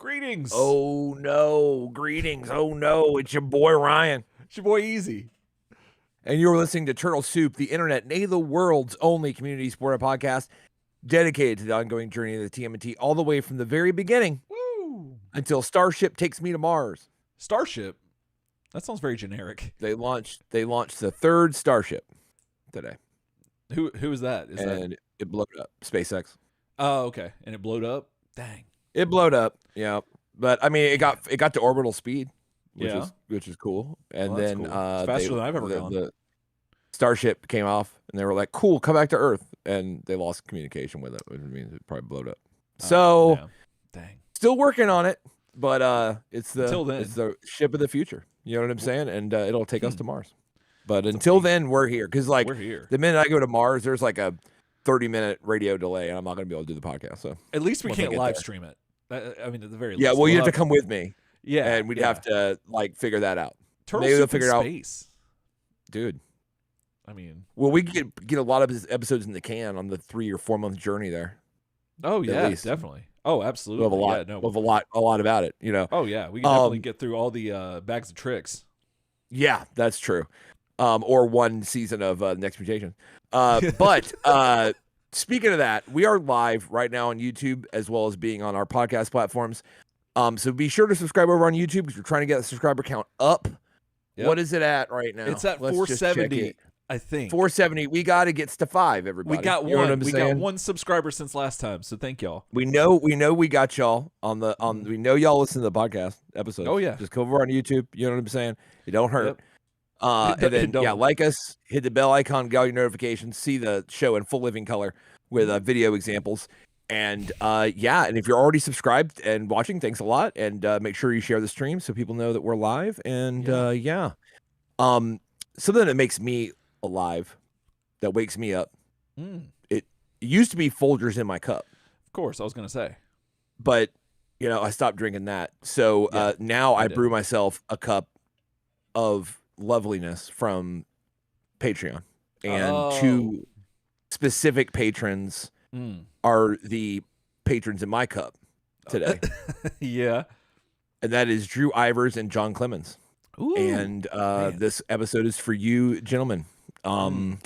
Greetings. Oh no, greetings. Oh no, it's your boy Ryan. It's your boy Easy. And you're listening to Turtle Soup, the internet, nay, the world's only community sport podcast dedicated to the ongoing journey of the TMNT all the way from the very beginning until Starship takes me to Mars. Starship? That sounds very generic. They launched the third Starship today. Who is that? It blew up. SpaceX. Oh, okay. And it blowed up? Dang. It blowed up, yeah. But I mean it got to orbital speed, which is cool. And Well, then cool. It's faster than I've ever gone. The Starship came off and they were like, cool, come back to Earth. And they lost communication with it, which means it probably blowed up. So Dang. Still working on it, but it's Until then. it's the ship of the future. You know what I'm saying? And it'll take us to Mars. But until then, we're here. Because we're here. The minute I go to Mars, there's like a 30-minute radio delay, and I'm not going to be able to do the podcast. So at least we can't live stream it. I mean, at the very least. Yeah, well, you have to come with me. Yeah, and we'd have to figure that out. Maybe they'll figure it out, dude. I mean, well, we get a lot of episodes in the can on the 3 or 4 month journey there. Oh yeah, definitely. Oh, absolutely. We have a lot. Yeah, we have a lot about it. You know. Oh yeah, we can definitely get through all the bags of tricks. Yeah, that's true. Or one season of Next Mutation. But speaking of that, we are live right now on YouTube as well as being on our podcast platforms. So be sure to subscribe over on YouTube because we're trying to get the subscriber count up. Yep. What is it at right now? It's at 470, I think. 470. We got to get to 5, everybody. We got one. We got one subscriber since last time, so thank y'all. We know we got y'all on we know y'all listen to the podcast episodes. Oh yeah. Just come over on YouTube. You know what I'm saying? It don't hurt. Yep. And then like us, hit the bell icon, get all your notifications, see the show in full living color with video examples. And and if you're already subscribed and watching, thanks a lot. And make sure you share the stream so people know that we're live. And something that makes me alive, that wakes me up. It used to be Folgers in my cup. Of course, I was gonna say. But I stopped drinking that. So now I brew myself a cup of loveliness from Patreon, and 2 specific patrons are the patrons in my cup today. Yeah, and that is Drew Ivers and John Clemens. Ooh, and this episode is for you, gentlemen. And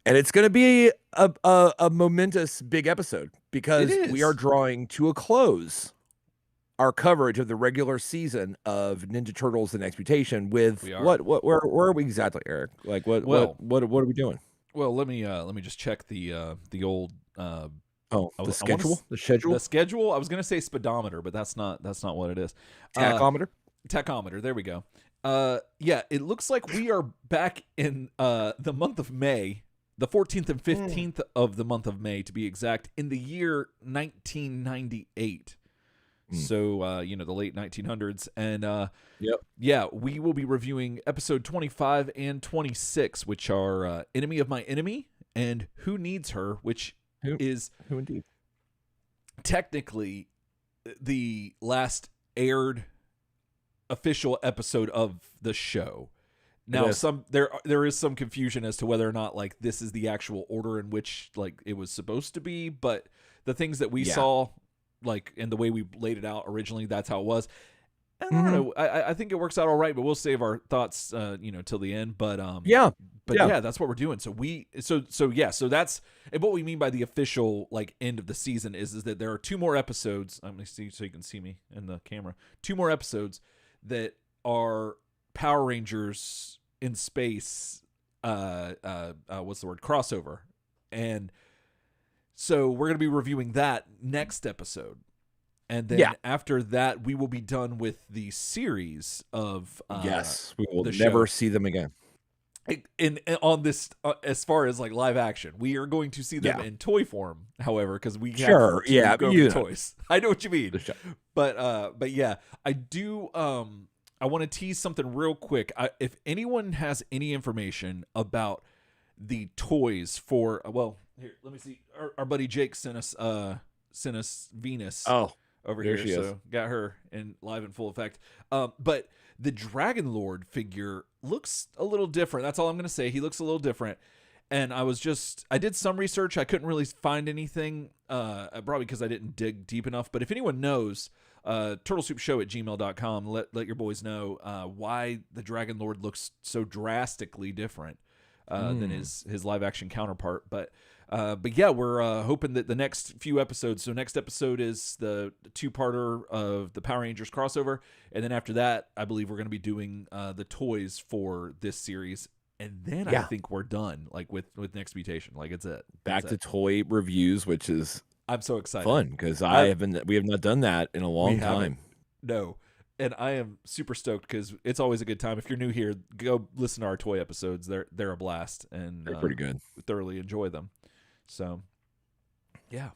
it's going to be a momentous big episode because we are drawing to a close our coverage of the regular season of Ninja Turtles: The Next Mutation with where are we exactly, Eric? Like what are we doing? Well, let me just check the old the schedule. The schedule. I was gonna say speedometer, but that's not what it is. Tachometer. There we go. It looks like we are back in the month of May, the 14th and 15th of the month of May to be exact, in the year 1998. So, the late 1900s. And, we will be reviewing episode 25 and 26, which are Enemy of My Enemy and Who Needs Her, which is who indeed technically the last aired official episode of the show. Now, there is some confusion as to whether or not like this is the actual order in which like it was supposed to be, but the things that we saw, like, and the way we laid it out originally, that's how it was. And I don't know. I think it works out all right, but we'll save our thoughts, till the end. But that's what we're doing. So that's and what we mean by the official like end of the season is that there are 2 more episodes. I'm gonna see so you can see me in the camera. 2 more episodes that are Power Rangers in space. What's the word? Crossover. And so we're going to be reviewing that next episode. And then after that, we will be done with the series of we will never see them again. In on this, as far as like live action, we are going to see them in toy form, however, because we have toys. I know what you mean. But I do. I want to tease something real quick. If anyone has any information about the toys for, here, let me see. Our buddy Jake sent us Venus. Over here, so got her live in full effect. But the Dragon Lord figure looks a little different. That's all I'm gonna say. He looks a little different. And I did some research. I couldn't really find anything, probably because I didn't dig deep enough. But if anyone knows turtlesoupshow@gmail.com. Let your boys know why the Dragon Lord looks so drastically different than his live action counterpart. But yeah, we're hoping that the next few episodes. So next episode is the two-parter of the Power Rangers crossover, and then after that, I believe we're going to be doing the toys for this series, and then I think we're done. Like with Next Mutation, like it's it. Back to toy reviews, which is I'm so excited. Fun because we have not done that in a long time. No. And I am super stoked because it's always a good time. If you're new here, go listen to our toy episodes. They're a blast, and they're pretty good. Thoroughly enjoy them. So, yeah.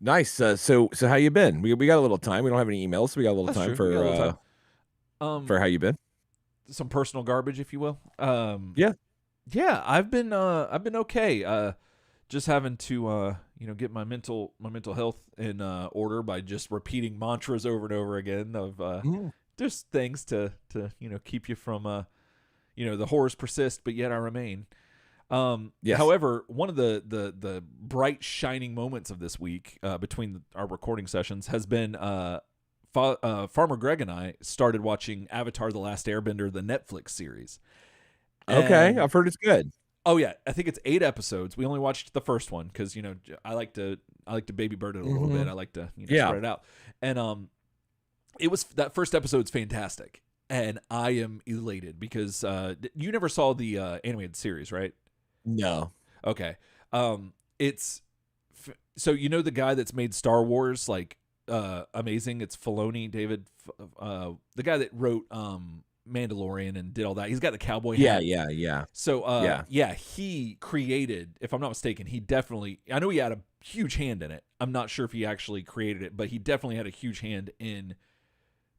Nice. So how you been? We got a little time. We don't have any emails, so we got a little time for how you been. Some personal garbage, if you will. Yeah. I've been okay. Just having to get my mental health in order by just repeating mantras over and over again of just things to keep you from the horrors persist, but yet I remain. Yes. However, one of the bright shining moments of this week between our recording sessions has been Farmer Greg and I started watching Avatar: The Last Airbender, the Netflix series. Okay, I've heard it's good. Oh yeah, I think it's 8 episodes. We only watched the first one because I like to baby bird it a little bit. I like to spread it out. And it was that first episode's fantastic, and I am elated because you never saw the animated series, right? No. Okay. It's so the guy that's made Star Wars like amazing. It's Filoni, David, the guy that wrote Mandalorian and did all that. He's got the cowboy hat. Yeah. So he created, if I'm not mistaken, I know he had a huge hand in it. I'm not sure if he actually created it, but he definitely had a huge hand in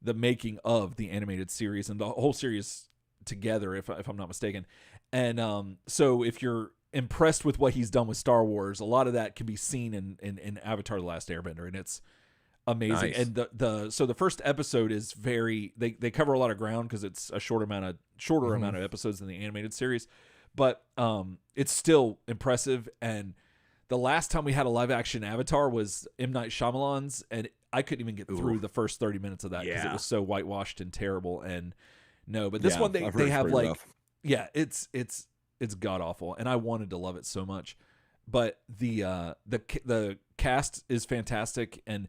the making of the animated series and the whole series together, if I'm not mistaken. And so if you're impressed with what he's done with Star Wars, a lot of that can be seen in Avatar: The Last Airbender, and it's amazing. Nice. And the first episode is they cover a lot of ground because it's a shorter amount of episodes than the animated series, but it's still impressive. And the last time we had a live action Avatar was M. Night Shyamalan's, and I couldn't even get through the first 30 minutes of that because it was so whitewashed and terrible. And but this one they have like rough. It's god awful, and I wanted to love it so much, but the cast is fantastic and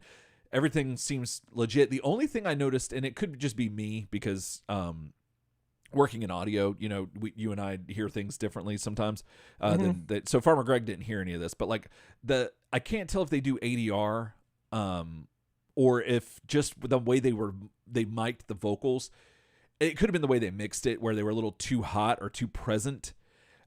everything seems legit. The only thing I noticed, and it could just be me because working in audio, you and I hear things differently sometimes. So Farmer Greg didn't hear any of this, but like I can't tell if they do ADR or if just the way they mic'd the vocals. It could have been the way they mixed it, where they were a little too hot or too present.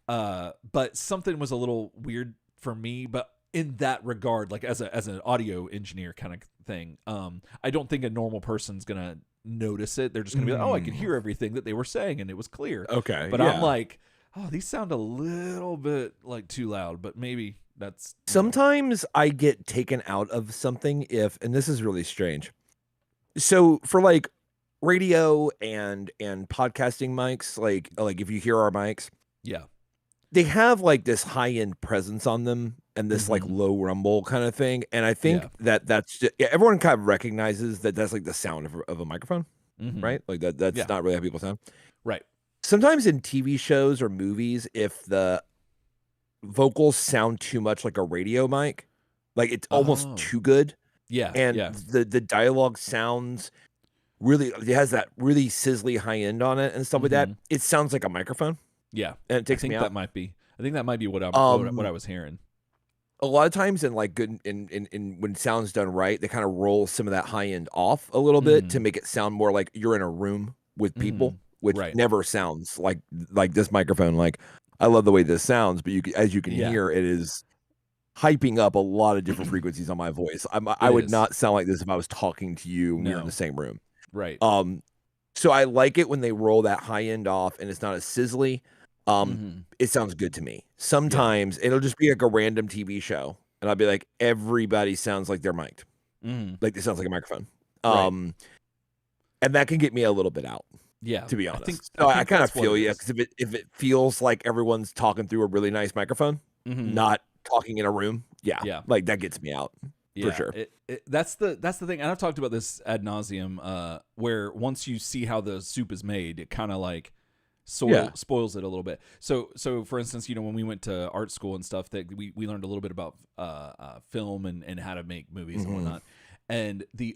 But something was a little weird for me. But in that regard, like as an audio engineer kind of thing, I don't think a normal person's gonna notice it. They're just gonna be like, "Oh, I could hear everything that they were saying, and it was clear." Okay, but I'm like, "Oh, these sound a little bit like too loud." But maybe that's sometimes I get taken out of something and this is really strange. So for like radio and podcasting mics, like if you hear our mics, they have like this high-end presence on them and this like low rumble kind of thing, and I think that's just, everyone kind of recognizes that that's like the sound of a microphone, right? Like that's not really how people sound, right? Sometimes in TV shows or movies, if the vocals sound too much like a radio mic, like it's almost too good, the dialogue sounds really, it has that really sizzly high end on it and stuff like that. It sounds like a microphone. Yeah. And it takes me out. I think that might be what what I was hearing. A lot of times in like good in when sound's done right, they kind of roll some of that high end off a little bit to make it sound more like you're in a room with people, which never sounds like this microphone. Like, I love the way this sounds, but as you can hear, it is hyping up a lot of different frequencies on my voice. I would not sound like this if I was talking to you and we were in the same room. Right. So I like it when they roll that high end off and it's not as sizzly. It sounds good to me. Sometimes it'll just be like a random TV show and I'll be like, everybody sounds like they're mic'd. Like it sounds like a microphone. And that can get me a little bit out. Yeah. To be honest. I kind of feel you, because if it feels like everyone's talking through a really nice microphone, not talking in a room. Yeah. Like that gets me out. for sure. That's the thing, and I've talked about this ad nauseum. Where once you see how the soup is made, it kind of like spoils it a little bit. So for instance, when we went to art school and stuff, that we learned a little bit about film and how to make movies and whatnot. And the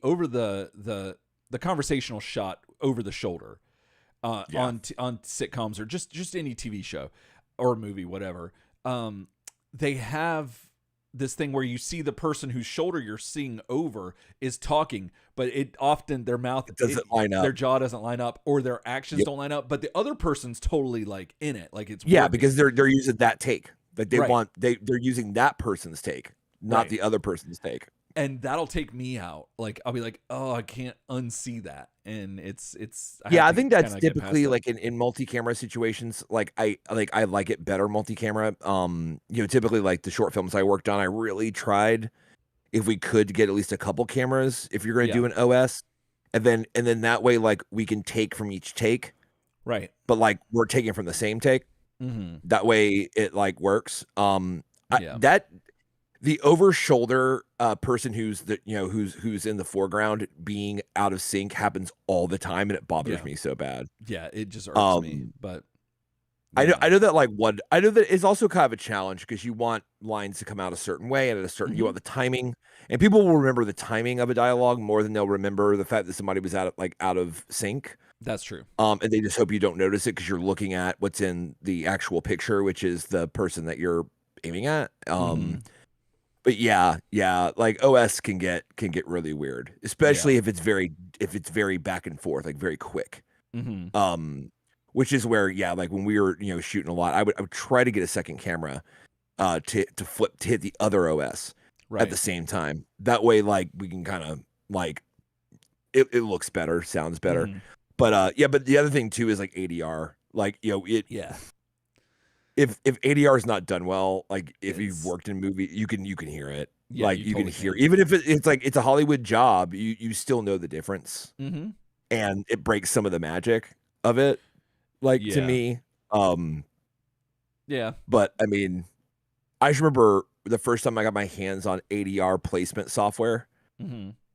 conversational shot over the shoulder on sitcoms or just any TV show or movie, whatever. They have this thing where you see the person whose shoulder you're seeing over is talking, but it often their mouth doesn't line up, their jaw doesn't line up, or their actions don't line up, but the other person's totally like in it, like it's working. Working. Because they're using that take, like they're using that person's take, not the other person's take. And that'll take me out. Like I'll be like, oh, I can't unsee that. And it's I think that's typically like in multi-camera situations. Like I like it better multi-camera. Typically like the short films I worked on, I really tried if we could get at least a couple cameras if you're going to do an OS, and then that way like we can take from each take, right? But like we're taking from the same take. That way it like works. The over shoulder person who's in the foreground being out of sync happens all the time, and it bothers me so bad. Yeah, it just irks me. But I know that it's also kind of a challenge because you want lines to come out a certain way and at a certain you want the timing, and people will remember the timing of a dialogue more than they'll remember the fact that somebody was out of sync. That's true. And they just hope you don't notice it because you're looking at what's in the actual picture, which is the person that you're aiming at. But like OS can get really weird, especially if it's very back and forth, like very quick. Which is where like when we were shooting a lot, I would try to get a second camera to hit the other OS at the same time. That way, like we can kind of like it looks better, sounds better. But but the other thing too is like ADR, like If ADR is not done well, like if you've worked in a movie, you can hear it. Yeah, like you totally can hear, even if it's like it's a Hollywood job, you still know the difference, and it breaks some of the magic of it. Like to me, But I mean, I just remember the first time I got my hands on ADR placement software,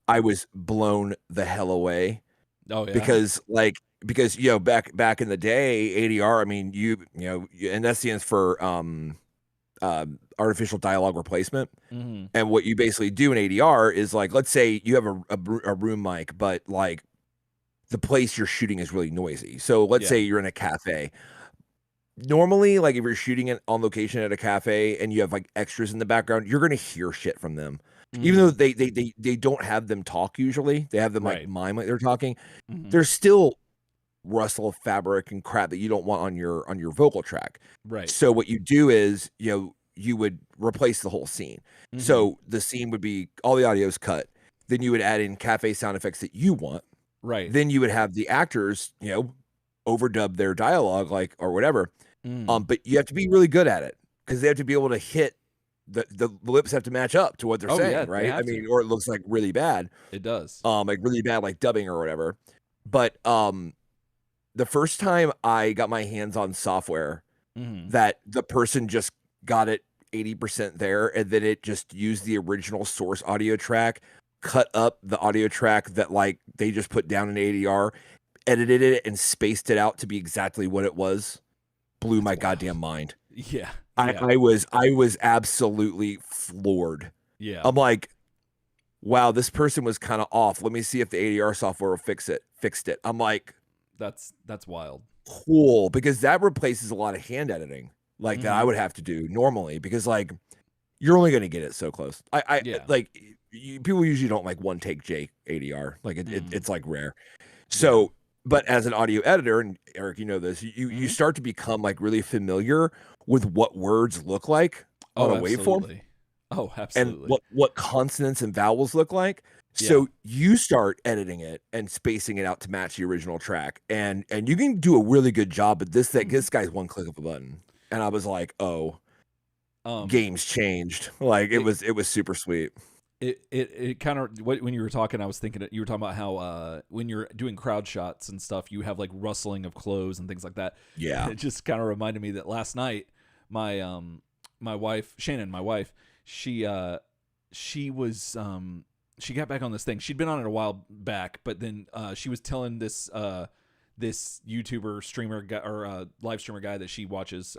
I was blown the hell away. Oh yeah, because back in the day, ADR, I mean, and that stands for artificial dialogue replacement. And what you basically do in ADR is like, let's say you have a room mic, but like the place you're shooting is really noisy. So let's say you're in a cafe. Normally, like if you're shooting it on location at a cafe and you have like extras in the background, you're gonna hear shit from them. Even though they don't have them talk usually, they have them like mime like they're talking. There's still rustle of fabric and crap that you don't want on your vocal track. Right. So what you do is you would replace the whole scene. So the scene would be all the audio's cut. Then you would add in cafe sound effects that you want. Right. Then you would have the actors overdub their dialogue like or whatever. But you have to be really good at it because they have to be able to hit. The lips have to match up to what they're saying, right? I mean, or it looks like really bad. It does. Like really bad, like dubbing or whatever. But the first time I got my hands on software that the person just got it 80% there, and then it just used the original source audio track, cut up the audio track that like they just put down in ADR, edited it and spaced it out to be exactly what it was, blew my goddamn mind. Yeah. I was absolutely floored. Yeah. I'm like, wow, this person was kind of off. Let me see if the ADR software will fixed it. I'm like, that's wild. Cool, because that replaces a lot of hand editing like that I would have to do normally because like you're only going to get it so close. People usually don't like one take J ADR. Like it's like rare. So but as an audio editor, and Eric, you know this, you start to become like really familiar with what words look like on a waveform. Oh, absolutely. And what consonants and vowels look like. So you start editing it and spacing it out to match the original track. And you can do a really good job, but this guy's one click of a button. And I was like, oh, game's changed. Like it was super sweet. It kind of, when you were talking, I was thinking you were talking about how when you're doing crowd shots and stuff, you have like rustling of clothes and things like that. Yeah. It just kind of reminded me that last night, my wife, Shannon, she she was she got back on this thing. She'd been on it a while back, but then she was telling this this YouTuber streamer guy or live streamer guy that she watches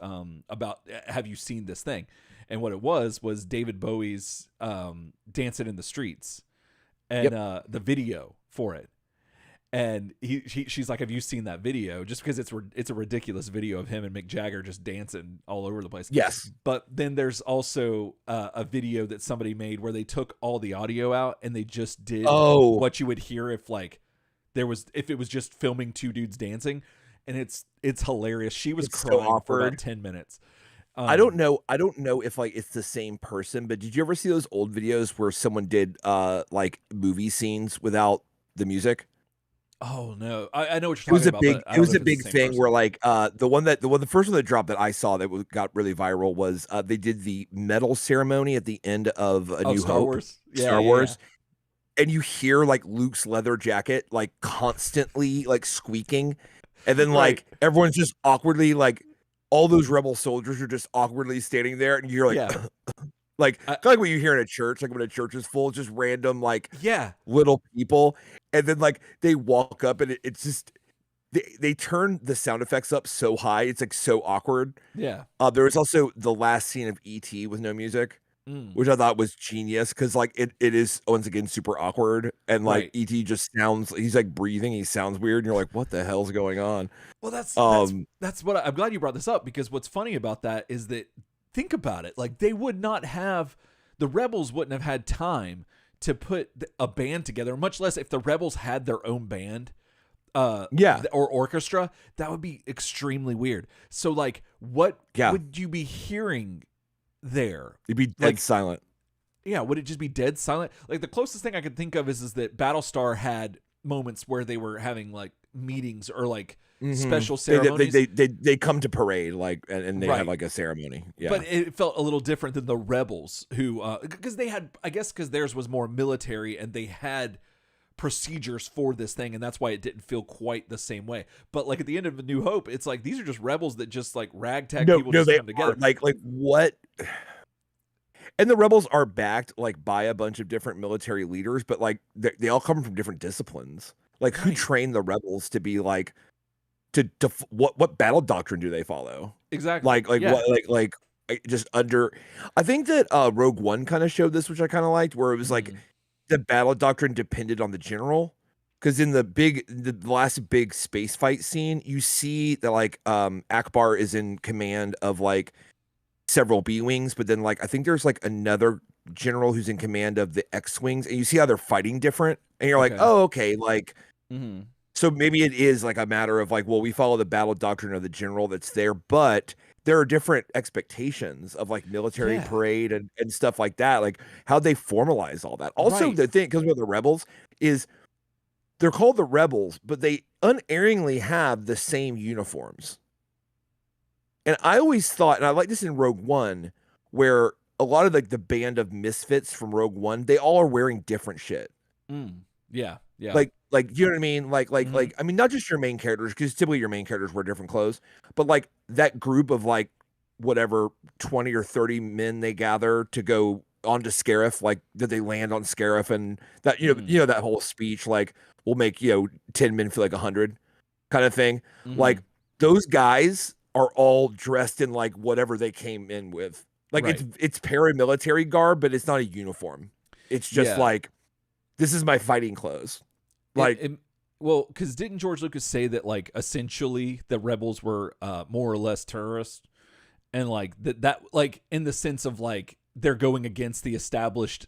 about, have you seen this thing? And what it was David Bowie's Dancing in the Streets, and the video for it. And she's like, have you seen that video? Just because it's a ridiculous video of him and Mick Jagger just dancing all over the place. Yes. But then there's also a video that somebody made where they took all the audio out and they just did what you would hear if it was just filming two dudes dancing, and it's hilarious. She was crying for about 10 minutes. I don't know if like it's the same person, but did you ever see those old videos where someone did like movie scenes without the music? Oh no, I know what you're talking about. It was a big thing where like the first one that dropped that I saw that got really viral was they did the medal ceremony at the end of A New Star Hope, Wars. Star Wars, and you hear like Luke's leather jacket like constantly like squeaking, and then like everyone's just awkwardly like all those rebel soldiers are just awkwardly standing there, and you're like. Like kind of like what you hear in a church, like when a church is full, just random like little people, and then like they walk up and it's just they turn the sound effects up so high, it's like so awkward. Yeah. There was also the last scene of E.T. with no music, which I thought was genius because like it is once again super awkward, and like E.T. just sounds, he's like breathing, he sounds weird, and you're like, what the hell's going on? Well, that's what I'm glad you brought this up, because what's funny about that is that, think about it. Like, the Rebels wouldn't have had time to put a band together, much less if the Rebels had their own band, or orchestra. That would be extremely weird. So, like, what would you be hearing there? It'd be dead silent. Yeah, would it just be dead silent? Like, the closest thing I could think of is that Battlestar had moments where they were having like meetings or like special ceremonies. They come to parade like and they have like a ceremony. Yeah, but it felt a little different than the Rebels, who because they had, I guess, because theirs was more military and they had procedures for this thing, and that's why it didn't feel quite the same way. But like at the end of A New Hope, it's like these are just rebels that just like ragtag people just come together. Like what? And the Rebels are backed like by a bunch of different military leaders, but like they all come from different disciplines. Like who trained the Rebels to be like to what battle doctrine do they follow? Exactly. What just under. I think that Rogue One kind of showed this, which I kind of liked, where it was like the battle doctrine depended on the general. Because in the last big space fight scene, you see that like Akbar is in command of like several B-wings, but then like I think there's like another general who's in command of the X-wings, and you see how they're fighting different, and you're like, oh, okay, like so maybe it is like a matter of like, well, we follow the battle doctrine of the general that's there, but there are different expectations of like military parade and stuff like that, like how they formalize all that. Also, the thing because with the Rebels is they're called the Rebels, but they unerringly have the same uniforms. And I always thought, and I like this in Rogue One, where a lot of like the band of misfits from Rogue One, they all are wearing different shit. Yeah. Like you know what I mean? Like I mean, not just your main characters, because typically your main characters wear different clothes, but like that group of like whatever 20 or 30 men they gather to go onto Scarif, like that they land on Scarif, and that you know that whole speech, like we'll make 10 men feel like 100 kind of thing. Like those guys are all dressed in like whatever they came in with. Like it's paramilitary garb, but it's not a uniform. It's just like, this is my fighting clothes. Like, well, because didn't George Lucas say that like essentially the Rebels were more or less terrorists, and like that like in the sense of like they're going against the established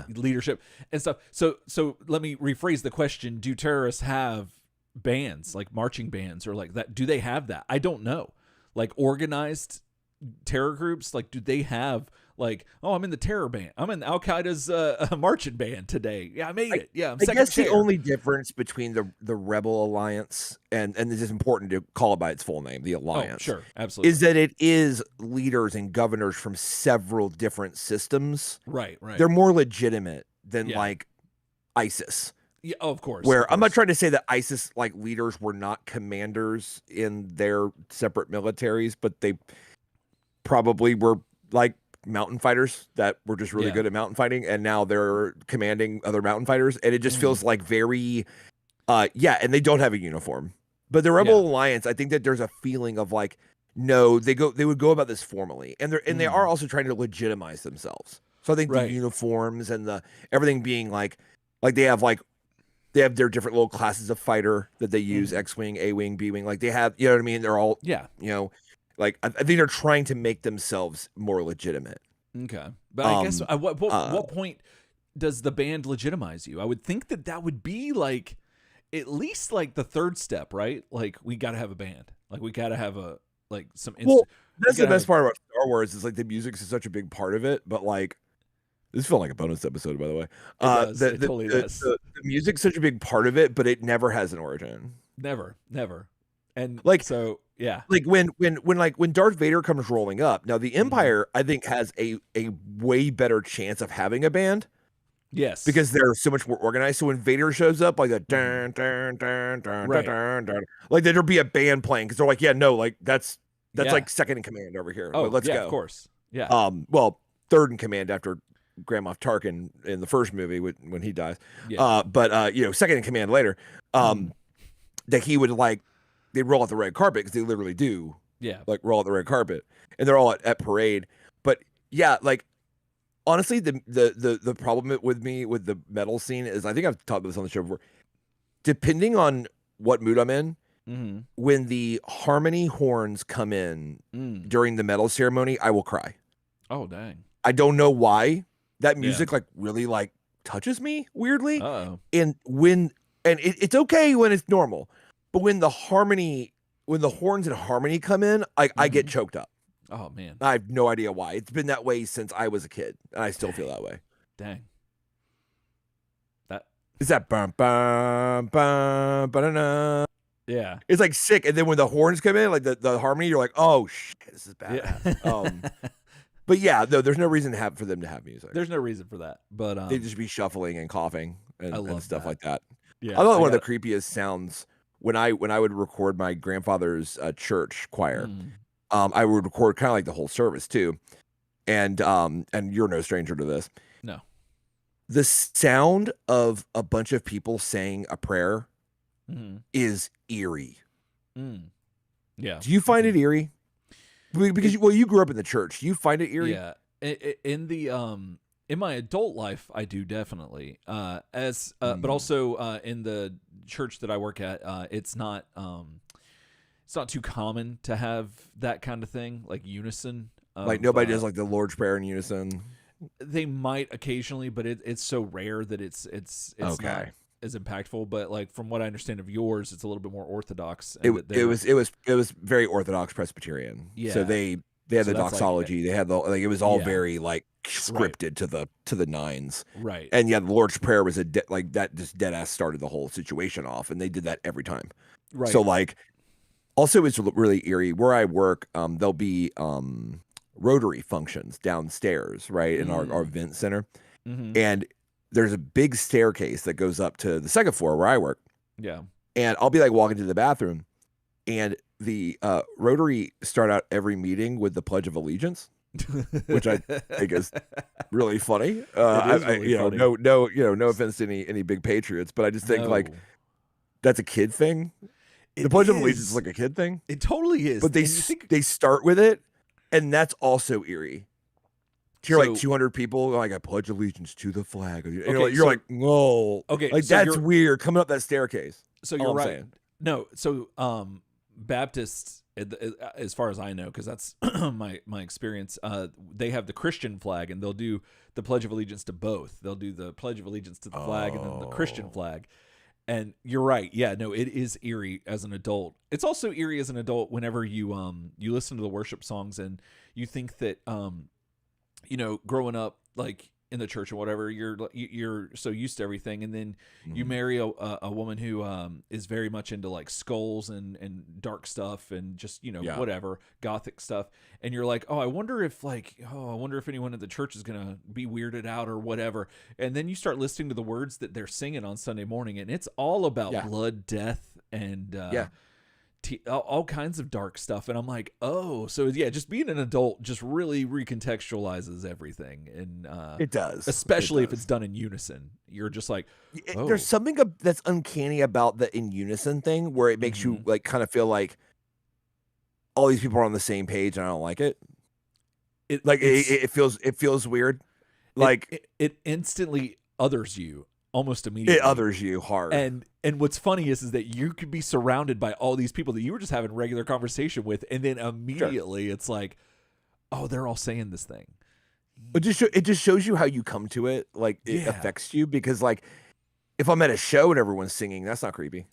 leadership and stuff. So let me rephrase the question: do terrorists have bands, like marching bands or like that? Do they have that? I don't know. Like organized terror groups, like do they have like, oh, I'm in the terror band, I'm in Al Qaeda's marching band today, I made it, I'm I guess the only difference between the Rebel Alliance and this is important to call it by its full name, the Alliance, sure, absolutely, is that it is leaders and governors from several different systems. Right. They're more legitimate than like ISIS. Yeah, of course. I'm not trying to say that ISIS like leaders were not commanders in their separate militaries, but they probably were like mountain fighters that were just really good at mountain fighting, and now they're commanding other mountain fighters, and it just feels like very, and they don't have a uniform. But the Rebel Alliance, I think that there's a feeling of like, no, they would go about this formally, and they are also trying to legitimize themselves. So I think the uniforms and the everything being like they have their different little classes of fighter that they use, X-Wing, A-Wing, B-Wing, like they have, you know what I mean? They're all, you know, like I think they're trying to make themselves more legitimate. Okay. But I guess at what point does the band legitimize you? I would think that would be like at least like the third step, right? Like we got to have a band. Like we got to have a like some that's the best part about Star Wars is like the music is such a big part of it, but like this felt like a bonus episode, by the way. It totally does. The music's such a big part of it, but it never has an origin. Never. And like so, yeah. Like when Darth Vader comes rolling up, now the Empire I think has a way better chance of having a band. Yes, because they're so much more organized. So when Vader shows up, like a dun dun dun dun dun dun, like there'll be a band playing because they're like, like that's like second in command over here. Oh, let's go. Of course, yeah. Well, third in command after Grand Moff Tarkin in the first movie when he dies. Yeah. But second in command later. That he would they'd roll out the red carpet because they literally do. Yeah. Like roll out the red carpet, and they're all at parade. But yeah, like. Honestly, the problem with me with the metal scene is I think I've talked about this on the show before. Depending on what mood I'm in, when the harmony horns come in during the metal ceremony, I will cry. Oh dang! I don't know why that music really touches me weirdly. Uh-oh. And it's okay when it's normal, but when the horns and harmony come in, I get choked up. Oh man, I have no idea why. It's been that way since I was a kid, and I still feel that way. Dang. That is that bum bum bum ba-da-na. Yeah. It's like sick, and then when the horns come in, like the harmony, you're like, oh shit, this is badass. Yeah. But yeah, there's no reason for them to have music. There's no reason for that, but they'd just be shuffling and coughing and stuff like that. Yeah, I thought one of the creepiest sounds when I would record my grandfather's church choir. I would record kind of like the whole service too, and you're no stranger to this. No, the sound of a bunch of people saying a prayer is eerie. Yeah. Do you find it eerie? Because you grew up in the church. Do you find it eerie? Yeah. In my adult life, I do definitely. But also in the church that I work at, it's not too common to have that kind of thing, like unison. Like nobody does like the Lord's Prayer in unison. They might occasionally, but it's so rare that it's okay. not as impactful. But like from what I understand of yours, it's a little bit more orthodox. It was very Orthodox Presbyterian. Yeah. So they had the doxology. They had it was all very scripted to the nines. Right. And yeah, the Lord's Prayer was that just dead ass started the whole situation off, and they did that every time. Right. So also it's really eerie where I work. There'll be Rotary functions downstairs, right, in our event center, and there's a big staircase that goes up to the second floor where I work. Yeah. And I'll be walking to the bathroom, and the Rotary start out every meeting with the Pledge of Allegiance, which I think is really funny. Funny. No offense to any big patriots, but I just think that's a kid thing. The Pledge of Allegiance is like a kid thing. It totally is. But they start with it, and that's also eerie. To hear 200 people I pledge allegiance to the flag. You're like, whoa. Okay. That's weird coming up that staircase. So you're right. Saying. No. So Baptists, as far as I know, because that's my experience, they have the Christian flag, and they'll do the Pledge of Allegiance to both. They'll do the Pledge of Allegiance to the flag and then the Christian flag. And you're right. Yeah, no, it is eerie as an adult. It's also eerie as an adult whenever you listen to the worship songs and you think that growing up in the church or whatever, you're so used to everything, and then you marry a woman who is very much into skulls and dark stuff and just whatever gothic stuff, and you're like, I wonder if anyone at the church is gonna be weirded out or whatever, and then you start listening to the words that they're singing on Sunday morning, and it's all about blood, death, and all kinds of dark stuff. And I'm like, oh, so yeah, just being an adult just really recontextualizes everything. And it does. Especially if it's done in unison. You're just like, oh. There's something that's uncanny about the in unison thing where it makes you like kind of feel like all these people are on the same page, and I don't like it. It feels weird. Like it instantly others you almost immediately. It others you hard. And what's funny is that you could be surrounded by all these people that you were just having regular conversation with, and then immediately it's like, oh, they're all saying this thing. It just shows you how you come to it. Like it affects you, because like if I'm at a show and everyone's singing, that's not creepy.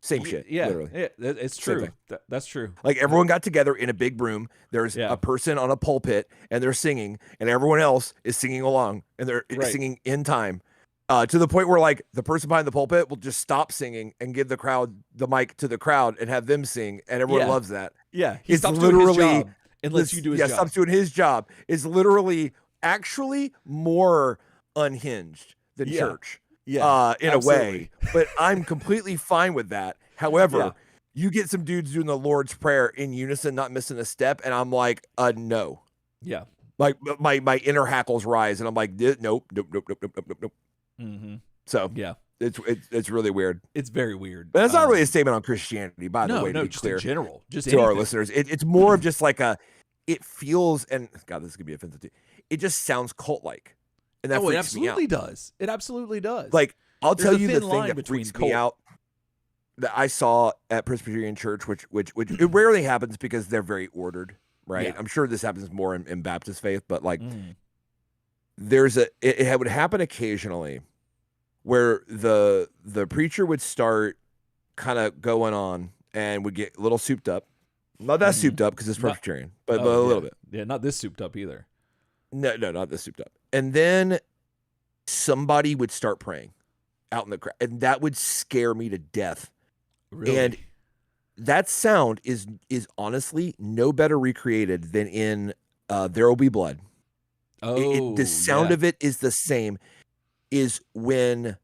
Same shit. Yeah, literally. Yeah, it's true. That's true. Like everyone got together in a big room. There's a person on a pulpit and they're singing, and everyone else is singing along, and they're singing in time. To the point where like the person behind the pulpit will just stop singing and give the mic to the crowd and have them sing, and everyone loves that. Yeah, he stops doing his job and lets you do his job. Yeah, stops doing his job. Is literally actually more unhinged than church. Yeah, in absolutely. a way, but I'm completely fine with that. However, you get some dudes doing the Lord's Prayer in unison, not missing a step, and I'm like, no. Yeah. Like my inner hackles rise, and I'm like, nope. Mm-hmm. So yeah, it's really weird. It's very weird. But that's not really a statement on Christianity, by the way. No, to be just clear, in general, just to anything. our listeners, it's more of just like it feels, and God, this is gonna be offensive too. It just sounds cult-like. And that it absolutely does. It absolutely does. Like, I'll tell you the thing that freaks me out that I saw at Presbyterian Church, which it rarely happens because they're very ordered, right? Yeah. I'm sure this happens more in Baptist faith, but like it would happen occasionally where the preacher would start kind of going on and would get a little souped up. Not that souped up because it's Presbyterian, but a little bit. Yeah, not this souped up either. No, not this souped up. And then somebody would start praying out in the crowd, and that would scare me to death. Really? And that sound is honestly no better recreated than in There Will Be Blood. Oh, the sound of it is the same. Is when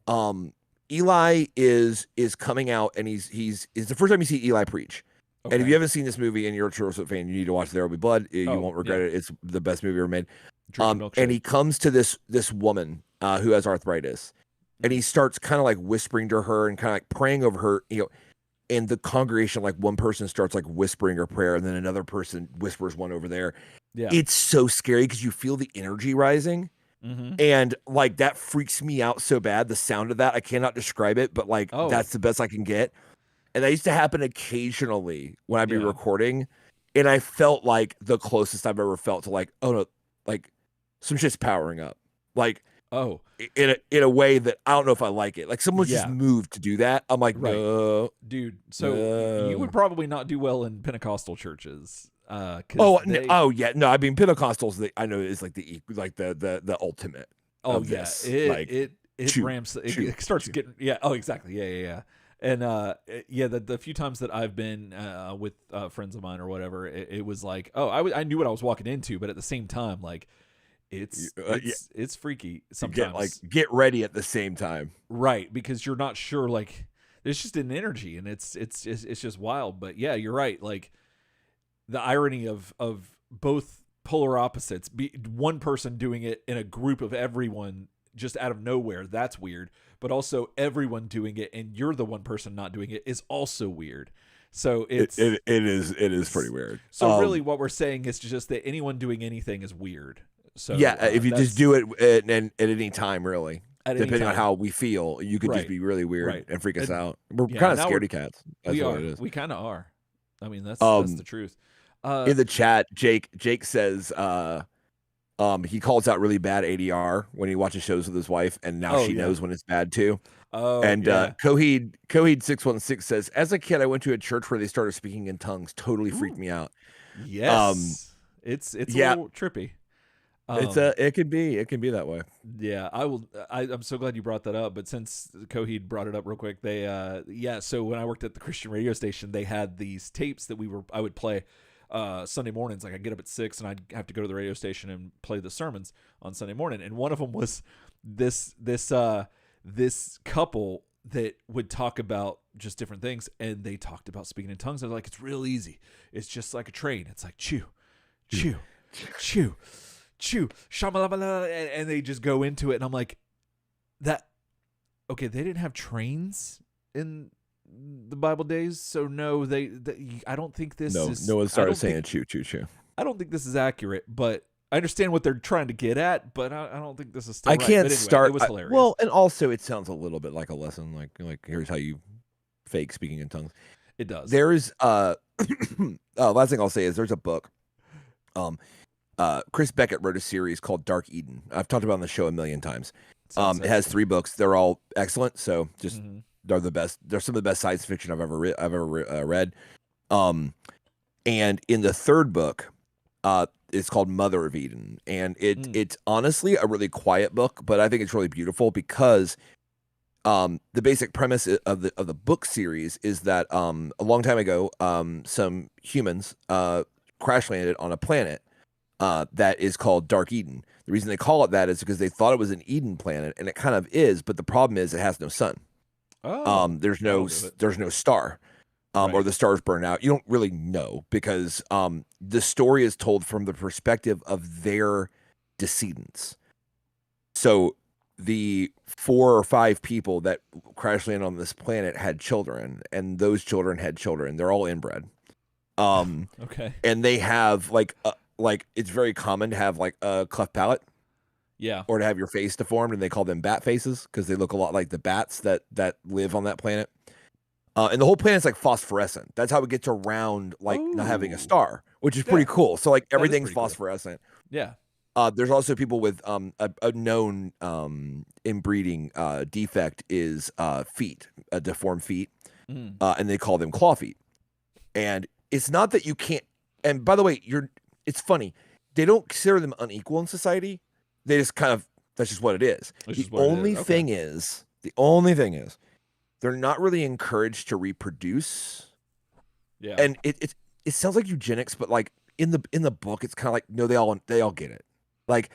Eli is coming out, and he's the first time you see Eli preach. Okay. And if you haven't seen this movie and you're a Turtletarian fan, you need to watch There Will Be Blood. You won't regret it. It's the best movie ever made. And he comes to this woman who has arthritis, and he starts kind of like whispering to her and kind of like praying over her, and the congregation, like one person starts like whispering her prayer, and then another person whispers one over there. Yeah. It's so scary because you feel the energy rising. Mm-hmm. And like that freaks me out so bad. The sound of that, I cannot describe it, but like that's the best I can get. And that used to happen occasionally when I'd be recording, and I felt like the closest I've ever felt to like, oh no, like some shit's powering up, like in a way that I don't know if I like it. Like someone's just moved to do that. I'm like, no, dude. So you would probably not do well in Pentecostal churches. Yeah, no. I mean, Pentecostals, I know is like the ultimate. Oh yeah, this. It ramps. It starts getting exactly. Yeah. And the few times that I've been with friends of mine or whatever, it was like, I knew what I was walking into, but at the same time, like it's freaky sometimes. Get ready at the same time, right? Because you're not sure. Like there's just an energy, and it's just wild. But yeah, you're right. Like the irony of both polar opposites, one person doing it in a group of everyone just out of nowhere, that's weird. But also everyone doing it and you're the one person not doing it is also weird. So it is pretty weird. So really what we're saying is just that anyone doing anything is weird. So if you just do it at any time, really, depending on how we feel, you could just be really weird and freak us out. We're kind of scaredy cats. That's what it is. We kind of are. I mean, that's the truth. In the chat, Jake says he calls out really bad ADR when he watches shows with his wife, and now she knows when it's bad too. Coheed 616 says, as a kid, I went to a church where they started speaking in tongues. Totally freaked me out. Yes, it's a little trippy. It can be that way. Yeah, I'm so glad you brought that up. But since Coheed brought it up real quick, they so when I worked at the Christian radio station, they had these tapes that I would play Sunday mornings. Like I'd get up at 6 and I'd have to go to the radio station and play the sermons on Sunday morning. And one of them was this couple that would talk about just different things, and they talked about speaking in tongues. They're like, it's real easy. It's just like a train. It's like chew, chew, chew, chew, shamalabala, and they just go into it. And I'm like, okay, they didn't have trains in the Bible days, so no, I don't think this is. No one started saying chew, chew, chew. I don't think this is accurate, but I understand what they're trying to get at, but I don't think this is still right. Can't anyway, start. It was hilarious. Well, and also it sounds a little bit like a lesson. Like here's how you fake speaking in tongues. It does. There's last thing I'll say is there's a book. Chris Beckett wrote a series called Dark Eden. I've talked about it on the show a million times. It has 3 books. They're all excellent. So just they're the best. They're some of the best science fiction I've ever read. And in the 3rd book, it's called Mother of Eden, and it's honestly a really quiet book, but I think it's really beautiful because the basic premise of the book series is that a long time ago, some humans crash landed on a planet that is called Dark Eden. The reason they call it that is because they thought it was an Eden planet, and it kind of is, but the problem is it has no sun. There's no star. Right. Or the stars burn out. You don't really know because the story is told from the perspective of their descendants. So the 4 or 5 people that crash landed on this planet had children, and those children had children. They're all inbred. Okay. And they have like it's very common to have like a cleft palate. Yeah. Or to have your face deformed, and they call them bat faces because they look a lot like the bats that live on that planet. And the whole planet's like phosphorescent. That's how it gets around not having a star, which is pretty cool. So like everything's phosphorescent. Cool. Yeah. There's also people with a known inbreeding defect is feet, deformed feet, and they call them claw feet. And it's not that you can't. And by the way, it's funny. They don't consider them unequal in society. They just that's just what it is. The only thing is. They're not really encouraged to reproduce. Yeah. And it sounds like eugenics, but like in the book, it's kind of like, no, they all get it. Like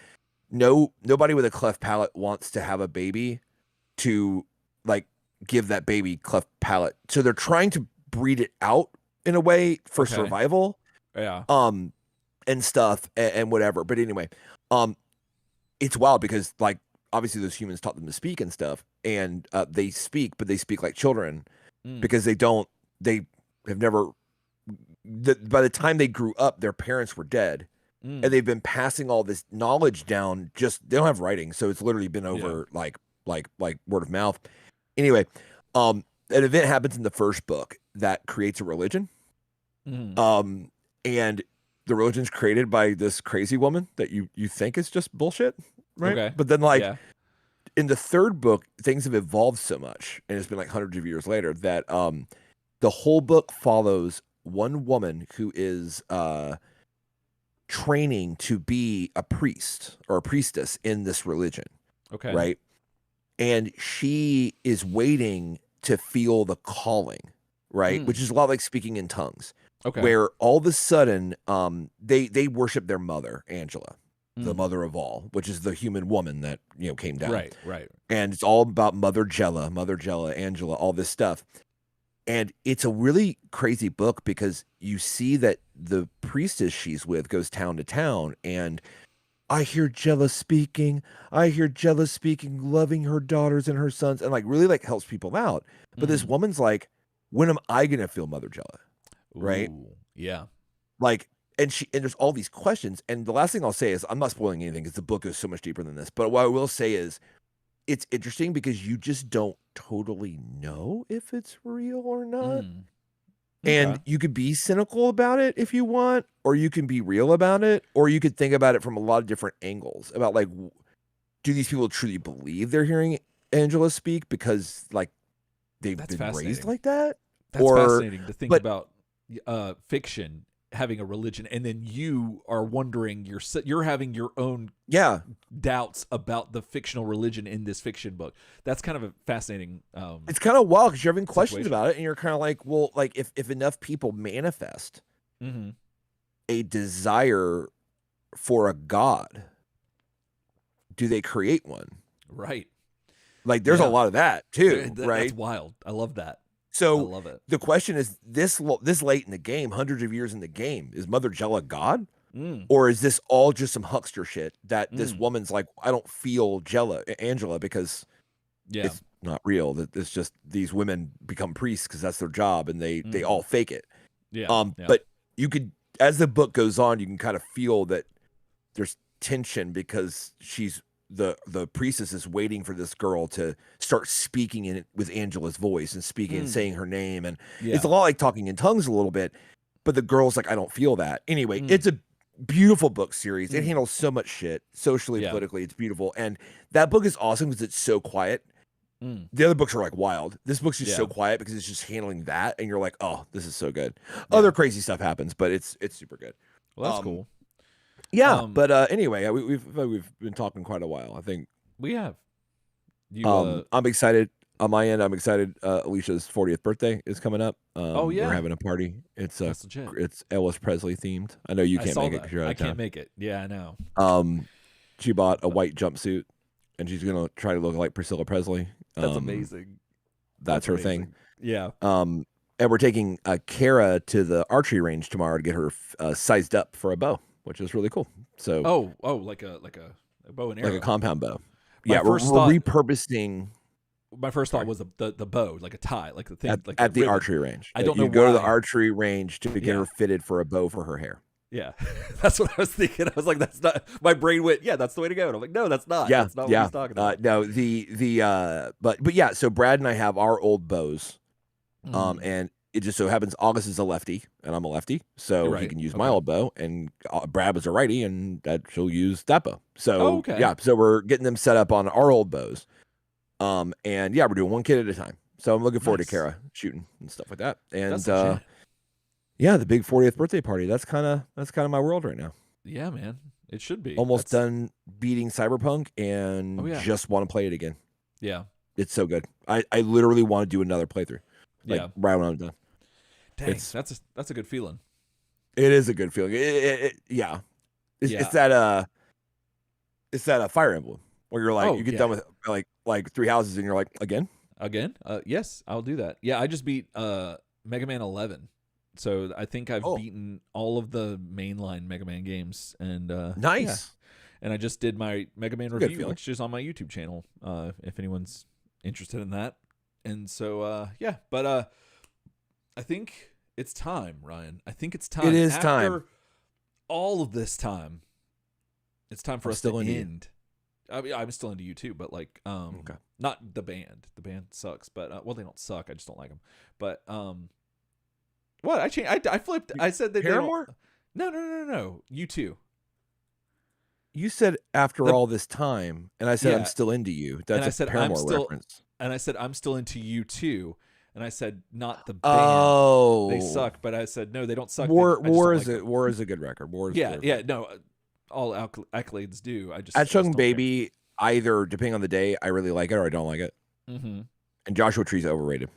nobody with a cleft palate wants to have a baby to like give that baby cleft palate. So they're trying to breed it out in a way for survival. Yeah. And stuff and whatever. But anyway, it's wild because like obviously those humans taught them to speak and stuff, and they speak, but they speak like children because they have never. By the time they grew up, their parents were dead, and they've been passing all this knowledge down. Just they don't have writing, so it's literally been over like word of mouth. Anyway, an event happens in the 1st book that creates a religion, and the religion's created by this crazy woman that you think is just bullshit. Right. Okay. But then in the 3rd book, things have evolved so much, and it's been like hundreds of years later that the whole book follows one woman who is training to be a priest or a priestess in this religion. Okay. Right. And she is waiting to feel the calling, right? Which is a lot like speaking in tongues. Okay. Where all of a sudden they worship their mother, Angela. The mother of all, which is the human woman that came down. Right. And it's all about Mother Jella, Angela, all this stuff. And it's a really crazy book because you see that the priestess she's with goes town to town, and I hear Jella speaking, loving her daughters and her sons, and like really like helps people out. But this woman's like, when am I gonna feel Mother Jella? Right? Ooh, yeah. Like. And there's all these questions. And the last thing I'll say is I'm not spoiling anything because the book goes so much deeper than this. But what I will say is it's interesting because you just don't totally know if it's real or not. Okay. And you could be cynical about it if you want, or you can be real about it, or you could think about it from a lot of different angles about like, do these people truly believe they're hearing Angela speak because like they've been raised like that? That's fascinating to think about fiction having a religion, and then you are wondering, you're having your own doubts about the fictional religion in this fiction book. That's kind of a fascinating it's kind of wild because you're having questions about it, and you're kind of like, well, like if enough people manifest a desire for a god, do they create one? Right. Like there's a lot of that too, right? That's wild. I love that. So I love it. The question is, this late in the game, hundreds of years in the game, is Mother Jella God? Or is this all just some huckster shit that this woman's like, I don't feel Angela, because it's not real. That it's just these women become priests because that's their job, and they all fake it. But you could, as the book goes on, you can kind of feel that there's tension because the priestess is waiting for this girl to start speaking in it with Angela's voice and speaking and saying her name, and it's a lot like talking in tongues a little bit. But the girl's like, I don't feel that. Anyway, it's a beautiful book series. It handles so much shit socially, politically. It's beautiful, and that book is awesome because it's so quiet. The other books are like wild. This book's just so quiet because it's just handling that, and you're like, oh, this is so good. Other crazy stuff happens, but it's super good. Well, that's cool. Yeah, but anyway, we've been talking quite a while. I think we have. I'm excited. On my end, I'm excited. Alicia's 40th birthday is coming up. We're having a party. It's Elvis Presley themed. I know you can't make it because you're out of town. I can't make it. Yeah, I know. She bought a white jumpsuit, and she's gonna try to look like Priscilla Presley. That's amazing. That's her thing. Yeah. And we're taking Kara to the archery range tomorrow to get her sized up for a bow, which is really cool. So like a bow and arrow, like a compound bow. We're repurposing. My first thought was the bow, like a tie, like the thing at the archery range. I don't know. You go to the archery range to get her fitted for a bow for her hair. Yeah, that's what I was thinking. I was like, that's not. My brain went, yeah, that's the way to go. And I'm like, no, that's not. Yeah, that's not what he's talking about. No, but yeah. So Brad and I have our old bows, and it just so happens August is a lefty and I'm a lefty, so he can use my old bow, and Brad was a righty, and she'll use that bow. So so we're getting them set up on our old bows. And we're doing one kid at a time. So I'm looking forward to Kara shooting and stuff like that. And the big 40th birthday party. That's kind of my world right now. Yeah, man. It should be. Almost done beating Cyberpunk and just want to play it again. Yeah. It's so good. I literally want to do another playthrough. Right when I'm done. Dang, that's a good feeling. It is a good feeling. It's that Fire Emblem where you're like, you get done with like 3 houses and you're like, again? Yes, I'll do that. Yeah, I just beat Mega Man 11. So I think I've beaten all of the mainline Mega Man games. And nice. Yeah. And I just did my Mega Man review, which is on my YouTube channel, if anyone's interested in that. And so, but I think it's time, Ryan. I think it's time. It is After time. All of this time, it's time for us to end. I mean, I'm still into you too, but like, not the band. The band sucks, but well, they don't suck. I just don't like them. But what I changed? I flipped. I said that Paramore. No. You too. You said after all this time, and I said I'm still into you. That's a Paramore reference. And I said I'm still into you too. And I said not the band. Oh, they suck. But I said no, they don't suck. War is a good record. War is no. All accolades do. I just at Chung Baby, either depending on the day, I really like it or I don't like it. Mm-hmm. And Joshua Tree's overrated.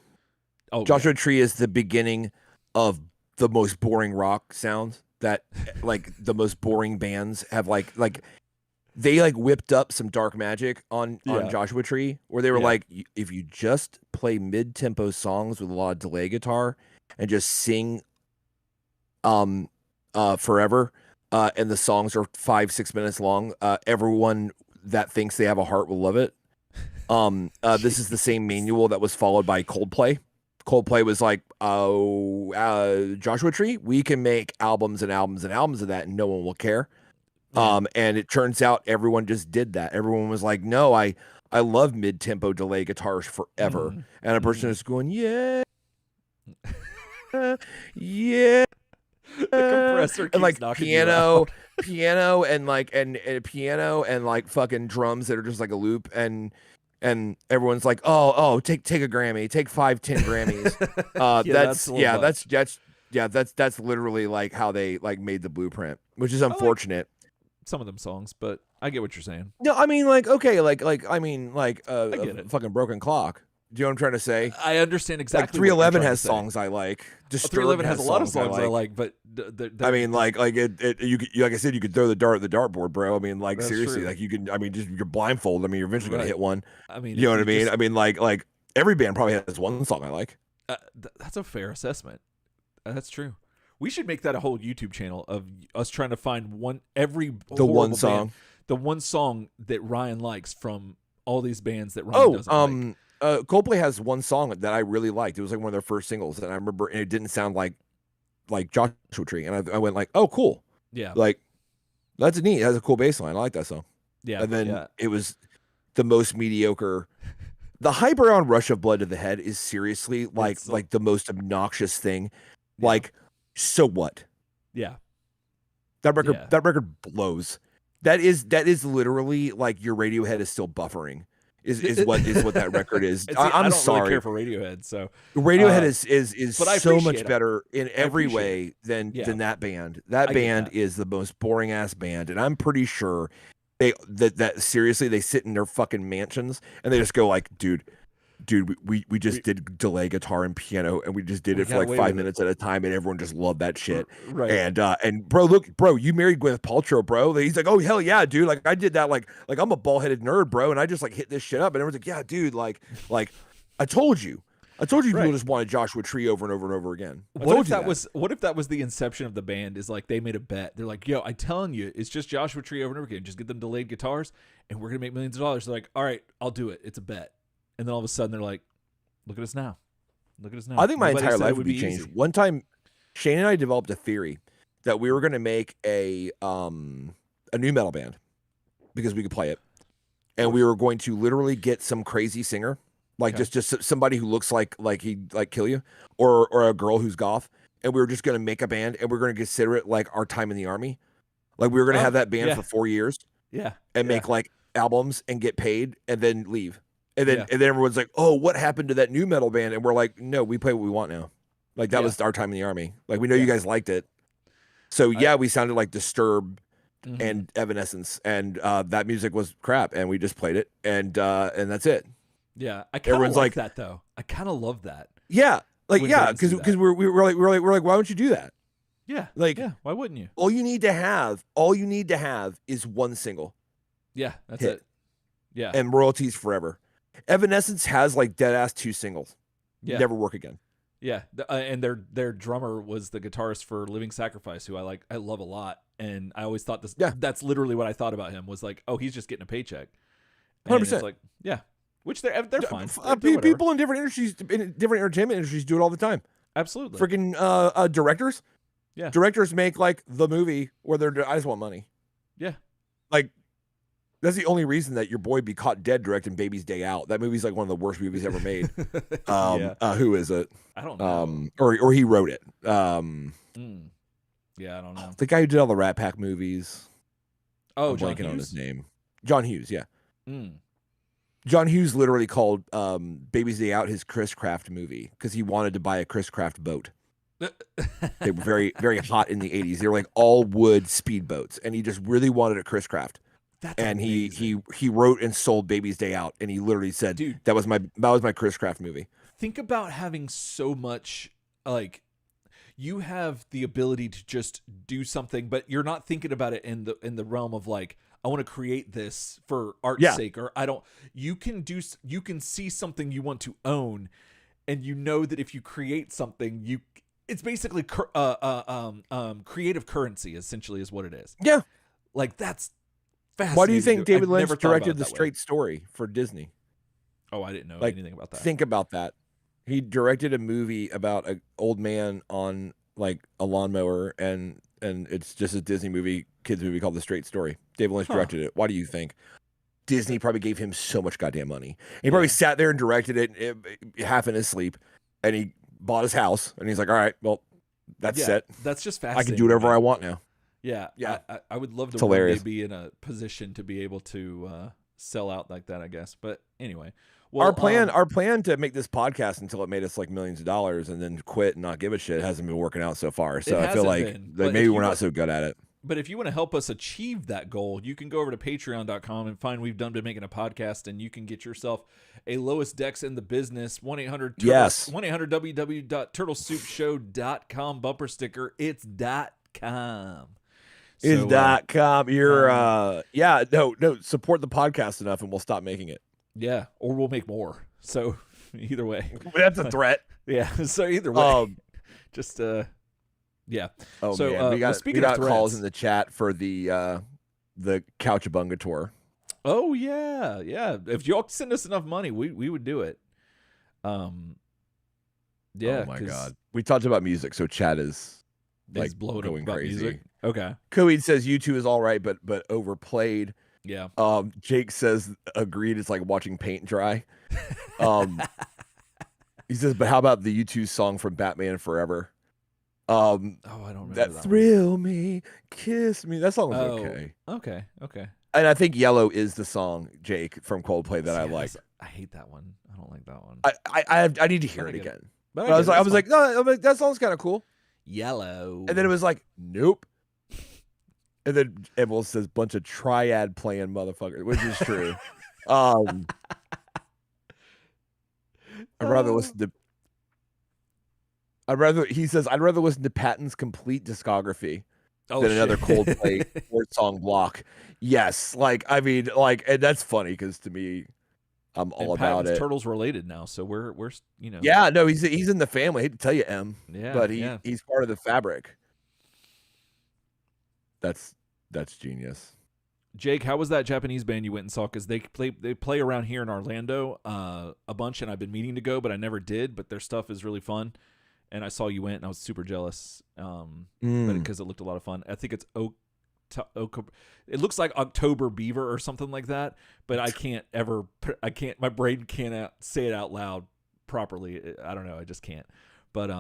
Joshua Tree is the beginning of the most boring rock sound that like the most boring bands have like they like whipped up some dark magic on Joshua Tree where they were like, if you just play mid-tempo songs with a lot of delay guitar and just sing forever, and the songs are 5-6 minutes long, everyone that thinks they have a heart will love it. This is the same manual that was followed by Coldplay. Coldplay was like, Joshua Tree, we can make albums and albums and albums of that and no one will care. And it turns out everyone just did that. Everyone was like, no, I love mid-tempo delay guitars forever. And a person is going, yeah. Yeah. The compressor keeps and like piano and like and piano and like fucking drums that are just like a loop and everyone's like, oh, take a Grammy, take 5-10 Grammys. That's literally like how they like made the blueprint, which is unfortunate. Some of them songs, but I get what you're saying. No, I mean like okay, I get it. Fucking Broken Clock. Do you know what I'm trying to say? I understand exactly. Like 311 has songs I like. Disturbed 311 has a lot of songs I like, but I mean, like like I said, you could throw the dart at the dartboard, bro. I mean, like That's seriously, true. like you can. I mean, just you're blindfolded. I mean, you're eventually gonna hit one. I mean, you know what I mean? I mean, like every band probably has one song I like. That's a fair assessment. That's true. We should make that a whole YouTube channel of us trying to find the one song that Ryan likes from all these bands that Ryan doesn't like. Coldplay has one song that I really liked. It was like one of their first singles, and I remember, and it didn't sound like Joshua Tree, and I went like, oh, cool, yeah, like that's neat. It has a cool bass line. I like that song. Yeah, and then it was the most mediocre. The hyper on Rush of Blood to the Head is seriously like the most obnoxious thing. Yeah. Like, so what? Yeah, that record blows. That is literally like your Radiohead is still buffering. Is what that record is. I don't sorry. Really care for Radiohead, so Radiohead is so much better in every way than that band. That band is the most boring ass band, and I'm pretty sure that seriously they sit in their fucking mansions and they just go like, dude, we just did delay guitar and piano, and we just did it for like 5 minutes at a time, and everyone just loved that shit. Right. And bro, you married Gwyneth Paltrow, bro. He's like, oh hell yeah, dude. Like I did that. Like I'm a ball-headed nerd, bro, and I just like hit this shit up, and everyone's like, yeah, dude. Like I told you. People just wanted Joshua Tree over and over and over again. What if that was the inception of the band? Is like they made a bet. They're like, yo, I'm telling you, it's just Joshua Tree over and over again. Just get them delayed guitars, and we're gonna make millions of dollars. They're like, all right, I'll do it. It's a bet. And then all of a sudden they're like, look at us now. I think my entire life would be changed. Easy. One time, Shane and I developed a theory that we were going to make a new metal band because we could play it. And we were going to literally get some crazy singer, like just somebody who looks like he'd like kill you, or a girl who's goth. And we were just going to make a band, and we're going to consider it like our time in the army. Like we were going to have that band for 4 years. Yeah. And make like albums and get paid and then leave. And then everyone's like, oh, what happened to that new metal band? And we're like, no, we play what we want now. Like that was our time in the army. Like we know you guys liked it. So we sounded like Disturbed and Evanescence, and that music was crap, and we just played it, and that's it. Yeah, I kind of like that though. I kind of love that. Yeah, because we're like, why don't you do that? Yeah, why wouldn't you? All you need to have is one single. Yeah, that's it. Yeah, and royalties forever. Evanescence has like dead ass 2 singles. Yeah. Never work again. Yeah, and their drummer was the guitarist for Living Sacrifice, who I love a lot, and I always thought this. Yeah. That's literally what I thought about him, was like, oh, he's just getting a paycheck. 100%. It's like, yeah, which they're fine. People in different industries, in different entertainment industries, do it all the time. Absolutely. Freaking directors. Yeah. Directors make like the movie where I just want money. Yeah. Like. That's the only reason that your boy be caught dead directing Baby's Day Out. That movie's like one of the worst movies ever made. Who is it? I don't know. Or he wrote it. Yeah, I don't know. The guy who did all the Rat Pack movies. Oh, I'm John Hughes? On his name. John Hughes, yeah. John Hughes literally called Baby's Day Out his Chris Craft movie because he wanted to buy a Chris Craft boat. They were very, very hot in the 80s. They were like all wood speedboats, and he just really wanted a Chris Craft. And he wrote and sold Baby's Day Out, and he literally said, dude, that was my Chris Craft movie. Think about having so much, like, you have the ability to just do something, but you're not thinking about it in the realm of like, I want to create this for art's sake, or you can see something you want to own, and you know that if you create something, it's basically creative currency, essentially, is what it is. Yeah, like that's. Why do you think David Lynch directed The Straight Story for Disney? Oh, I didn't know anything about that. Think about that. He directed a movie about an old man on like a lawnmower, and it's just a Disney movie, kids movie called The Straight Story. David Lynch directed it. Why do you think? Disney probably gave him so much goddamn money. He probably sat there and directed it half in his sleep, and he bought his house, and he's like, all right, well, that's set. That's just fascinating. I can do whatever I want now. Yeah. I would love to one day be in a position to be able to sell out like that, I guess. But anyway, well, our plan to make this podcast until it made us like millions of dollars and then quit and not give a shit hasn't been working out so far. So I feel like maybe we're not so good at it. But if you want to help us achieve that goal, you can go over to patreon.com and find We've Done Been Making a Podcast, and you can get yourself a lowest decks in the business 1-800 yes 1-800-www.turtlesoup.show.com bumper sticker. It's .com. Is .com. You're no, support the podcast enough and we'll stop making it. Yeah, or we'll make more. So either way. That's a threat. Yeah, so either way. Just yeah. Oh so, man, we got threads, calls in the chat for the Couchabunga tour. Oh yeah. If y'all send us enough money, we would do it. Yeah. Oh my god. We talked about music, so chat is like blowing going about crazy. Music. Okay. Coed says U2 is all right, but overplayed. Yeah. Jake says agreed. It's like watching paint dry. He says, but how about the U2 song from Batman Forever? I don't remember that thrill one. Me, kiss me. That song was okay. And I think Yellow is the song, Jake, from Coldplay that I like. I hate that one. I don't like that one. I need to hear it again. But I was like, no, that song's kind of cool. Yellow. And then it was like, nope. And then Emil says, bunch of triad playing motherfuckers, which is true. I'd rather listen to. I'd rather listen to Patton's complete discography than another Coldplay song block. Yes, and that's funny because to me, I'm all about it. Turtles related now, so we're Yeah, no, he's in the family. I hate to tell you, M. Yeah, but he's part of the fabric. That's genius. Jake, how was that Japanese band you went and saw? Because they play around here in Orlando a bunch, and I've been meaning to go, but I never did. But their stuff is really fun, and I saw you went, and I was super jealous. But because it looked a lot of fun. I think it's it looks like October Beaver or something like that, but I can't. My brain can't say it out loud properly. I don't know. I just can't. But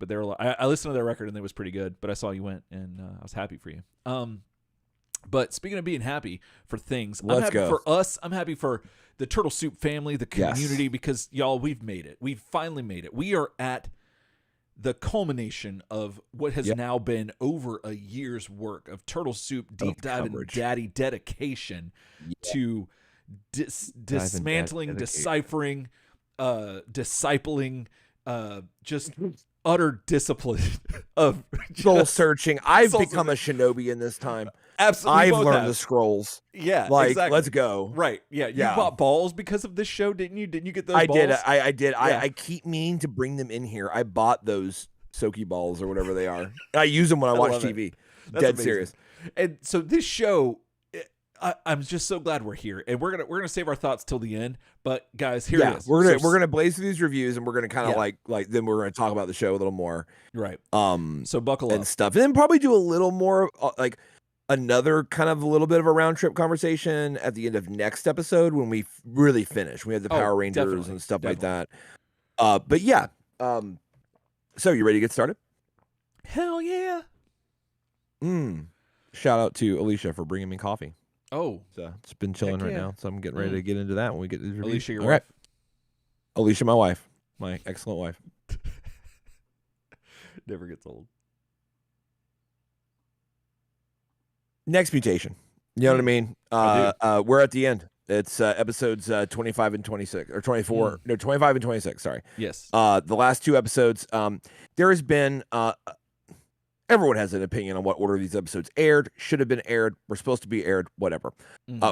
they're. I listened to their record and it was pretty good. But I saw you went, and I was happy for you. But speaking of being happy for things, I'm happy for us. I'm happy for the Turtle Soup family, the community, because y'all, we've made it. We've finally made it. We are at the culmination of what has now been over a year's work of Turtle Soup deep dive and daddy dedication to dismantling, deciphering, discipling, just utter discipline of soul searching. I've become a shinobi in this time. Absolutely. I've learned the scrolls. Yeah. Exactly. Let's go. Right. Yeah. You bought balls because of this show, didn't you? Didn't you get those balls? I did. Yeah. I keep meaning to bring them in here. I bought those Soki balls or whatever they are. I use them when I watch TV. Dead amazing. Serious. And so this show, I'm just so glad we're here, and we're gonna save our thoughts till the end. But guys, here it is. We're gonna blaze through these reviews, and we're gonna kind of like then we're gonna talk about the show a little more, right? So buckle and up stuff, and then probably do a little more another kind of a little bit of a round trip conversation at the end of next episode when we really finish. We have the Power Rangers and stuff like that. But yeah, so you ready to get started? Hell yeah! Shout out to Alicia for bringing me coffee. Oh, so it's been chilling right now, so I'm getting ready to get into that when we get to the review. Alicia, your wife. Alicia, my wife, my excellent wife. Never gets old. Next mutation. You know what I mean? We're at the end. It's episodes 25 and 26, or 24. No, 25 and 26. Sorry. Yes. The last two episodes. There has been. Everyone has an opinion on what order these episodes aired, should have been aired, were supposed to be aired, whatever.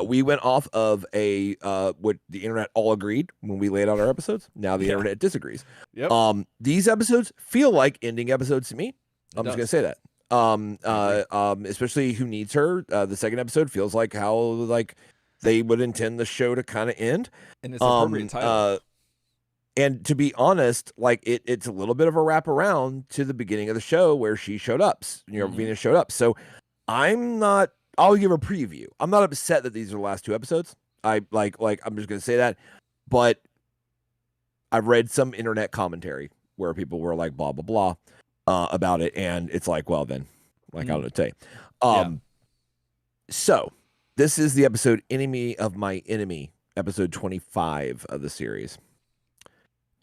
We went off of what the internet all agreed when we laid out our episodes. Now the internet disagrees. Yep. These episodes feel like ending episodes to me. I'm just gonna say that. Especially Who Needs Her. The second episode feels like how they would intend the show to kind of end. And it's appropriate title. And to be honest, it's a little bit of a wraparound to the beginning of the show where she showed up. Venus showed up. So I'll give a preview. I'm not upset that these are the last two episodes. I'm just gonna say that. But I've read some internet commentary where people were like blah blah blah about it, and it's like, well then, I don't know what to say. So this is the episode Enemy of My Enemy, episode 25 of the series.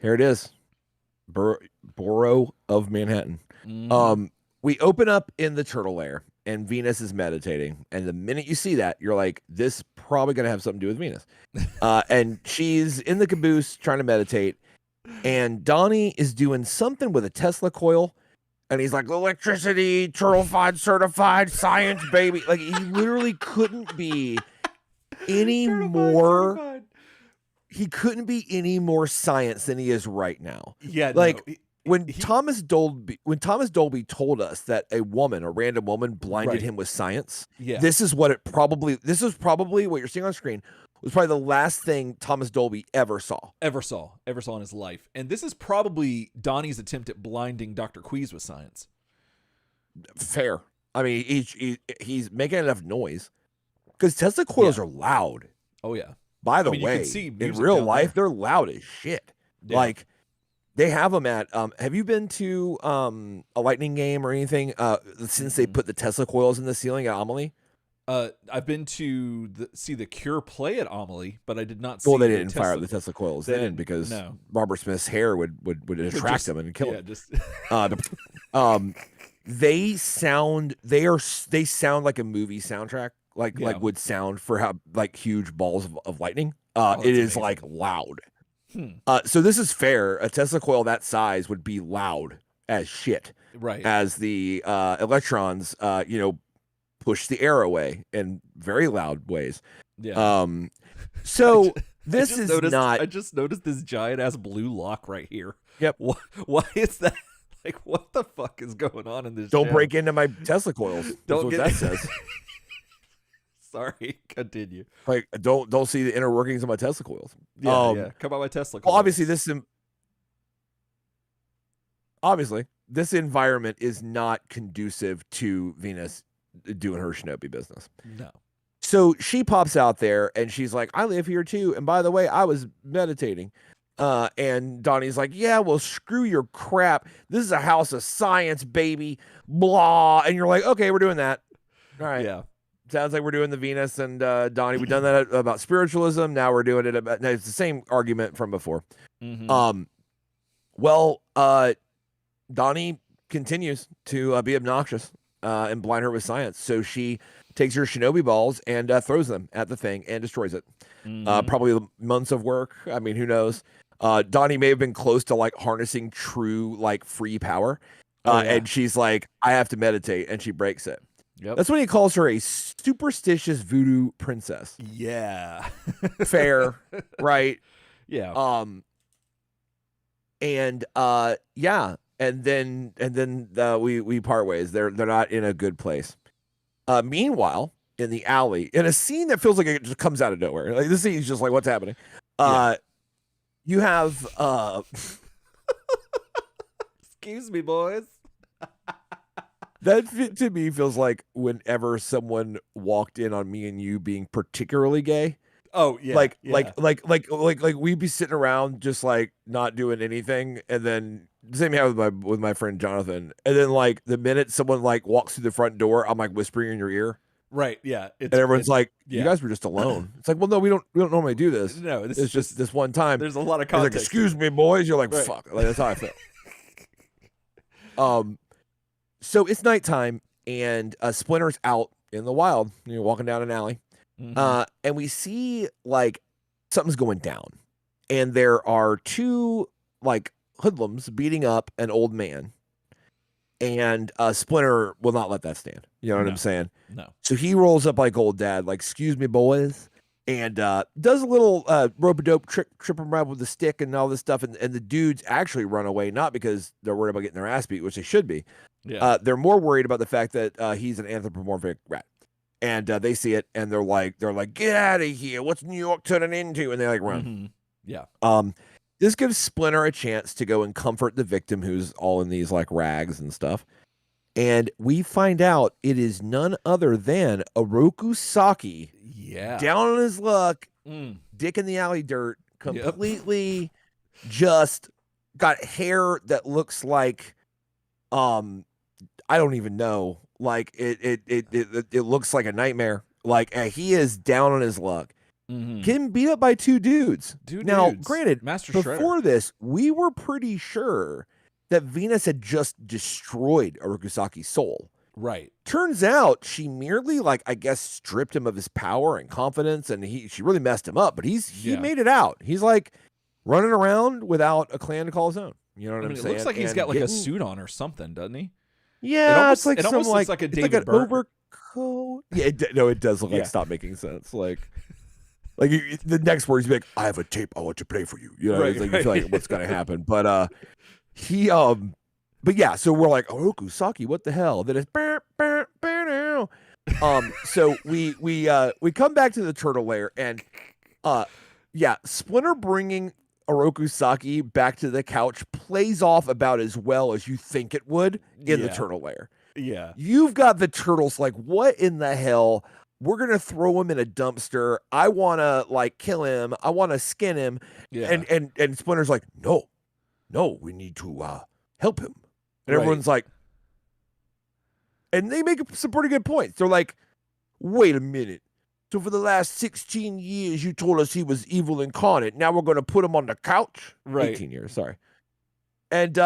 Here it is. Borough of Manhattan. We open up in the turtle lair, and Venus is meditating. And the minute you see that, you're like, this probably going to have something to do with Venus. And she's in the caboose trying to meditate. And Donnie is doing something with a Tesla coil. And he's like, electricity, turtlefied, certified, science, baby. Like, he literally couldn't be any more. Certified. He couldn't be any more science than he is right now. Yeah, like no. When Thomas Dolby told us that a random woman, blinded him with science. Yeah, this is probably what you're seeing on screen. Was probably the last thing Thomas Dolby ever saw in his life. And this is probably Donnie's attempt at blinding Dr. Queez with science. Fair. I mean, he's making enough noise because Tesla coils are loud. Oh yeah. By the way, in real life, they're loud as shit. Yeah. Like, they have them at. Have you been to a Lightning game or anything since they put the Tesla coils in the ceiling at Amelie? I've been to see the Cure play at Amelie, but I did not see. Well, they didn't fire up the Tesla coils. They didn't because Robert Smith's hair would attract him and kill him. They sound like a movie soundtrack, like would sound for how like huge balls of lightning. It is amazing. Like loud. So this is fair. A Tesla coil that size would be loud as shit. Right. As the electrons, push the air away in very loud ways. Yeah. So this is not. I just noticed this giant ass blue lock right here. Yep. Why is that? Like, what the fuck is going on in this? Don't break into my Tesla coils. That's what that says. Sorry, continue. Like, don't see the inner workings of my Tesla coils. Yeah. Come on, my Tesla coils. Well, obviously, this environment is not conducive to Venus doing her shinobi business. No. So she pops out there and she's like, I live here too. And by the way, I was meditating. And Donnie's like, yeah, well, screw your crap. This is a house of science, baby. Blah. And you're like, okay, we're doing that. All right. Yeah. Sounds like we're doing the Venus and Donnie. We've done that about spiritualism. Now we're doing it about. Now it's the same argument from before. Mm-hmm. Donnie continues to be obnoxious and blind her with science. So she takes her shinobi balls and throws them at the thing and destroys it. Mm-hmm. Probably months of work. I mean, who knows? Donnie may have been close to like harnessing true like free power. And she's like, I have to meditate, and she breaks it. Yep. That's when he calls her a superstitious voodoo princess. Yeah. Fair, right? Yeah. And then we part ways. They're not in a good place. Meanwhile, in the alley, in a scene that feels like it just comes out of nowhere. Like this scene is just like, what's happening? You have excuse me, boys. That to me feels like whenever someone walked in on me and you being particularly gay. Oh yeah, like we'd be sitting around just like not doing anything, and then the same happened with my friend Jonathan. And then like the minute someone like walks through the front door, I'm like whispering in your ear. Right. Yeah. And everyone's like, "You guys were just alone." It's like, well, no, we don't normally do this. No, it's just this one time. There's a lot of context. Like, excuse me, boys. You're like, fuck. Like that's how I feel. So it's nighttime, and Splinter's out in the wild, walking down an alley. Mm-hmm. And we see like something's going down, and there are two like hoodlums beating up an old man, and Splinter will not let that stand. You know what I'm saying? No. So he rolls up like old dad, like, excuse me, boys, and does a little rope-a-dope trip him around with the stick and all this stuff, and the dudes actually run away, not because they're worried about getting their ass beat, which they should be. Yeah. They're more worried about the fact that he's an anthropomorphic rat. And they see it, and they're like, get out of here! What's New York turning into? And they like run. Mm-hmm. Yeah. This gives Splinter a chance to go and comfort the victim, who's all in these like rags and stuff. And we find out it is none other than Oroku Saki. Yeah. Down on his luck, dick in the alley dirt, completely just got hair that looks like, I don't even know. Like it looks like a nightmare. Like he is down on his luck. Mm-hmm. Getting beat up by two dudes. Granted, Master before this, we were pretty sure that Venus had just destroyed Oroku Saki's soul. Right. Turns out she merely, like, I guess, stripped him of his power and confidence, and she really messed him up. But he made it out. He's like running around without a clan to call his own. You know what I'm saying? It looks like he's got like a suit on or something, doesn't he? Yeah, it's like almost looks like a David an overcoat. Yeah, it does look like Stop Making Sense. Like the next word he's like, I have a tape I want to play for you. You know, it's like you feel like what's gonna happen. But but yeah, so we're like, Oroku Saki, what the hell? Then it's so we come back to the turtle lair, and Splinter bringing Oroku Saki back to the couch plays off about as well as you think it would in the turtle lair. Yeah. You've got the turtles like, what in the hell? We're going to throw him in a dumpster. I want to like kill him. I want to skin him. Yeah. And Splinter's like, no, we need to help him. And everyone's like, and they make some pretty good points. They're like, wait a minute. So for the last 16 years, you told us he was evil incarnate. Now we're going to put him on the couch? Right. 18 years, sorry. And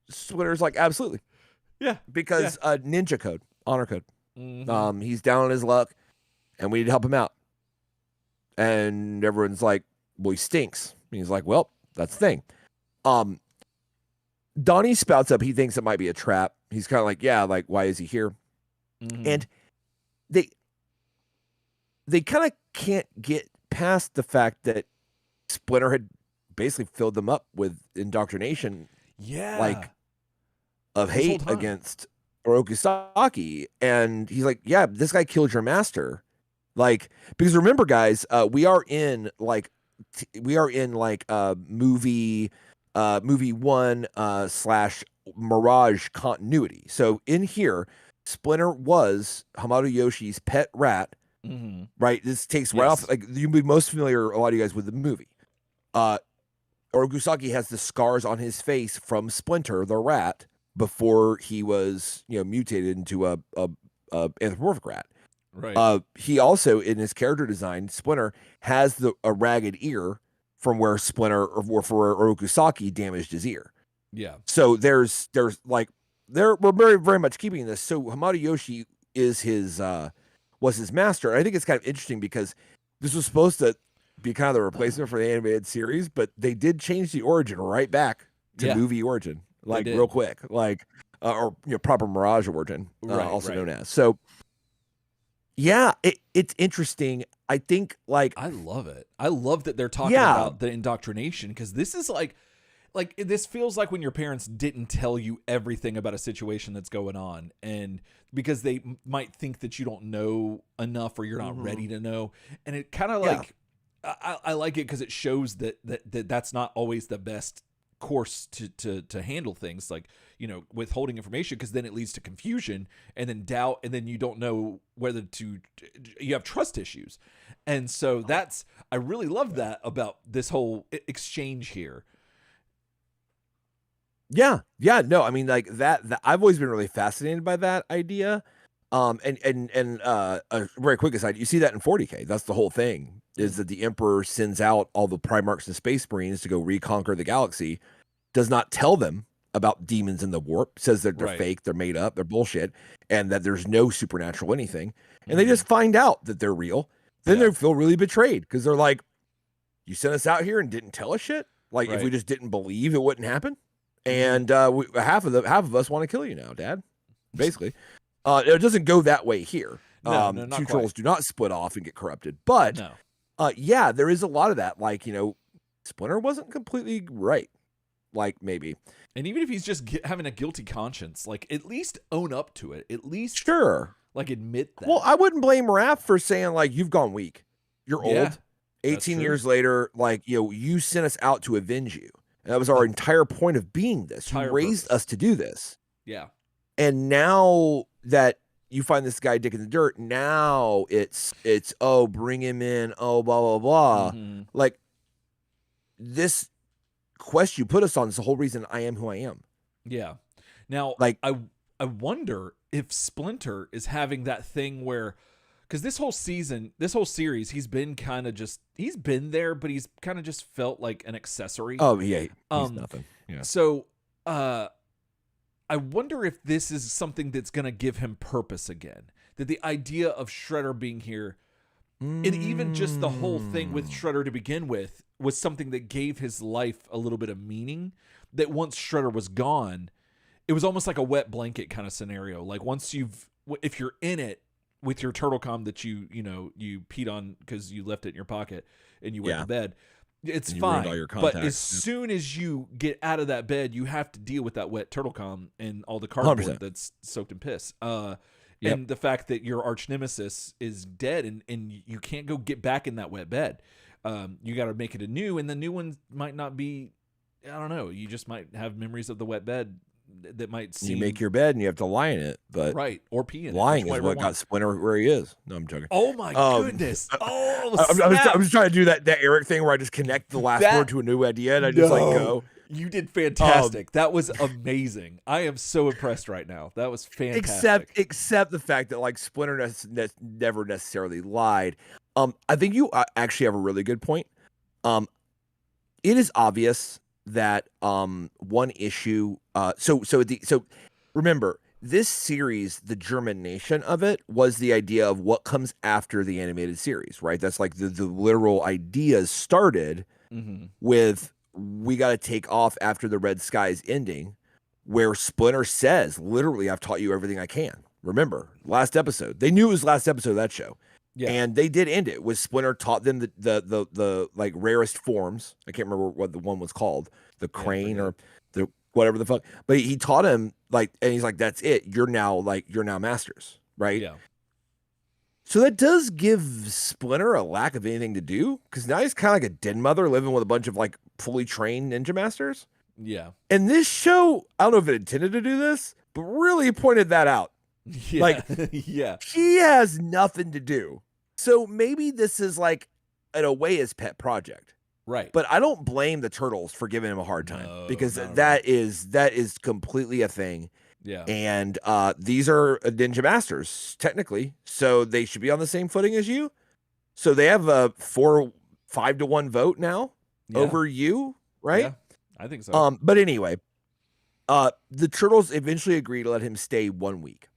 Splinter's like, absolutely. Yeah. Because ninja code, honor code. Mm-hmm. He's down on his luck, and we need to help him out. And everyone's like, well, he stinks. And he's like, well, that's the thing. Donnie spouts up. He thinks it might be a trap. He's kind of like, yeah, like, why is he here? Mm-hmm. And they kind of can't get past the fact that Splinter had basically filled them up with indoctrination. Yeah. Like, of hate against Oroku Saki. And he's like, yeah, this guy killed your master. Like, because remember, guys, we are in movie 1 / Mirage continuity. So in here, Splinter was Hamato Yoshi's pet rat. Mm-hmm. Right? This takes right off. Like, you'd be most familiar, a lot of you guys, with the movie. Oroku Saki has the scars on his face from Splinter, the rat, before he was, mutated into a anthropomorphic rat. Right. He also, in his character design, Splinter has a ragged ear from where Splinter or for Oroku Saki damaged his ear. Yeah. So there's like we're very, very much keeping this. So Hamato Yoshi is was his master. I think it's kind of interesting because this was supposed to be kind of the replacement for the animated series, but they did change the origin right back to movie origin, like real quick, like or proper Mirage origin, also known as. So yeah, it's interesting. I think I love it. I love that they're talking about the indoctrination, because this is like this feels like when your parents didn't tell you everything about a situation that's going on, and because they might think that you don't know enough or you're not ready to know. And it kind of like, I like it because it shows that's not always the best course to handle things, like, withholding information, because then it leads to confusion and then doubt, and then you don't know whether you have trust issues. And so I really love that about this whole exchange here. Yeah, no, I mean, like that I've always been really fascinated by that idea. And a very quick aside, you see that in 40K. That's the whole thing, is that the Emperor sends out all the Primarchs and Space Marines to go reconquer the galaxy, does not tell them about demons in the warp, says that they're fake, they're made up, they're bullshit, and that there's no supernatural anything. And they just find out that they're real. Then they feel really betrayed, because they're like, you sent us out here and didn't tell us shit? Like, if we just didn't believe, it wouldn't happen? And half of us want to kill you now, Dad. Basically, it doesn't go that way here. No, two trolls do not split off and get corrupted. But there is a lot of that. Like, Splinter wasn't completely right. Like, maybe. And even if he's just having a guilty conscience, like, at least own up to it. At least admit that. Well, I wouldn't blame Raph for saying, like, you've gone weak. You're old. 18 years later, like, you sent us out to avenge you. And that was our entire point of being this. You raised us to do this. Yeah. And now that you find this guy dick in the dirt, now it's bring him in, blah, blah, blah. Mm-hmm. Like, this quest you put us on is the whole reason I am who I am. Yeah. Now, like, I wonder if Splinter is having that thing where, because this whole series, he's been there, but he's kind of just felt like an accessory. Oh, yeah. He's nothing. Yeah. So, I wonder if this is something that's going to give him purpose again. That the idea of Shredder being here, and even just the whole thing with Shredder to begin with, was something that gave his life a little bit of meaning. That once Shredder was gone, it was almost like a wet blanket kind of scenario. Like once if you're in it with your Turtlecom that you peed on because you left it in your pocket and you went to bed, it's fine. All your but as soon as you get out of that bed, you have to deal with that wet Turtlecom and all the cardboard 100%. That's soaked in piss. And the fact that your arch nemesis is dead and you can't go get back in that wet bed. You got to make it anew, and the new one might not be, I don't know, you just might have memories of the wet bed that might seem... You make your bed and you have to lie in it, but... Right, or pee in it. Lying is what got Splinter where he is. No, I'm joking. Oh my goodness. I'm just trying to do that Eric thing where I just connect the last word to a new idea and I just go... You did fantastic. That was amazing. I am so impressed right now. That was fantastic. Except the fact that like Splinter never necessarily lied. I think you actually have a really good point. It is obvious that one issue. So remember this series, the germination of it was the idea of what comes after the animated series, right? That's like the literal ideas started with. We got to take off after the Red Skies ending, where Splinter says, literally, I've taught you everything I can. Remember, last episode. They knew it was last episode of that show. Yeah. And they did end it with Splinter taught them the like rarest forms. I can't remember what the one was called, the crane or the whatever the fuck. But he taught him like, and he's like, that's it. You're now masters, right? Yeah. So that does give Splinter a lack of anything to do, because now he's kind of like a den mother living with a bunch of like fully trained ninja masters. Yeah. And this show, I don't know if it intended to do this, but really pointed that out. Yeah. Like, yeah, he has nothing to do. So maybe this is like, in a way, his pet project. Right. But I don't blame the Turtles for giving him a hard time, because that is completely a thing. Yeah. And these are ninja masters, technically. So they should be on the same footing as you. So they have a 5-1 vote now over you, right? Yeah, I think so. But anyway, the Turtles eventually agree to let him stay 1 week.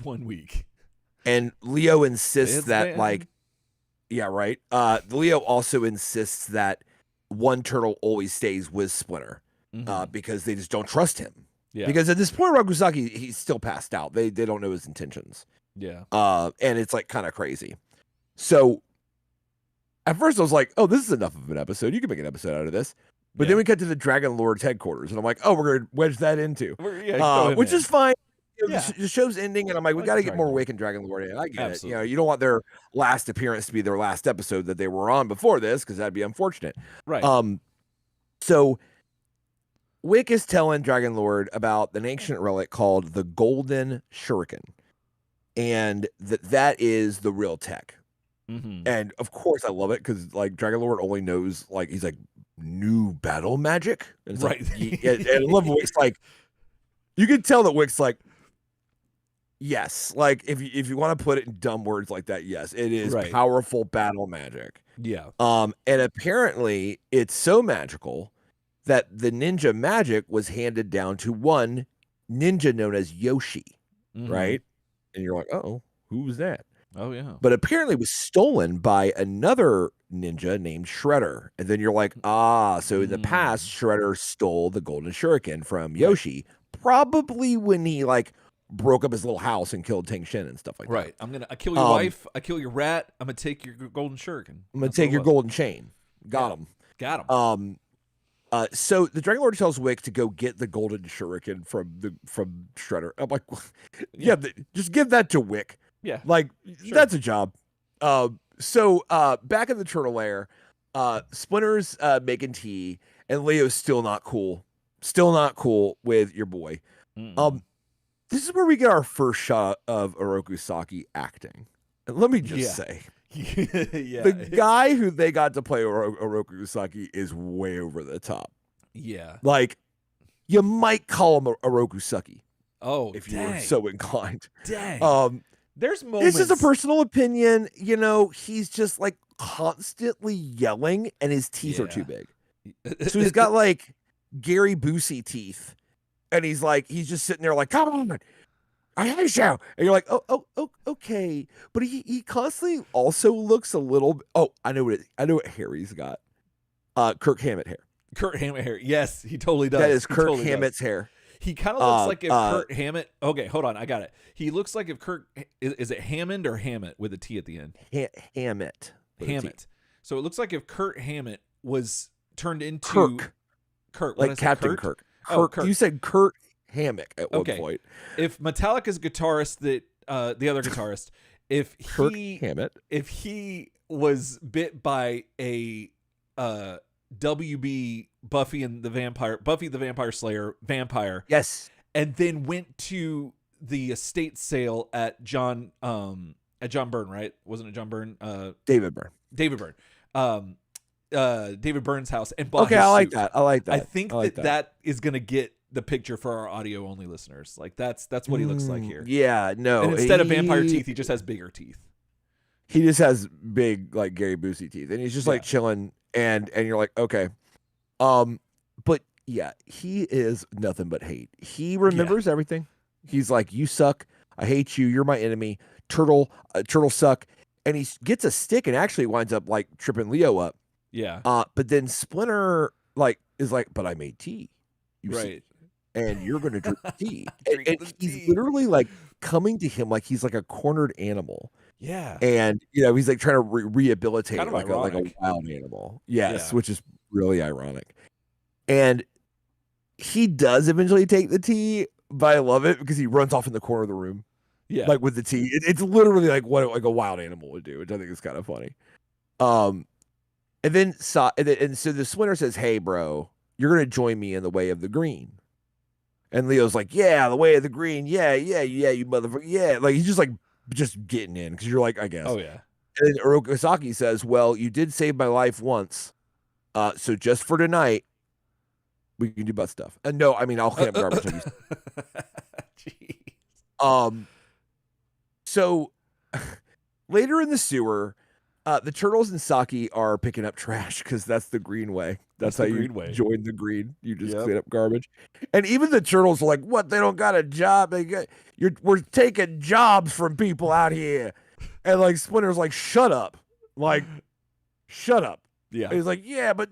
1 week. And Leo insists yeah, right. Leo also insists that one turtle always stays with Splinter because they just don't trust him. Yeah. Because at this point, Rokusaki, he's still passed out. They don't know his intentions. Yeah. And it's like kind of crazy. So at first I was like, oh, this is enough of an episode. You can make an episode out of this. But then we get to the Dragon Lord's headquarters, and I'm like, oh, we're going to wedge that into. Which is fine. The show's ending, and I'm like, we got to get more Wick and Dragon Lord in. I get it. You know, you don't want their last appearance to be their last episode that they were on before this, because that'd be unfortunate. Right. So Wick is telling Dragon Lord about an ancient relic called the Golden Shuriken, and that is the real tech. And of course, I love it because like Dragon Lord only knows like he's like new battle magic, and it's right? Like, and I love Wick's like you can tell that Wick's like yes, like if you want to put it in dumb words like that, yes, it is powerful battle magic. Yeah. And apparently it's so magical that the ninja magic was handed down to one ninja known as Yoshi, right? And you're like, oh, who was that? Oh, yeah. But apparently it was stolen by another ninja named Shredder. And then you're like, so in the past, Shredder stole the Golden Shuriken from Yoshi, probably when he like broke up his little house and killed Tang Shin and stuff like that. Right. I kill your wife, I kill your rat, I'm going to take your Golden Shuriken. I'm going to take your golden chain. Got him. So the Dragon Lord tells Wick to go get the Golden Shuriken from Shredder. I'm like, just give that to Wick. Yeah, like that's a job. So back in the Turtle Lair, Splinter's making tea, and Leo's still not cool with your boy. This is where we get our first shot of Oroku Saki acting. And let me just say. The guy who they got to play Oroku Saki is way over the top. Yeah. Like, you might call him Oroku Saki. Oh, if you were so inclined. Dang. There's moments. This is a personal opinion. You know, he's just like constantly yelling and his teeth are too big. So he's got like Gary Busey teeth. And he's just sitting there like, come on, I hate you. And you're like, oh, okay. But he constantly also looks a little. Oh, I know what hair he's got. Kirk Hammett hair. Kurt Hammett hair. Yes, he totally does. That is Kirk Hammett's hair. He kind of looks like if Kurt Hammett. Okay, hold on, I got it. He looks like if Kurt is it Hammond or Hammett with a T at the end? Hammett. Hammett. So it looks like if Kurt Hammett was turned into Kurt, like Captain Kirk. Kirk. You said Kurt Hammett at one point. If Metallica's guitarist, the other guitarist, if he was bit by a WB Buffy the Vampire Slayer vampire, yes, and then went to the estate sale at John Byrne, right? Wasn't it John Byrne? David Byrne. David Byrne's house and bought. Okay, I like that. I think that is going to get the picture for our audio only listeners. Like that's what he looks like here. Yeah, no. And instead of vampire teeth, he just has bigger teeth. He just has big like Gary Busey teeth, and he's just like chilling, and you're like, okay, but yeah, he is nothing but hate. He remembers everything. He's like, you suck. I hate you. You're my enemy. Turtle suck. And he gets a stick and actually winds up like tripping Leo up. Yeah. But then Splinter is like, but I made tea. You see, and you're going to drink tea. and he's literally like coming to him like he's like a cornered animal. Yeah. And, he's like trying to rehabilitate kind of like a wild animal. Yes, yeah. Which is really ironic. And he does eventually take the tea, but I love it because he runs off in the corner of the room. Yeah. Like with the tea. It's literally like what like a wild animal would do, which I think is kind of funny. And so the Splinter says, hey, bro, you're going to join me in the way of the green. And Leo's like, yeah, the way of the green. Yeah, you motherfucker. Yeah. Like he's just getting in because you're like, I guess. Oh, yeah. And then Urokosaki says, well, you did save my life once. So just for tonight, we can do butt stuff. And no, I mean, I'll clean up garbage. Jeez. So later in the sewer, the Turtles and Saki are picking up trash because that's the green way. That's how you join the green. You just clean up garbage. And even the Turtles are like, what? They don't got a job. We're taking jobs from people out here. And like Splinter's like, shut up. Like, shut up. Yeah. And he's like, yeah, but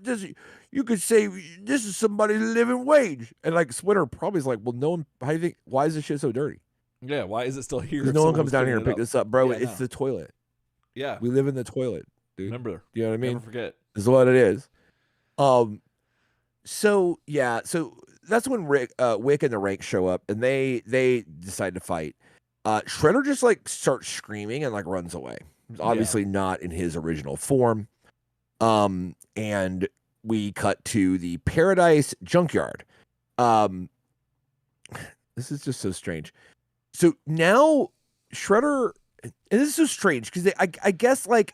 you could say this is somebody's living wage. And like Splinter probably is like, well, no one, how do you think, why is this shit so dirty? Yeah, why is it still here? Because no one comes down here and pick this up, bro. It's the toilet. Yeah. We live in the toilet, dude. Remember. You know what I mean? Never forget. This is what it is. So that's when Wick and the Rank show up and they decide to fight. Shredder just like starts screaming and like runs away. Obviously not in his original form. And we cut to the Paradise Junkyard. This is just so strange. So now Shredder, and this is so strange because I guess like,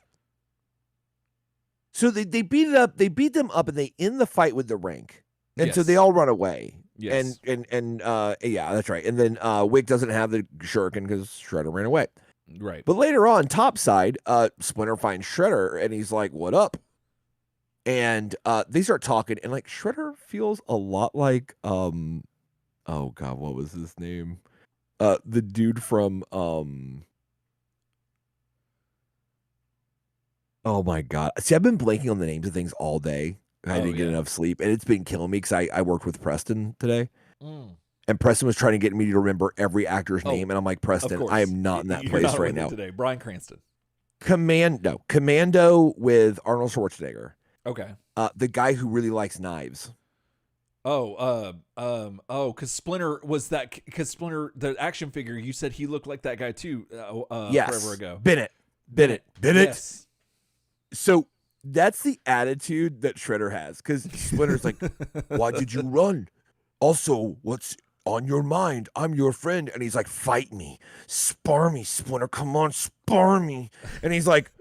so they beat it up, they beat them up, and they end the fight with the Rank, and so they all run away. Yes. And yeah, that's right. And then Wick doesn't have the shuriken because Shredder ran away. Right. But later on, topside, Splinter finds Shredder, and he's like, "What up?" And they start talking, and like Shredder feels a lot like oh god, what was his name? The dude from oh my god. See, I've been blanking on the names of things all day. I didn't get enough sleep, and it's been killing me because I worked with Preston today. And Preston was trying to get me to remember every actor's name, and I'm like, Preston, I am not in that place right now. Today, Bryan Cranston. Commando with Arnold Schwarzenegger. Okay. The guy who really likes knives. Because Splinter was that. Because Splinter, the action figure, you said he looked like that guy too. Yes. Forever ago. Bennett. Yes. So that's the attitude that Shredder has. Because Splinter's like, why did you run? Also, what's on your mind? I'm your friend. And he's like, fight me. Spar me, Splinter. Come on, spar me. And he's like,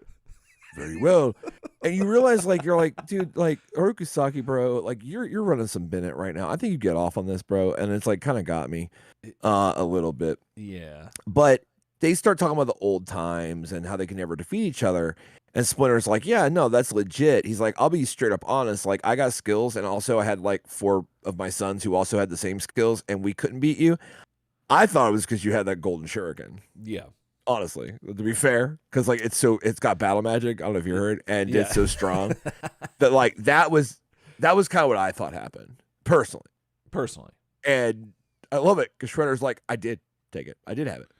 very well. And you realize, like, you're like, dude, like, Orokusaki, bro, like, you're running some Bennett right now. I think you get off on this, bro. And it's like kind of got me a little bit. Yeah. But they start talking about the old times and how they can never defeat each other. And Splinter's like, yeah, no, that's legit. He's like, I'll be straight up honest. Like, I got skills, and also I had like 4 of my sons who also had the same skills, and we couldn't beat you. I thought it was because you had that golden shuriken. Yeah. Honestly, to be fair, because like it's got battle magic. I don't know if you heard, and it's so strong that like that was kind of what I thought happened personally. And I love it because Shredder's like, I did take it, I did have it,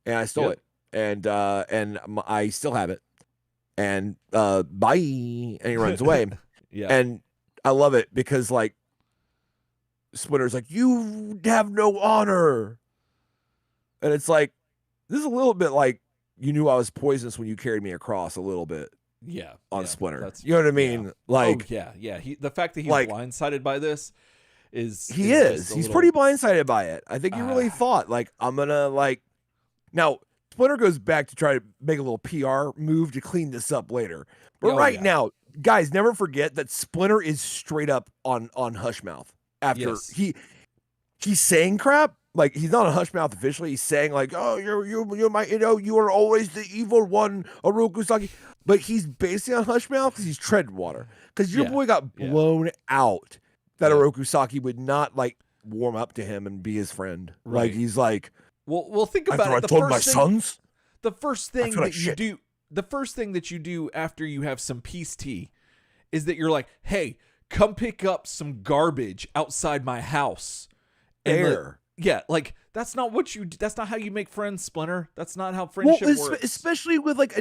and I stole it, and I still have it, and bye, and he runs away. And I love it because like Splinter's like, you have no honor, and it's like, this is a little bit like you knew I was poisonous when you carried me across a little bit. On Splinter. You know what I mean? Yeah. Like, the fact that he's like, blindsided by this is he's pretty blindsided by it. I think he really thought like, I'm gonna like, now Splinter goes back to try to make a little PR move to clean this up later. But now, guys, never forget that Splinter is straight up on Hushmouth after he's saying crap. Like, he's not a Hushmouth officially. He's saying like, "Oh, you're my, you are always the evil one, Orokusaki." But he's basically on Hushmouth because he's treading water. Because your boy got blown out. That Orokusaki would not like warm up to him and be his friend. Right. Like, he's like, well, think about it. I told my sons. The first thing that you do, the first thing that you do after you have some peace tea, is that you're like, "Hey, come pick up some garbage outside my house." Yeah, like that's not what you. That's not how you make friends, Splinter. That's not how friendship works. Especially with like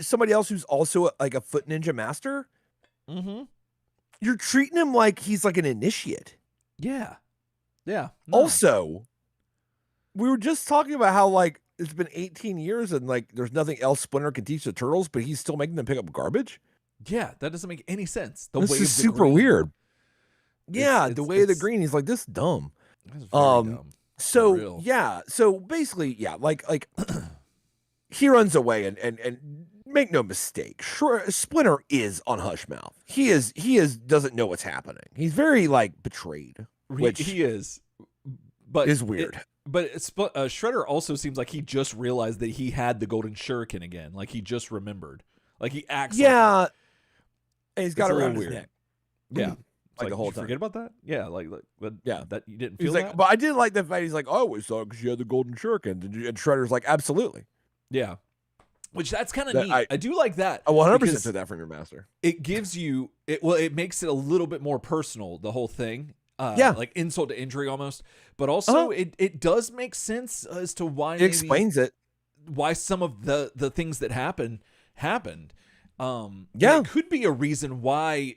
somebody else who's also like a foot ninja master. Mm-hmm. You're treating him like he's like an initiate. Yeah. No. Also, we were just talking about how like it's been 18 years and like there's nothing else Splinter can teach the turtles, but he's still making them pick up garbage. Yeah, that doesn't make any sense. This is super weird. Yeah, the way of the green. He's like, this is dumb. Dumb. So so basically, like he runs away and make no mistake, Splinter is on Hushmouth. He doesn't know what's happening. He's very like betrayed, which he is, but is weird. Shredder also seems like he just realized that he had the golden shuriken again. Like he just remembered. Like he acts. And he's got it around his neck. Yeah. Like the whole time. Forget about that? Yeah, that you didn't feel he's that? Like, but I did like the fact he's like, I always thought because you had the golden shuriken. And Shredder's like, absolutely. Yeah. Which that's kind of neat. I do like that. I 100% took that from your master. It gives you, it makes it a little bit more personal, the whole thing. Like insult to injury almost. But also it does make sense as to why it explains it. Why some of the things that happened. It could be a reason why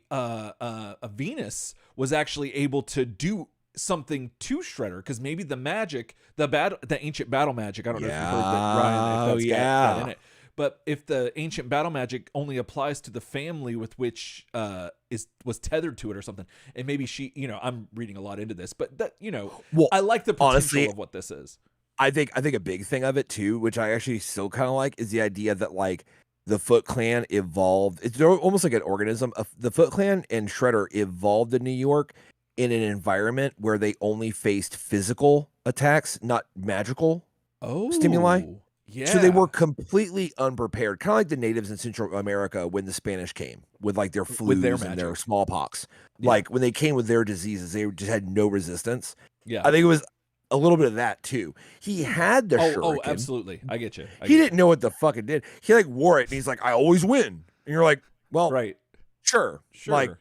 Venus was actually able to do something to Shredder, because maybe the magic, the ancient battle magic. I don't know if you heard that, Ryan. If that's got in it, but if the ancient battle magic only applies to the family with which was tethered to it or something, and maybe she, I'm reading a lot into this, but that I like the potential of what this is. I think a big thing of it too, which I actually still kind of like, is the idea that like, the Foot Clan evolved. It's almost like an organism. The Foot Clan and Shredder evolved in New York in an environment where they only faced physical attacks, not magical stimuli. Yeah. So they were completely unprepared, kind of like the natives in Central America when the Spanish came with like their flus and their smallpox. Yeah. Like when they came with their diseases, they just had no resistance. Yeah, I think it was a little bit of that too. He had the shuriken. Oh, absolutely. I get you. He didn't know what the fuck it did. He like wore it and he's like, I always win. And you're like, well, right. Sure. Like,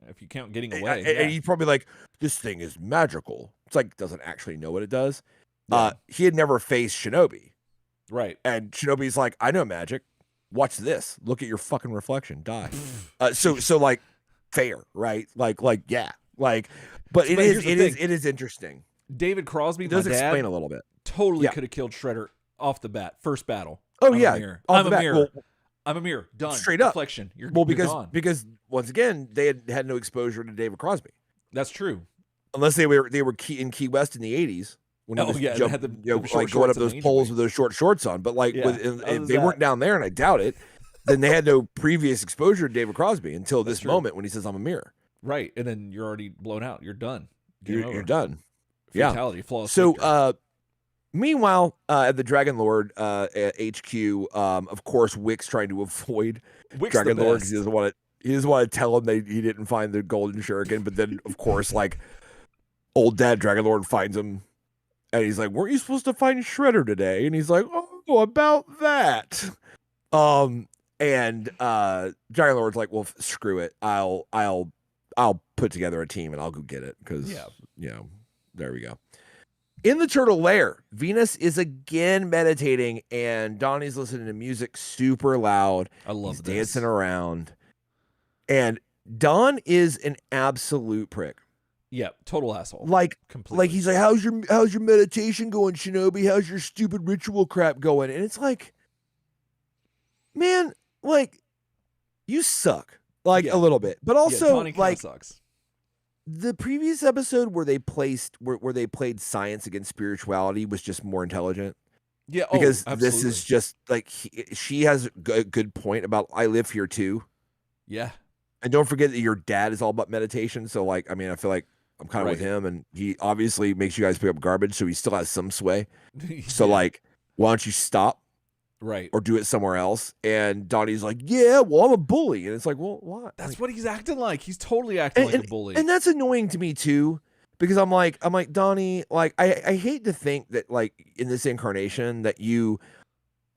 if you count getting away. And he's probably like, this thing is magical. It's like, doesn't actually know what it does. Yeah. He had never faced Shinobi. Right. And Shinobi's like, I know magic. Watch this. Look at your fucking reflection. Die. So like fair, right? Like, yeah. Like, but it is interesting. David Crosby does explain a little bit. Totally could have killed Shredder off the bat, first battle. Oh, I'm yeah. A mirror. I'm a mirror. I'm a mirror. Done. Straight up. Reflection. You're gone. Because once again, they had no exposure to David Crosby. That's true. Unless they were in Key West in the 80s. When he was had the like going up those poles with those short shorts on. But like, if they weren't down there, and I doubt it, then they had no previous exposure to David Crosby until this moment when he says, I'm a mirror. Right. And then you're already blown out. You're done. You're done. Fatality, flawless. So Meanwhile, at the Dragon Lord HQ, of course, Wick's trying to avoid Dragon Lord because he doesn't want to tell him that he didn't find the golden shuriken. But then, of course, like old dad Dragon Lord finds him, and he's like, "Weren't you supposed to find Shredder today?" And he's like, "Oh, about that." And Dragon Lord's like, "Well, screw it. I'll put together a team and I'll go get it because there we go." In the turtle lair, Venus is again meditating, and Donnie's listening to music super loud. I love He's dancing around, and Don is an absolute prick. Yeah, total asshole. Completely. Like he's like, "How's your meditation going, Shinobi? How's your stupid ritual crap going?" And it's like, man, like you suck, like a little bit, but also like sucks. The previous episode where they played science against spirituality was just more intelligent. Yeah, because this is just like she has a good point about I live here too. Yeah, and don't forget that your dad is all about meditation. So like, I mean, I feel like I'm kind of with him, and he obviously makes you guys pick up garbage, so he still has some sway. So like, why don't you stop? Right. Or do it somewhere else. And Donnie's like, "Yeah, well, I'm a bully." And it's like, well, what? That's what he's acting like. He's totally acting like a bully. And that's annoying to me too, because I'm like, Donnie, like, I hate to think that like in this incarnation that you're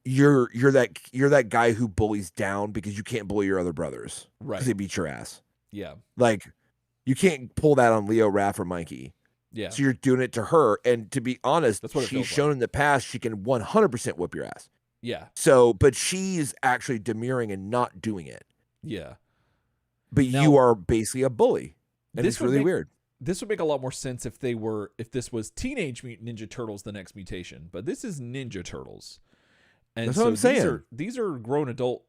that guy who bullies down because you can't bully your other brothers. Right. Because they beat your ass. Yeah. Like, you can't pull that on Leo, Raph, or Mikey. Yeah. So you're doing it to her. And to be honest, that's what she's shown in the past she can 100% whip your ass. Yeah. So, but she's actually demurring and not doing it. Yeah. But now, you are basically a bully. And it's really weird. This would make a lot more sense if this was Teenage Mutant Ninja Turtles, the next mutation. But this is Ninja Turtles. And that's what I'm saying. These are grown adult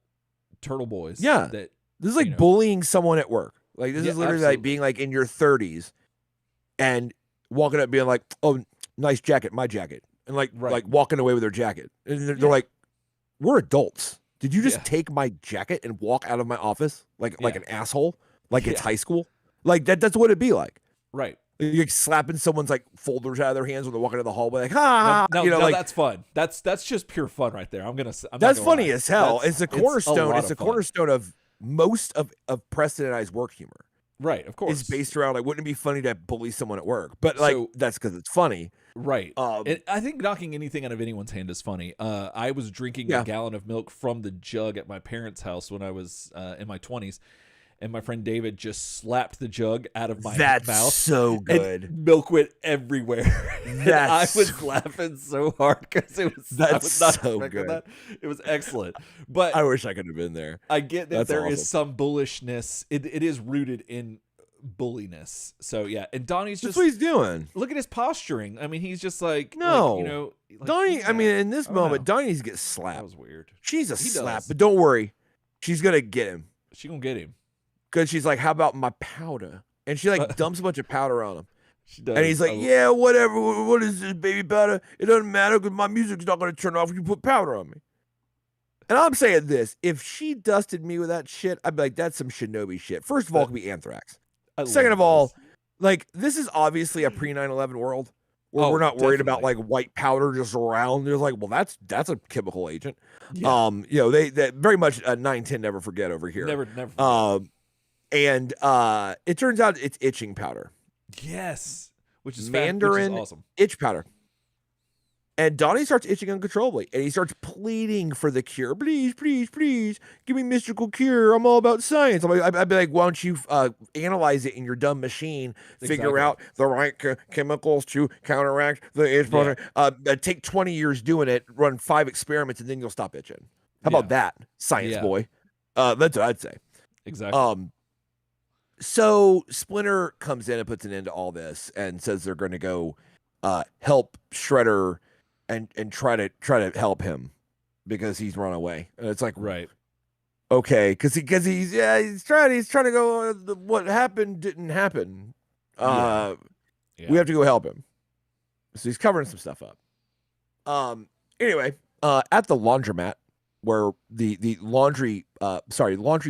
turtle boys. Yeah. This is like bullying someone at work. Like this is literally like being like in your 30s and walking up being like, "Oh, nice jacket, my jacket." And like walking away with their jacket. And they're like, "We're adults. Did you just take my jacket and walk out of my office like an asshole? Like it's high school? Like that's what it'd be like." Right. You're like slapping someone's like folders out of their hands when they're walking in the hallway, like, "Ha!" No, like, that's fun. That's just pure fun right there. That's funny as hell. It's a cornerstone. It's a cornerstone of most of Preston and I's work humor. Right, of course. It's based around like, wouldn't it be funny to bully someone at work? But like that's because it's funny. Right. I think knocking anything out of anyone's hand is funny. I was drinking a gallon of milk from the jug at my parents' house when I was in my 20s. And my friend David just slapped the jug out of my mouth. That's so good. And milk went everywhere. I was laughing so hard because I was not so good. That. It was excellent. But I wish I could have been there. I get that there is some bullishness. It is rooted in bulliness. So yeah, and Donnie's just that's what he's doing. Look at his posturing. I mean, he's just like Donnie. I mean, in this moment, Donnie needs to get slapped. That was weird. She's a slap, but don't worry, she's gonna get him. She gonna get him. Because she's like, "How about my powder?" And she like dumps a bunch of powder on him. She does. And he's like, "Yeah, whatever. What is this, baby powder? It doesn't matter because my music's not going to turn off if you put powder on me." And I'm saying this: if she dusted me with that shit, I'd be like, "That's some Shinobi shit." First of all, it could be anthrax. Second of all, like this is obviously a pre 9/11 world where we're not worried about like white powder just around. They're like, "Well, that's a chemical agent." Yeah. They very much 9/10 never forget over here. Never forget. And it turns out it's itching powder. Yes, which is Mandarin awesome. Itch powder. And Donnie starts itching uncontrollably, and he starts pleading for the cure. "Please, please, please, give me mystical cure. I'm all about science." I'd be like, "Why don't you analyze it in your dumb machine, figure out the right chemicals to counteract the itch powder? Take 20 years doing it, run 5 experiments, and then you'll stop itching." How about that, science boy? That's what I'd say. Exactly. So Splinter comes in and puts an end to all this and says they're going to go help Shredder and try to help him because he's run away. And it's like, right, okay, because he's trying to go. What happened didn't happen. We have to go help him. So he's covering some stuff up. Anyway, at the laundromat, where the laundry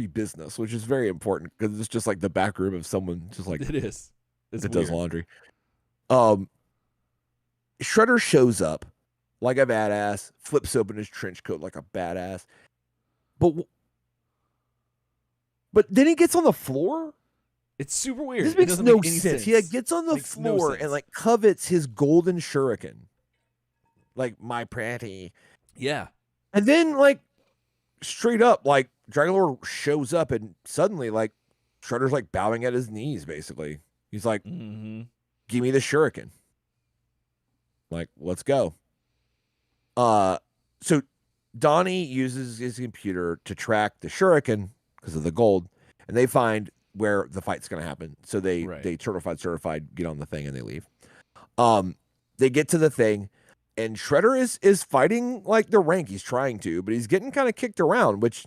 business, which is very important because it's just like the back room of someone just like it is. It does laundry. Shredder shows up like a badass, flips open his trench coat like a badass. But then he gets on the floor. It's super weird. This makes no sense. He gets on the floor and like covets his golden shuriken. Like, my pretty. Yeah. And then like straight up, like Dragonlord shows up and suddenly like Shredder's like bowing at his knees, basically. He's like, give me the shuriken. Like, let's go. So Donnie uses his computer to track the shuriken because of the gold, and they find where the fight's going to happen. So they certified, get on the thing, and they leave. They get to the thing, and Shredder is fighting like the rank. He's trying to, but he's getting kind of kicked around, which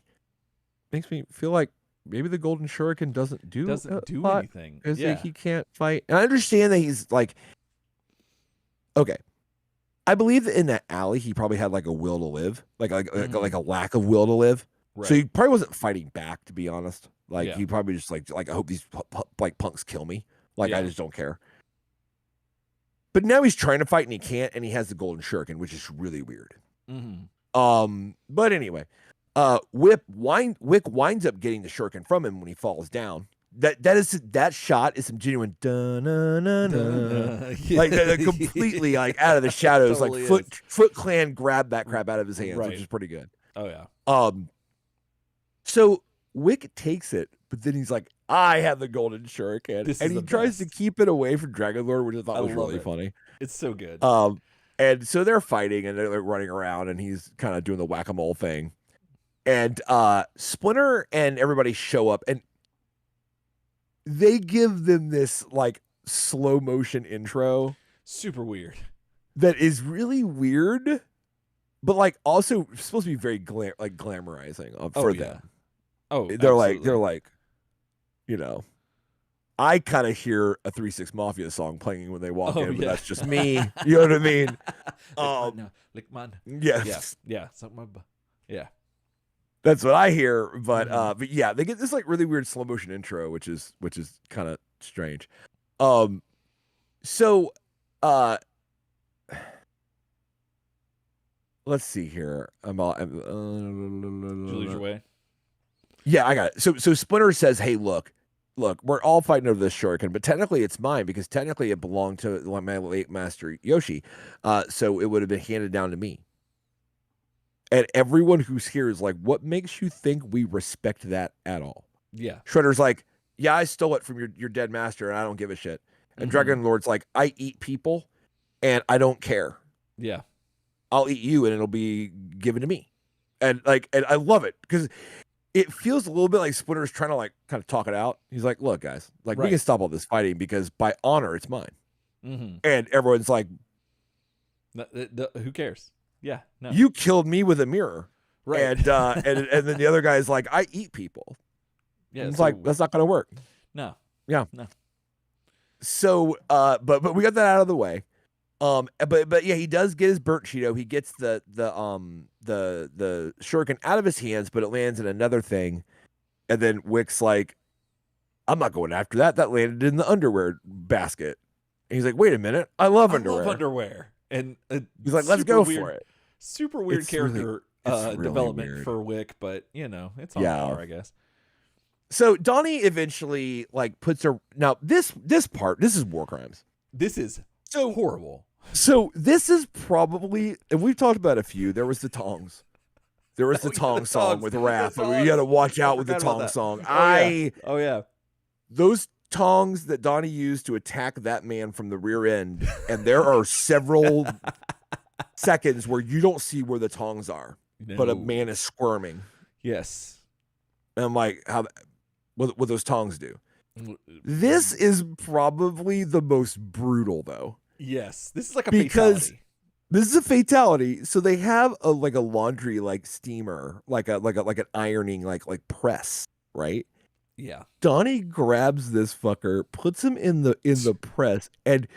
makes me feel like maybe the golden shuriken doesn't do anything because he can't fight. And I understand that he's like, okay, I believe that in that alley he probably had like a will to live, like a lack of will to live. Right. So he probably wasn't fighting back, to be honest. Like he probably just like I hope these like punks kill me. Like I just don't care. But now he's trying to fight and he can't, and he has the golden shuriken, which is really weird. But anyway, Wick winds up getting the shuriken from him when he falls down. That shot is some genuine like completely like out of the shadows. Totally, like Foot Clan grabbed that crap out of his hands, which is pretty good. Oh yeah. So Wick takes it, but then he's like, I have the golden shuriken. And he tries to keep it away from Dragonlord, which I thought was really funny. It's so good. And so they're fighting and they're like running around and he's kind of doing the whack-a-mole thing. And Splinter and everybody show up and they give them this like slow motion intro. Super weird. That is really weird, but like also supposed to be very glamorizing for them. Oh, they're like, you know, I kind of hear a 3-6 Mafia song playing when they walk in, but that's just me. You know what I mean? Yeah. Yeah. That's what I hear. But yeah, they get this like really weird slow motion intro, which is kind of strange. So let's see here. Julie's your way. Yeah, I got it. So Splinter says, "Hey, look, we're all fighting over this shuriken, but technically it's mine because technically it belonged to my late master Yoshi. So it would have been handed down to me." And everyone who's here is like, "What makes you think we respect that at all?" Yeah. Shredder's like, "Yeah, I stole it from your dead master, and I don't give a shit." And Dragonlord's like, "I eat people, and I don't care. Yeah, I'll eat you, and it'll be given to me." And I love it because it feels a little bit like Splinter's trying to like kind of talk it out. He's like, "Look, guys, like we can stop all this fighting because by honor, it's mine." And everyone's like, "Who cares?" Yeah, no. You killed me with a mirror, right? And then the other guy's like, "I eat people." Yeah, it's like that's not gonna work. No. Yeah. No. So, but we got that out of the way. But yeah, he does get his burnt Cheeto. He gets the shuriken out of his hands, but it lands in another thing. And then Wick's like, "I'm not going after that. That landed in the underwear basket." And he's like, "Wait a minute, I love underwear." And he's like, "Let's go for it." Super weird character development for Wick, but you know, it's on par, I guess. So Donnie eventually like puts her. Now this part, this is war crimes. This is so horrible. So this is probably, and we've talked about a few. There was the tongs. There was the tong song with Wrath. You got to watch out with the tong song. Oh yeah. Those tongs that Donnie used to attack that man from the rear end, and there are several seconds where you don't see where the tongs are, but a man is squirming. Yes. And I'm like, what those tongs do? This is probably the most brutal, though. Yes, this is like a fatality. This is a fatality. So they have a laundry steamer, like an ironing like press, right? Yeah. Donnie grabs this fucker, puts him in the press, and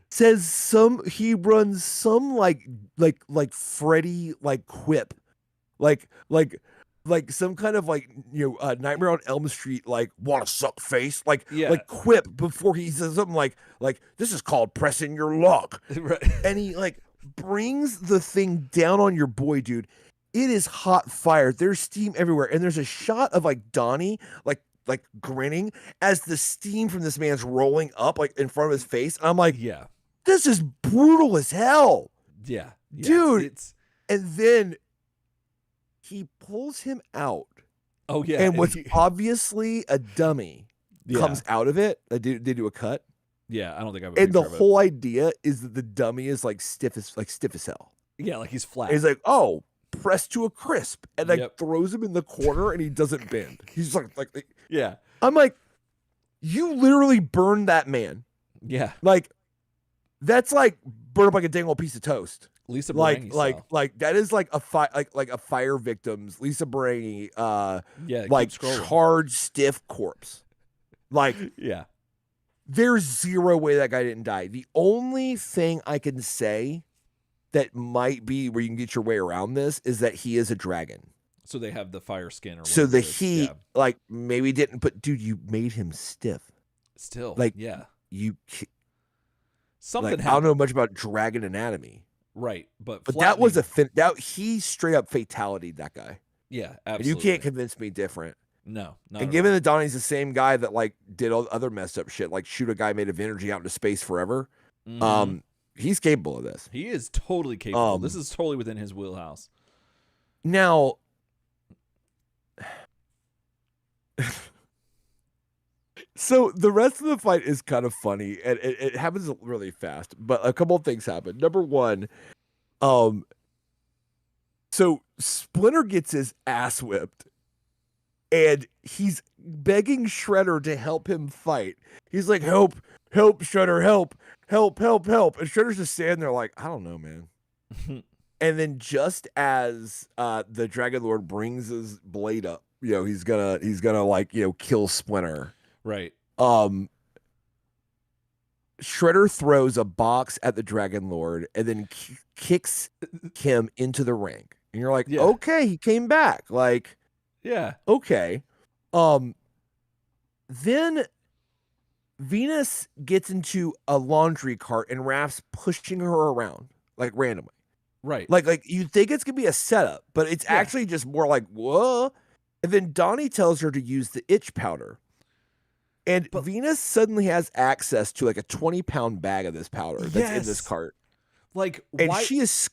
says he runs some like Freddy quip, like some kind of Nightmare on Elm Street want to suck face quip before he says something like this is called pressing your luck. Right. And he brings the thing down on your boy, dude. It is hot fire. There's steam everywhere. And there's a shot of like Donnie, like grinning as the steam from this man's rolling up like in front of his face. And I'm like, yeah, this is brutal as hell. Yeah. Dude. And then he pulls him out. Oh, yeah. And what's obviously a dummy comes out of it. They do a cut. Yeah, I don't think I've. And the whole idea is that the dummy is like stiff as hell. Yeah, like he's flat. And he's like, oh, pressed to a crisp, and like throws him in the corner, and he doesn't bend. He's like, yeah. I'm like, you literally burned that man. Yeah, like that's like burn up like a dang old piece of toast. Lisa Barangi like that is like a fire victim's Lisa Barangi like charred stiff corpse. Like yeah. There's zero way that guy didn't die. The only thing I can say that might be where you can get your way around this is that he is a dragon. So they have the fire skin or so the heat like maybe didn't put dude, you made him stiff. Still. Like you something like, I don't know much about dragon anatomy. Right, but that was he straight up fatality'd that guy. Yeah, absolutely. And you can't convince me different. No, and given that Donnie's the same guy that like did all the other messed up shit, like shoot a guy made of energy out into space forever, he's capable of this. He is totally capable. This is totally within his wheelhouse. Now, so the rest of the fight is kind of funny, and it happens really fast. But a couple of things happen. Number one, so Splinter gets his ass whipped. And he's begging Shredder to help him fight. He's like, help, Shredder, help. And Shredder's just standing there like, I don't know, man. And then just as the Dragon Lord brings his blade up, he's gonna like, kill Splinter. Right. Shredder throws a box at the Dragon Lord and then kicks him into the ring. And you're like, okay, he came back. Like, yeah. Okay. Then Venus gets into a laundry cart and Raph's pushing her around like randomly. Right. Like you think it's gonna be a setup, but it's actually just more like whoa. And then Donnie tells her to use the itch powder. And Venus suddenly has access to like a 20-pound bag of this powder that's in this cart. Like, and she is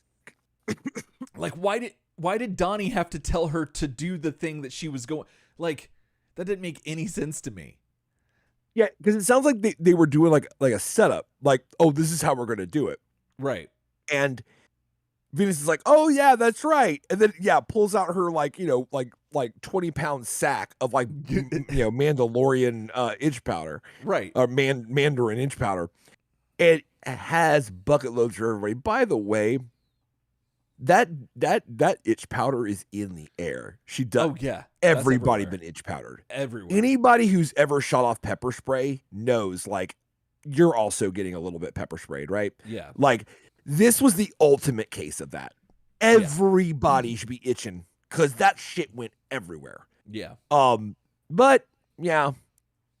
like, why did Donnie have to tell her to do the thing that she was going? Like, that didn't make any sense to me. Yeah, because it sounds like they were doing like a setup. Like, oh, this is how we're going to do it. Right. And Venus is like, oh, yeah, that's right. And then, pulls out her like 20-pound sack of like, Mandalorian itch powder. Right. Or Mandarin itch powder. And it has bucket loads for everybody. By the way, that itch powder is in the air. She does. Oh yeah, everybody been itch powdered everywhere. Anybody who's ever shot off pepper spray knows like you're also getting a little bit pepper sprayed, right? Yeah. Like this was the ultimate case of that. Everybody should be itching because that shit went everywhere. Yeah. But yeah,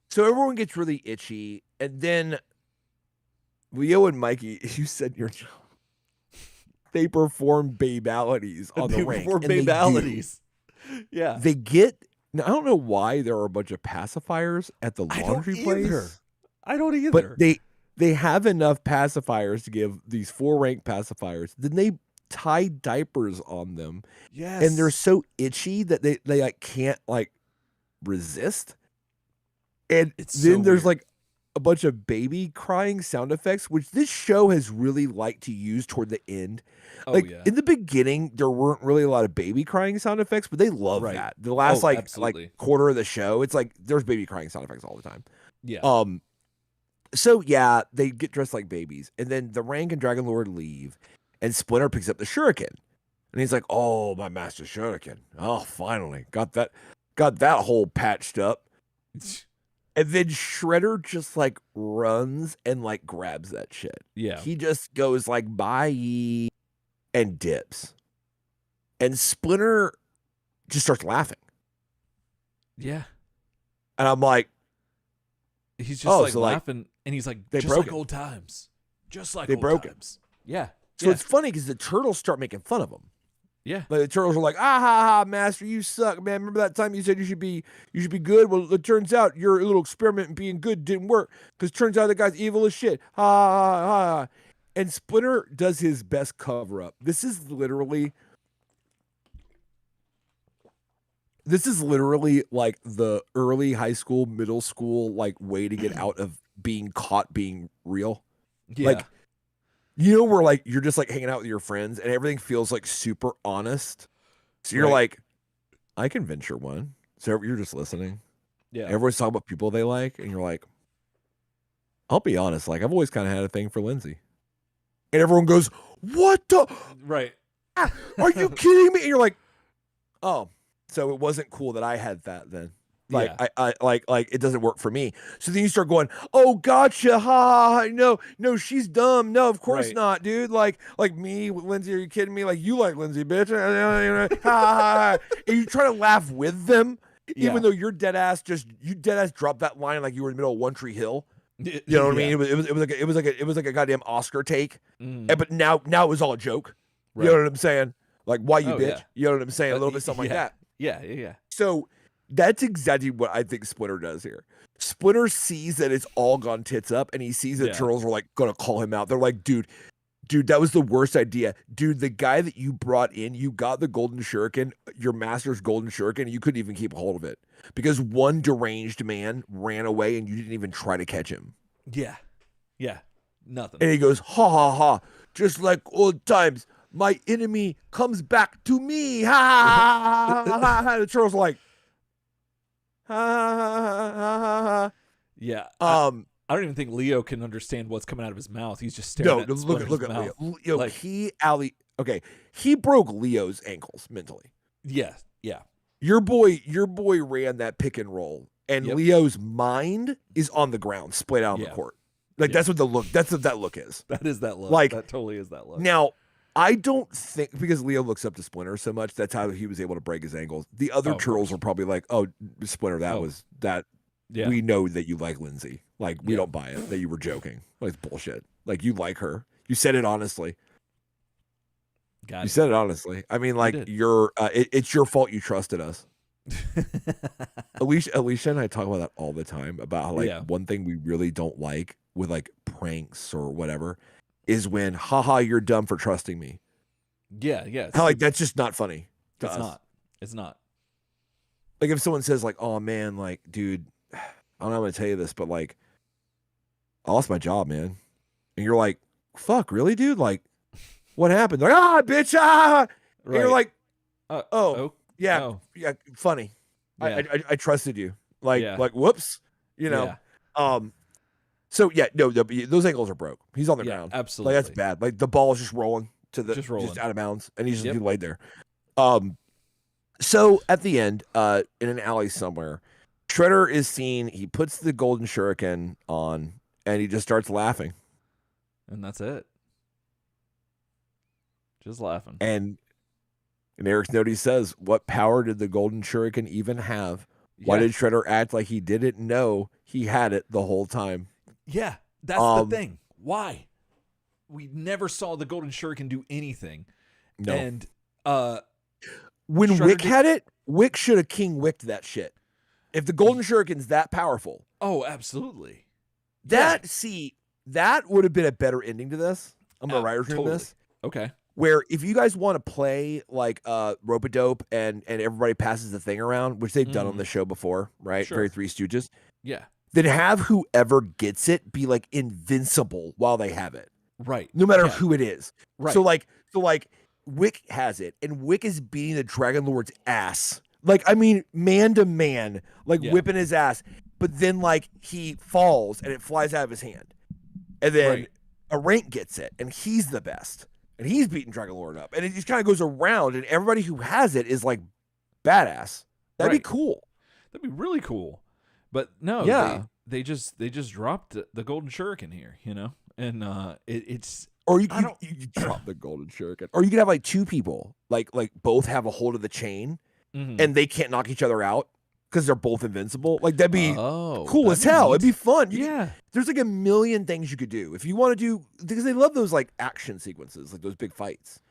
so everyone gets really itchy, and then Leo and Mikey, you said your job. They perform babalities on the ring. Yeah. They get, now, I don't know why there are a bunch of pacifiers at the laundry place. I don't either. But they have enough pacifiers to give these 4-rank pacifiers. Then they tie diapers on them. Yes. And they're so itchy that they like can't like resist. And then there's like a bunch of baby crying sound effects, which this show has really liked to use toward the end. Like in the beginning, there weren't really a lot of baby crying sound effects, but they love that. The last like quarter of the show, it's like there's baby crying sound effects all the time. Yeah. So they get dressed like babies, and then the Rank and Dragon Lord leave, and Splinter picks up the shuriken, and he's like, "Oh, my master shuriken! Oh, finally got that hole patched up." And then Shredder just like runs and like grabs that shit. Yeah. He just goes like bye and dips. And Splinter just starts laughing. Yeah. And I'm like, he's just laughing, and he's like, just like old times. Just like old times. Yeah. So it's funny because the turtles start making fun of him. Yeah. Like the turtles are like, ah ha ha, master, you suck, man. Remember that time you said you should be good? Well, it turns out your little experiment in being good didn't work because turns out the guy's evil as shit. Ha ha ha ha. And Splinter does his best cover up. This is literally like the early high school, middle school, like way to get out of being caught being real. Yeah. Like, you know, where like you're just like hanging out with your friends and everything feels like super honest. So you're like, I can venture one. So you're just listening. Yeah. Everyone's talking about people they like, and you're like, I'll be honest, like I've always kind of had a thing for Lindsay. And everyone goes, what the? Right. Are you kidding me? And you're like, oh, so it wasn't cool that I had that then. Like, I like it doesn't work for me. So then you start going, oh, gotcha, ha, no, she's dumb. No, of course not, dude. Like me, Lindsay, are you kidding me? Like you like Lindsay, bitch. Ha. And you try to laugh with them, even though you're dead ass. You dead ass dropped that line like you were in the middle of One Tree Hill. You know what I mean? It was like a goddamn Oscar take. But now it was all a joke. Right. You know what I'm saying? Like, why you bitch? Yeah. You know what I'm saying? A little bit something like that. Yeah. So that's exactly what I think Splinter does here. Splinter sees that it's all gone tits up, and he sees that turtles are like gonna call him out. They're like, dude, that was the worst idea. Dude, the guy that you brought in, you got the golden shuriken, your master's golden shuriken, and you couldn't even keep a hold of it because one deranged man ran away and you didn't even try to catch him. Yeah. Nothing. And he goes, ha ha ha, just like old times, my enemy comes back to me. Ha ha ha ha ha. The turtle's like, ha ha ha ha ha. Yeah. I don't even think Leo can understand what's coming out of his mouth. He's just staring at look at mouth. Leo. Yo, like, he broke Leo's ankles mentally. Yeah. Your boy ran that pick and roll, and Leo's mind is on the ground, splayed out on the court. Like that's what that look is. That is that look. Like that totally is that look. Now, I don't think because Leo looks up to Splinter so much, that's how he was able to break his ankles. The other turtles were probably like, "Oh, Splinter, that was that." Yeah. We know that you like Lindsay. Like we don't buy it that you were joking. Like it's bullshit. Like you like her. You said it honestly. You said it honestly. I mean, like you're. It's your fault you trusted us. Alicia and I talk about that all the time about how like one thing we really don't like with like pranks or whatever is when haha you're dumb for trusting me. Yeah. How like that's just not funny. It's not. Like if someone says like, oh man, like dude, I don't know how to tell you this, but like I lost my job, man. And you're like, fuck, really, dude? Like, what happened? They're like, bitch, Right. And you're like, yeah, funny. Yeah. I trusted you. Like, whoops, you know. Yeah. So no, those ankles are broke. He's on the ground. Absolutely. Like that's bad. Like the ball is just rolling just out of bounds, and he's just laid there. So at the end, in an alley somewhere, Shredder is seen. He puts the golden shuriken on, and he just starts laughing. And that's it. Just laughing. And in Eric's note, he says, "What power did the golden shuriken even have? Why did Shredder act like he didn't know he had it the whole time?" Yeah, that's the thing. Why? We never saw the golden shuriken do anything. No. And when Shredder Wick had it, Wick should have King Wicked that shit. If the golden shuriken's that powerful. Oh, absolutely. That would have been a better ending to this. I'm going to writer's room this. Okay. Where if you guys want to play like Rope-a-Dope and everybody passes the thing around, which they've done on the show before, right? Sure. Very Three Stooges. Yeah. Then have whoever gets it be like invincible while they have it. Right. No matter who it is. Right. So like Wick has it, and Wick is beating the Dragon Lord's ass. Like, I mean, man to man, like whipping his ass. But then like he falls and it flies out of his hand. And then a rank gets it, and he's the best. And he's beating Dragon Lord up. And it just kind of goes around, and everybody who has it is like badass. That'd be cool. That'd be really cool. But no, they just dropped the golden shuriken here, you know? And it's or you drop the golden shuriken. Or you could have like two people, like both have a hold of the chain and they can't knock each other out because they're both invincible. Like that'd be cool as that'd be hell. neat. It'd be fun. Yeah. There's like a million things you could do if you want to do, because they love those like action sequences, like those big fights.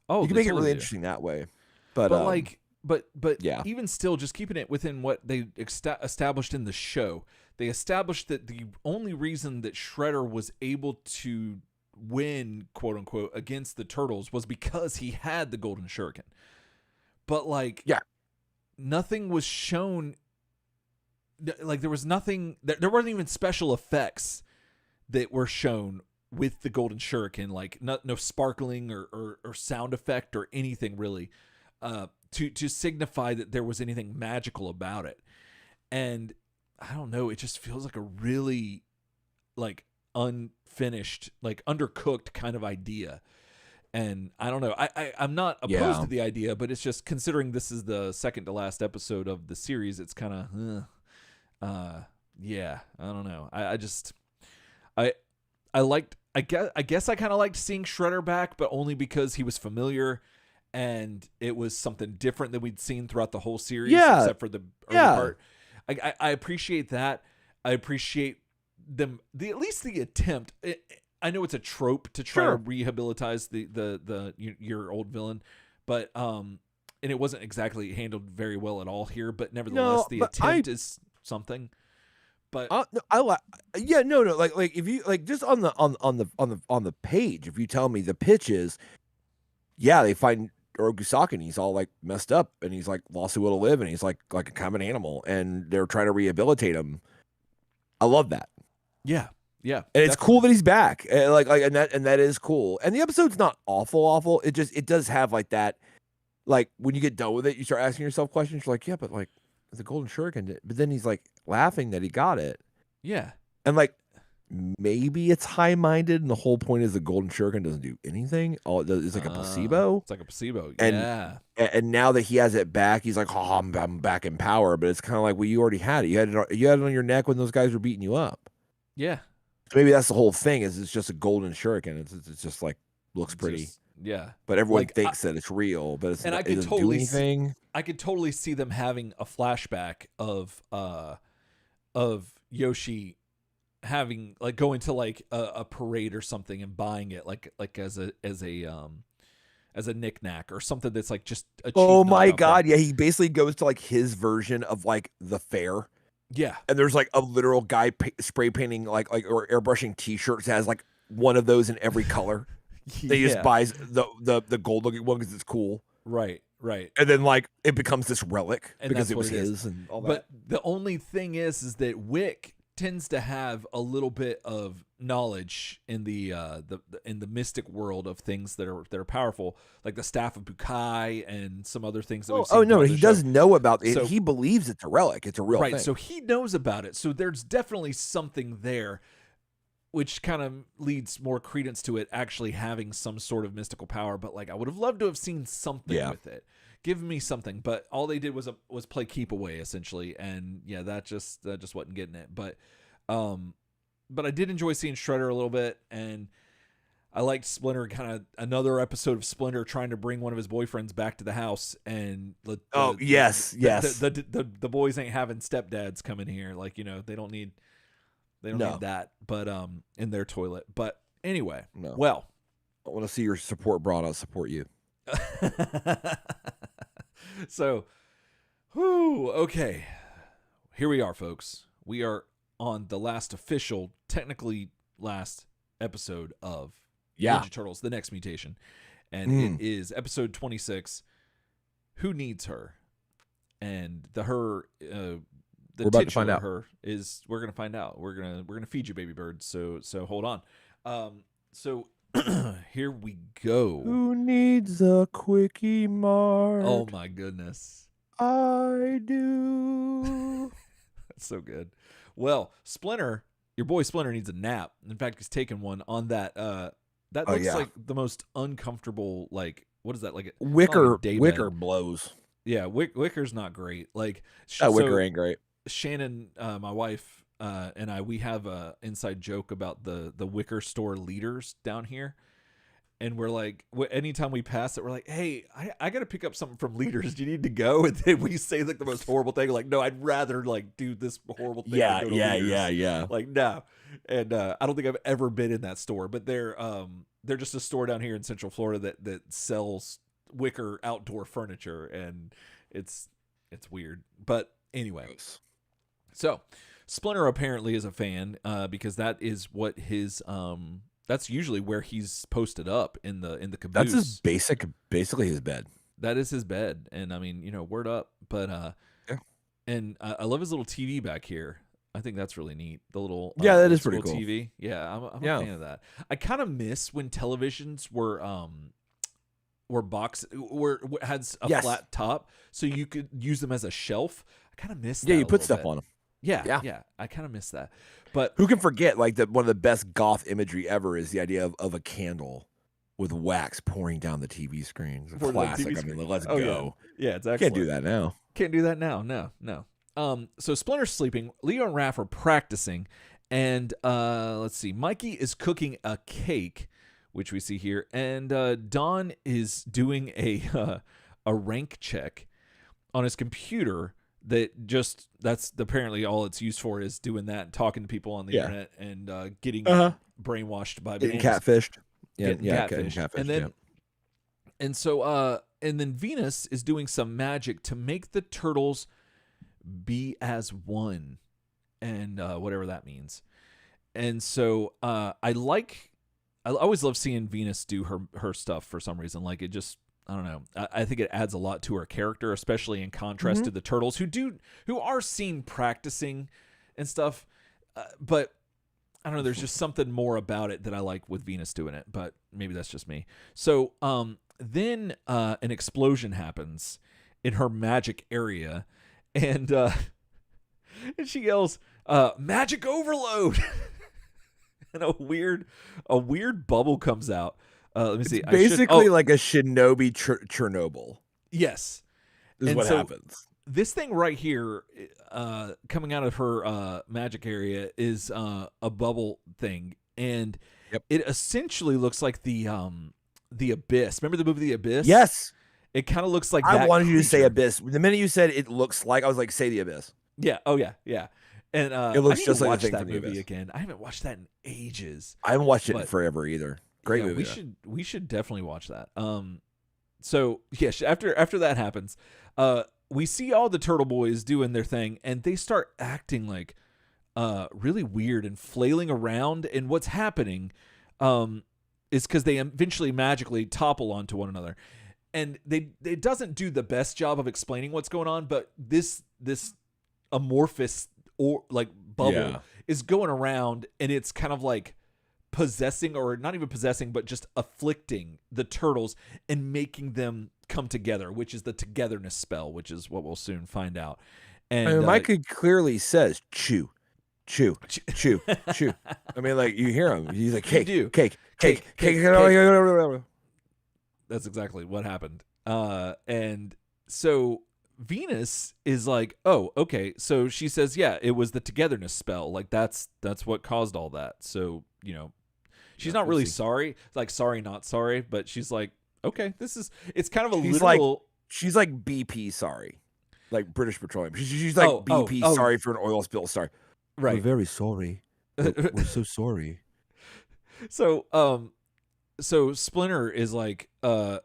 Oh, you can make it really interesting that way. But like, but yeah. Even still, just keeping it within what they established in the show, they established that the only reason that Shredder was able to win, quote unquote, against the Turtles was because he had the Golden Shuriken. But like, yeah, nothing was shown. Like there was nothing. There weren't even special effects that were shown with the Golden Shuriken. Like no sparkling or sound effect or anything really, to signify that there was anything magical about it. And I don't know. It just feels like a really like unfinished, like undercooked kind of idea. And I don't know. I'm not opposed to the idea, but it's just considering this is the second to last episode of the series, it's kind of, yeah, I don't know. I guess I kind of liked seeing Shredder back, but only because he was familiar and it was something different than we'd seen throughout the whole series, except for the early part. I appreciate that. I appreciate them, at least the attempt. I know it's a trope to try to rehabilitate your old villain, but and it wasn't exactly handled very well at all here. But nevertheless, the attempt is something. But no, like if you like just on the page, if you tell me the pitch is, they find Orogusaki and he's all like messed up and he's like lost the will to live and he's like a common animal and they're trying to rehabilitate him. I love that. Yeah. Yeah, and it's cool that he's back. And that is cool. And the episode's not awful. It does have like that, like when you get done with it, you start asking yourself questions. You're like, yeah, but like the Golden Shuriken. But then he's like laughing that he got it. Yeah, and like maybe it's high minded, and the whole point is the Golden Shuriken doesn't do anything. All it does is like a placebo. It's like a placebo. And now that he has it back, he's like, oh, I'm back in power. But it's kind of like, well, you already had it. You had it on your neck when those guys were beating you up. Yeah. Maybe that's the whole thing. Is it's just a golden shuriken. It's just like looks pretty. But everyone thinks that it's real. But it's it doesn't do anything. I could totally see them having a flashback of Yoshi having like going to like a parade or something and buying it like as a knickknack or something that's like just a cheap. Oh my god! Yeah, he basically goes to like his version of like the fair. Yeah, and there's like a literal guy spray painting like or airbrushing T-shirts that has like one of those in every color. He just buys the gold looking one because it's cool. Right. And then like it becomes this relic and because it was his and all that. But the only thing is that Wick tends to have a little bit of knowledge in the mystic world of things that are powerful, like the Staff of Bukai and some other things that we've seen. Oh no, he does know about it. So, he believes it's a relic. It's a real thing. So he knows about it. So there's definitely something there, which kind of leads more credence to it actually having some sort of mystical power. But like, I would have loved to have seen something with it. Give me something, but all they did was play keep away essentially, and that just wasn't getting it. But I did enjoy seeing Shredder a little bit, and I liked Splinter. Kind of another episode of Splinter trying to bring one of his boyfriends back to the house, and the boys ain't having stepdads come in here, like they don't need that, but in their toilet. But anyway, well, I want to see your support broad. I'll support you. So, okay. Here we are, folks. We are on the technically last episode of Ninja Turtles, The Next Mutation. And it is episode 26, Who Needs Her? And the we're about to find out. Her is, we're going to find out. We're going to feed you, baby bird. So hold on. So here we go. Who needs a quickie mart? Oh my goodness. I do. That's so good. Well, Splinter, your boy Splinter needs a nap. In fact, he's taking one on that. That looks like the most uncomfortable, like, what is that? Like Wicker blows. Yeah, Wicker's not great. Like, Wicker ain't great. Shannon, my wife, and we have a inside joke about the Wicker store leaders down here, and we're like, anytime we pass it, we're like, hey, I got to pick up something from Leaders. Do you need to go? And then we say like the most horrible thing, like, no, I'd rather like do this horrible thing. Yeah, than go to Leaders. Like, no. And I don't think I've ever been in that store, but they're just a store down here in Central Florida that sells wicker outdoor furniture, and it's weird. But anyway, so Splinter apparently is a fan because that is what his that's usually where he's posted up in the caboose. That's his basically his bed. That is his bed, and I mean, word up. But yeah. And I love his little TV back here. I think that's really neat. The little that is pretty cool. TV. Yeah, I'm a fan of that. I kind of miss when televisions were had a flat top, so you could use them as a shelf. I kind of miss that. Yeah, you put stuff on them. Yeah. I kind of miss that. But who can forget? Like one of the best goth imagery ever is the idea of a candle with wax pouring down the TV screen. It's a classic. I mean, let's go. Yeah, it's excellent. Can't do that now. Can't do that now. No. So Splinter's sleeping. Leo and Raph are practicing, and let's see. Mikey is cooking a cake, which we see here, and Don is doing a rank check on his computer. That's apparently all it's used for, is doing that, and talking to people on the internet, and getting brainwashed by getting catfished. Getting catfished. And then Venus is doing some magic to make the turtles be as one, and whatever that means. And so I always love seeing Venus do her stuff for some reason. Like, it just, I don't know. I think it adds a lot to her character, especially in contrast to the turtles who are seen practicing and stuff. But I don't know. There's just something more about it that I like with Venus doing it. But maybe that's just me. So then an explosion happens in her magic area, and she yells, "Magic overload!" And a weird bubble comes out. Let me see. It's basically like a Shinobi Chernobyl. Yes. This is what happens. This thing right here, coming out of her magic area, is a bubble thing, and it essentially looks like the Abyss. Remember the movie The Abyss? Yes. It kind of looks like that. I wanted you to say Abyss. The minute you said it looks like, I was like, say The Abyss. Yeah. Oh yeah. Yeah. And it looks just like the thing that from movie The Abyss again. I haven't watched that in ages. I haven't watched it in forever either. Great movie. We should definitely watch that. So yeah, after that happens, we see all the Turtle Boys doing their thing, and they start acting like really weird and flailing around. And what's happening is because they eventually magically topple onto one another, and it doesn't do the best job of explaining what's going on. But this amorphous or like bubble is going around, and it's kind of like possessing, or not even possessing, but just afflicting the turtles and making them come together, which is the togetherness spell, which is what we'll soon find out. And Micah clearly says chew, chew, chew, chew. I mean, like, you hear him. He's like, cake. That's exactly what happened. And so Venus is like, oh, okay. So she says, yeah, it was the togetherness spell. Like, that's what caused all that. So, she's not really sorry. Like, sorry, not sorry. But she's like, okay, it's kind of a little. She's like BP sorry. Like British Petroleum. She's like BP sorry for an oil spill. Sorry. Right. We're very sorry. We're so sorry. So Splinter is like, I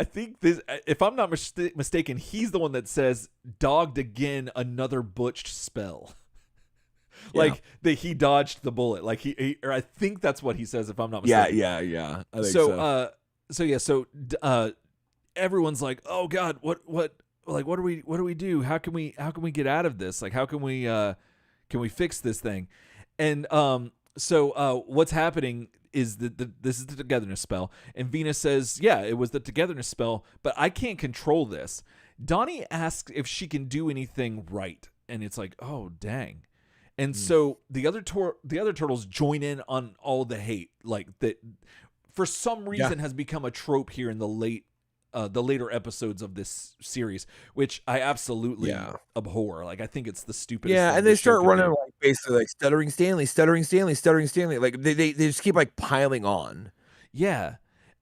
think this, if I'm not mistaken, he's the one that says, dogged again, another butched spell. Like he dodged the bullet. Like or I think that's what he says, if I'm not mistaken. Yeah. I think so everyone's like, oh God, what do we do? How can we get out of this? Like, how can we fix this thing? And so what's happening is this is the togetherness spell, and Venus says, yeah, it was the togetherness spell, but I can't control this. Donnie asks if she can do anything right, and it's like, oh dang. And so the other turtles join in on all the hate, like that for some reason has become a trope here in the later episodes of this series, which I absolutely abhor. Like, I think it's the stupidest. Yeah, and they start running like basically like stuttering Stanley, stuttering Stanley, stuttering Stanley. Like they just keep like piling on. Yeah.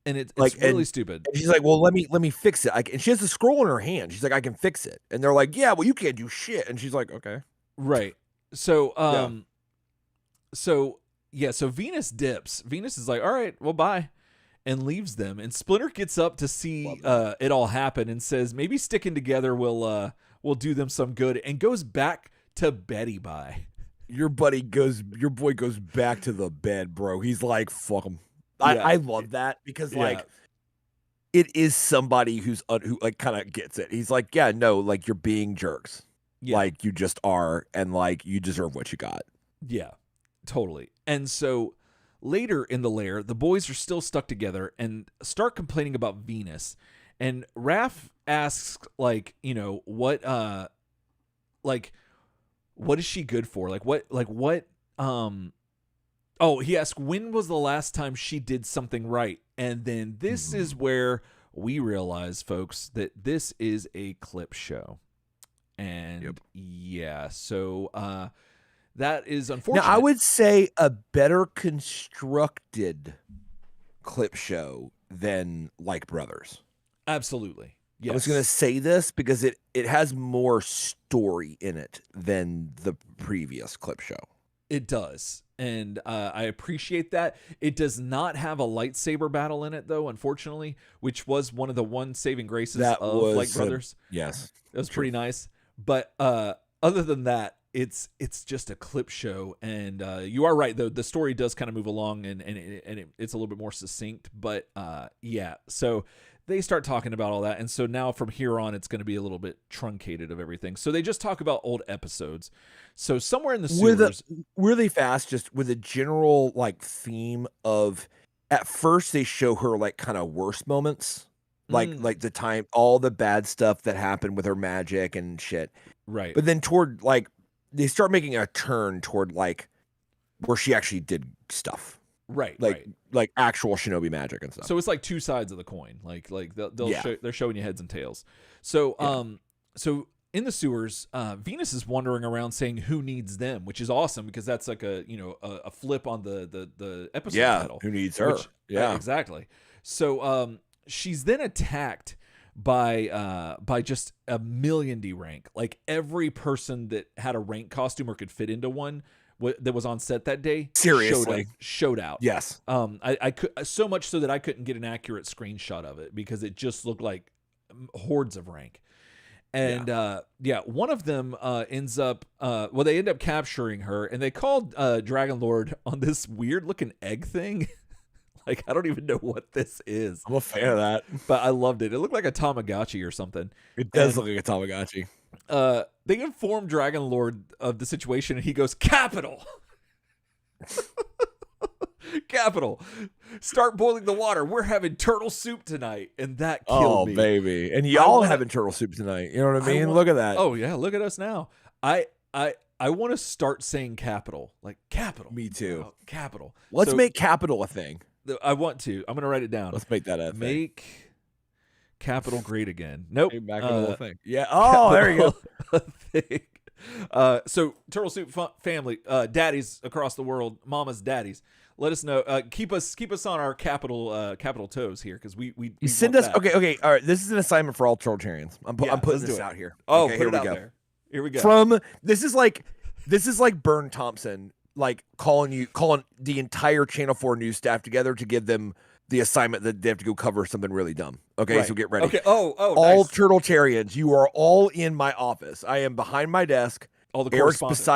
And it's like really stupid. And she's like, well, let me fix it. And she has a scroll in her hand. She's like, I can fix it. And they're like, yeah, well, you can't do shit. And she's like, okay. Right. So so Venus dips. Venus is like, all right, well, bye, and leaves them. And Splinter gets up to see it all happen and says, maybe sticking together will do them some good, and goes back to Betty Bye. Your boy goes back to the bed, bro. He's like, fuck him. I love that because like it is somebody who like kind of gets it. He's like, yeah, no, like you're being jerks. Yeah. Like you just are, and like you deserve what you got. Yeah, totally. And so later in the lair, the boys are still stuck together and start complaining about Venus. And Raph asks, like, you know, what is she good for? He asks, when was the last time she did something right? And then this is where we realize, folks, that this is a clip show. And so that is unfortunate. Now, I would say a better constructed clip show than Like Brothers. Absolutely. Yes. I was going to say this because it has more story in it than the previous clip show. It does. And I appreciate that. It does not have a lightsaber battle in it, though, unfortunately, which was one of the saving graces of Like Brothers. Yes. It was pretty nice. But other than that, it's just a clip show. And you are right, though. The story does kind of move along, and it's a little bit more succinct. But so they start talking about all that. And so now from here on, it's going to be a little bit truncated of everything. So they just talk about old episodes. So somewhere in the sewers, really fast, just with a general like theme of, at first they show her like kind of worst moments, like the time, all the bad stuff that happened with her magic and shit. Right. But then toward like, they start making a turn toward like where she actually did stuff. Right. Like actual shinobi magic and stuff. So it's like two sides of the coin. Like they're showing you heads and tails. So, so in the sewers, Venus is wandering around saying, "Who needs them?" Which is awesome because that's like a flip on the episode title. Who needs her? Exactly. So she's then attacked by just a million D rank. Like every person that had a rank costume or could fit into one that was on set that day showed out. Yes. I could, so much so that I couldn't get an accurate screenshot of it because it just looked like hordes of rank. And one of them ends up they end up capturing her, and they called Dragon Lord on this weird looking egg thing. Like, I don't even know what this is. I'm a fan of that, but I loved it. It looked like a Tamagotchi or something. It does look like a Tamagotchi. They inform Dragon Lord of the situation, and he goes, "Capital, capital, start boiling the water. We're having turtle soup tonight," and that killed me. Oh, baby, and y'all having turtle soup tonight. You know what I mean? Look at that. Oh yeah, look at us now. I want to start saying capital, like capital. Me too. Capital. Let's make capital a thing. I want to. I'm gonna write it down. Let's make that a thing. Make capital great again. Nope. Back to the whole thing. Yeah. Oh, there you go. So Turtle Soup family, daddies across the world, mamas, daddies. Let us know. Keep us on our capital toes here, because we send us. That. Okay. All right. This is an assignment for all Turtletarians. I'm putting this out here. Oh, okay, here we go. There. Here we go. This is like Bern Thompson, like calling the entire Channel 4 news staff together to give them the assignment that they have to go cover something really dumb. Okay, right. So get ready. Okay. Oh, all nice. Turtletarians, you are all in my office. I am behind my desk. All the correspondence.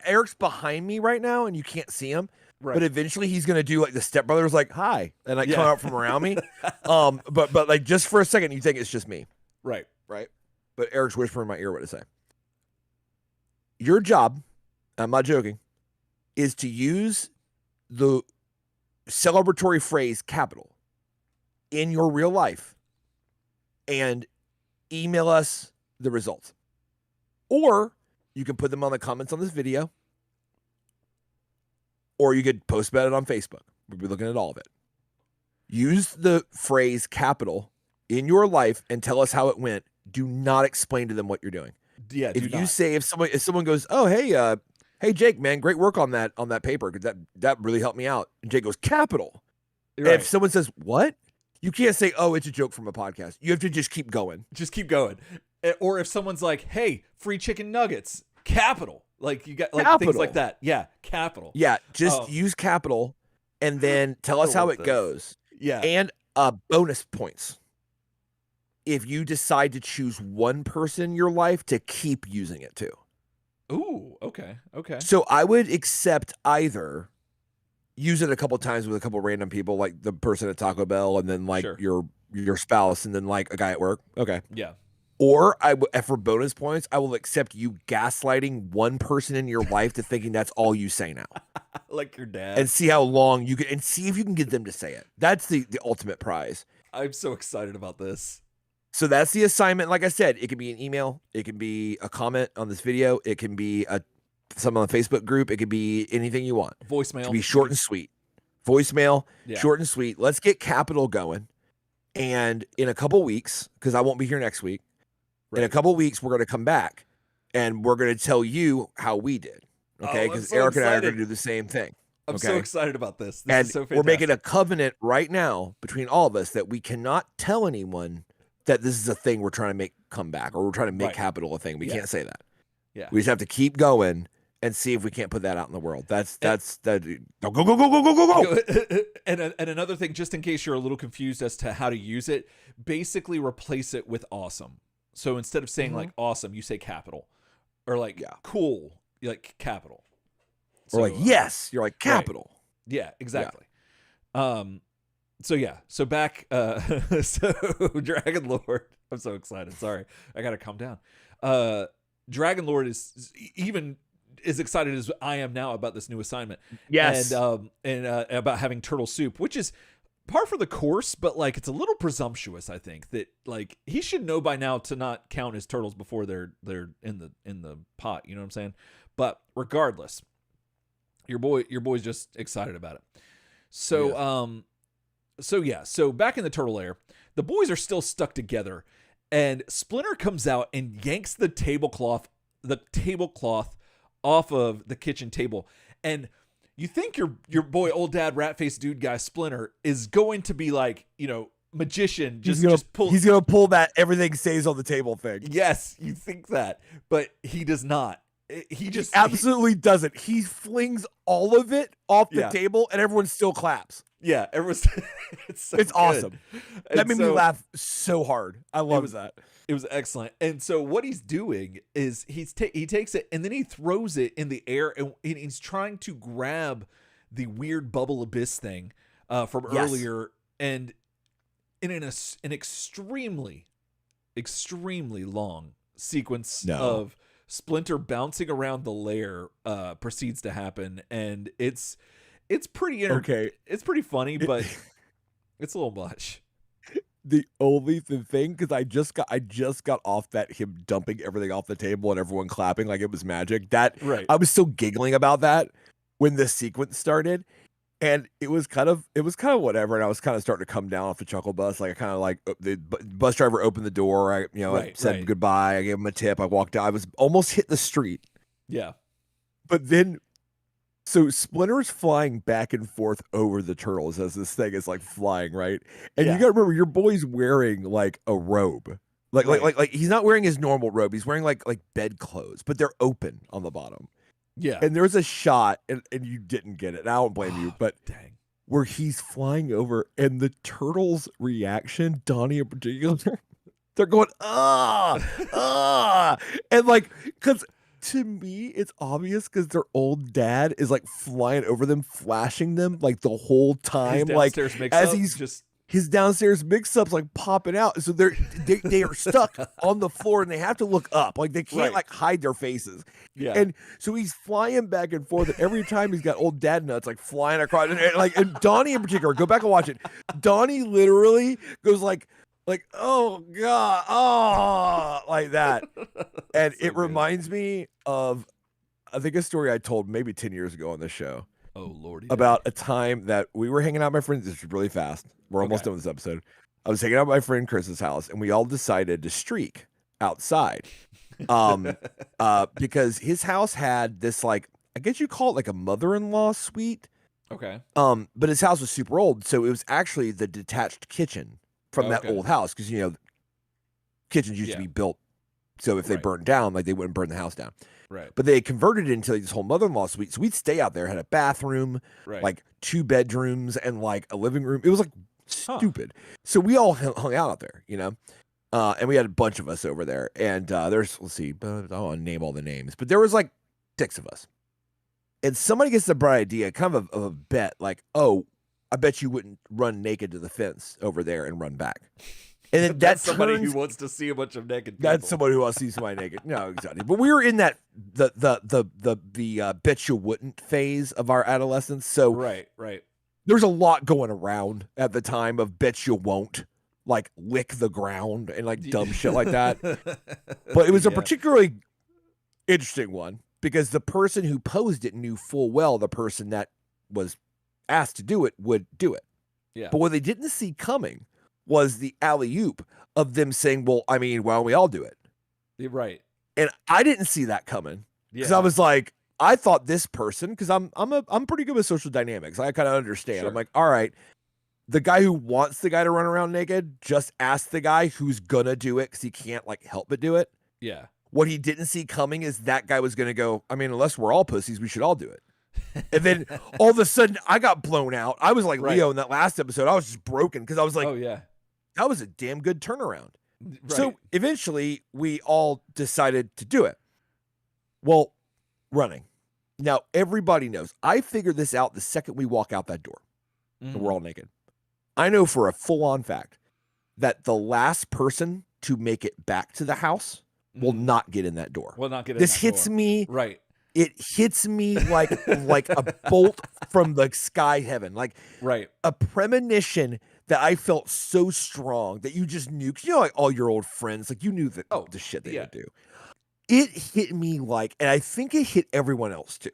Eric's behind me right now, and you can't see him. Right. But eventually he's gonna do like the stepbrothers, like hi, and like come out from around me. But like just for a second, you think it's just me. Right. But Eric's whispering in my ear what to say. Your job, I'm not joking, is to use the celebratory phrase capital in your real life and email us the results. Or you can put them on the comments on this video, or you could post about it on Facebook. We'll be looking at all of it. Use the phrase capital in your life and tell us how it went. Do not explain to them what you're doing. Yeah. If someone goes, "Oh, hey, hey, Jake, man, great work on that paper, because that really helped me out. And Jake goes, capital. Right. If someone says, what? You can't say, oh, it's a joke from a podcast. You have to just keep going. Just keep going. Or if someone's like, hey, free chicken nuggets, capital. Like you got like capital. Things like that. Yeah, capital. Yeah, just use capital and then tell us how it goes. Yeah. And bonus points if you decide to choose one person in your life to keep using it to. Ooh, okay. So I would accept either use it a couple times with a couple random people, like the person at Taco Bell, and then like your spouse, and then like a guy at work. Okay. Yeah. Or for bonus points, I will accept you gaslighting one person in your life to thinking that's all you say now. Like your dad. And see how long you can, and see if you can get them to say it. That's the ultimate prize. I'm so excited about this. So that's the assignment. Like I said, it can be an email. It can be a comment on this video. It can be something on the Facebook group. It could be anything you want. Voicemail. It can be short and sweet. Voicemail, short and sweet. Let's get capital going. And in a couple weeks, because I won't be here next week, in a couple weeks, we're going to come back and we're going to tell you how we did. Okay? Because Eric and I are going to do the same thing. I'm so excited about this. This is so fantastic. We're making a covenant right now between all of us that we cannot tell anyone that this is a thing we're trying to make come back, or we're trying to make capital a thing. We can't say that. Yeah. We just have to keep going and see if we can't put that out in the world. That's go. And another thing, just in case you're a little confused as to how to use it, basically replace it with awesome. So instead of saying like awesome, you say capital, or like cool, you like capital. So, or like yes, you're like capital. Right. Yeah, exactly. Yeah. So back. So Dragon Lord. I'm so excited. Sorry, I gotta calm down. Dragon Lord is even as excited as I am now about this new assignment. Yes, and about having turtle soup, which is par for the course, but like it's a little presumptuous. I think that like he should know by now to not count his turtles before they're in the pot. You know what I'm saying? But regardless, your boy's just excited about it. So so back in the turtle lair, the boys are still stuck together, and Splinter comes out and yanks the tablecloth off of the kitchen table, and you think your boy, old dad, rat face dude guy Splinter is going to be like, magician. He's gonna pull that everything stays on the table thing. Yes, you think that, but he does not. He absolutely doesn't. He flings all of it off the table, and everyone still claps. Yeah, everyone's. It's awesome. That made me laugh so hard. I love that. It was excellent. And so what he's doing is he takes it and then he throws it in the air, and he's trying to grab the weird bubble abyss thing from earlier, and in an extremely long sequence of Splinter bouncing around the lair proceeds to happen, and it's pretty it's pretty funny, but it's a little much. The only thing, because I just got off that him dumping everything off the table and everyone clapping like it was magic. I was still giggling about that when this sequence started, and it was kind of whatever. And I was kind of starting to come down off the chuckle bus. Like I kind of like the bus driver opened the door. I said goodbye. I gave him a tip. I walked out. I was almost hit the street. Yeah, but then. So Splinter's flying back and forth over the turtles as this thing is like flying, right? And you gotta remember, your boy's wearing like a robe. Like he's not wearing his normal robe. He's wearing like bed clothes, but they're open on the bottom. Yeah. And there's a shot, and you didn't get it. And I don't blame you, but dang. Where he's flying over, and the turtles' reaction, Donnie in particular, they're going, and like, because to me, it's obvious because their old dad is like flying over them, flashing them like the whole time. Like as his downstairs mix-ups like popping out. So they are stuck on the floor and they have to look up. Like they can't like hide their faces. Yeah. And so he's flying back and forth. And every time he's got old dad nuts like flying across. And Donnie in particular, go back and watch it. Donnie literally goes like, oh God, like that. And it reminds me of, I think, a story I told maybe 10 years ago on this show. Oh, Lordy. About a time that we were hanging out with my friends. This is really fast. We're almost done with this episode. I was hanging out with my friend Chris's house, and we all decided to streak outside. Because his house had this like I guess you call it like a mother-in-law suite. Okay. But his house was super old, so it was actually the detached kitchen from that old house, because kitchens used to be built so if they burned down, like they wouldn't burn the house down. Right. But they converted it into like this whole mother-in-law suite. So we'd stay out there, had a bathroom, like 2 bedrooms, and like a living room. It was like stupid. So we all hung out there, and we had a bunch of us over there. And let's see, I don't want to name all the names, but there was like 6 of us. And somebody gets the bright idea, kind of a bet, like, oh, I bet you wouldn't run naked to the fence over there and run back. And then that's somebody who wants to see a bunch of naked people. That's somebody who wants to see somebody naked. No, exactly. But we were in that the bet you wouldn't phase of our adolescence. So right. There's a lot going around at the time of bet you won't, like lick the ground and like dumb shit like that. But it was a particularly interesting one because the person who posed it knew full well the person that was asked to do it would do it. Yeah. But what they didn't see coming was the alley-oop of them saying, well, I mean, why don't we all do it? Right. And I didn't see that coming because I was like, I thought this person, because I'm pretty good with social dynamics. I kind of understand. Sure. I'm like, all right, the guy who wants the guy to run around naked, just ask the guy who's gonna do it because he can't like help but do it. Yeah. What he didn't see coming is that guy was gonna go, I mean, unless we're all pussies, we should all do it. And then all of a sudden I got blown out. I was like Leo in that last episode. I was just broken because I was like, oh yeah, that was a damn good turnaround. Right. So eventually we all decided to do it. Well, running. Now everybody knows. I figured this out the second we walk out that door. And we're all naked. I know for a full-on fact that the last person to make it back to the house will not get in that door. Will not get in this that hits door. Me. Right. It hits me like a bolt from the sky heaven. Like a premonition that I felt so strong that you just knew. Cause like all your old friends, like you knew that the shit they would do. It hit me and I think it hit everyone else too.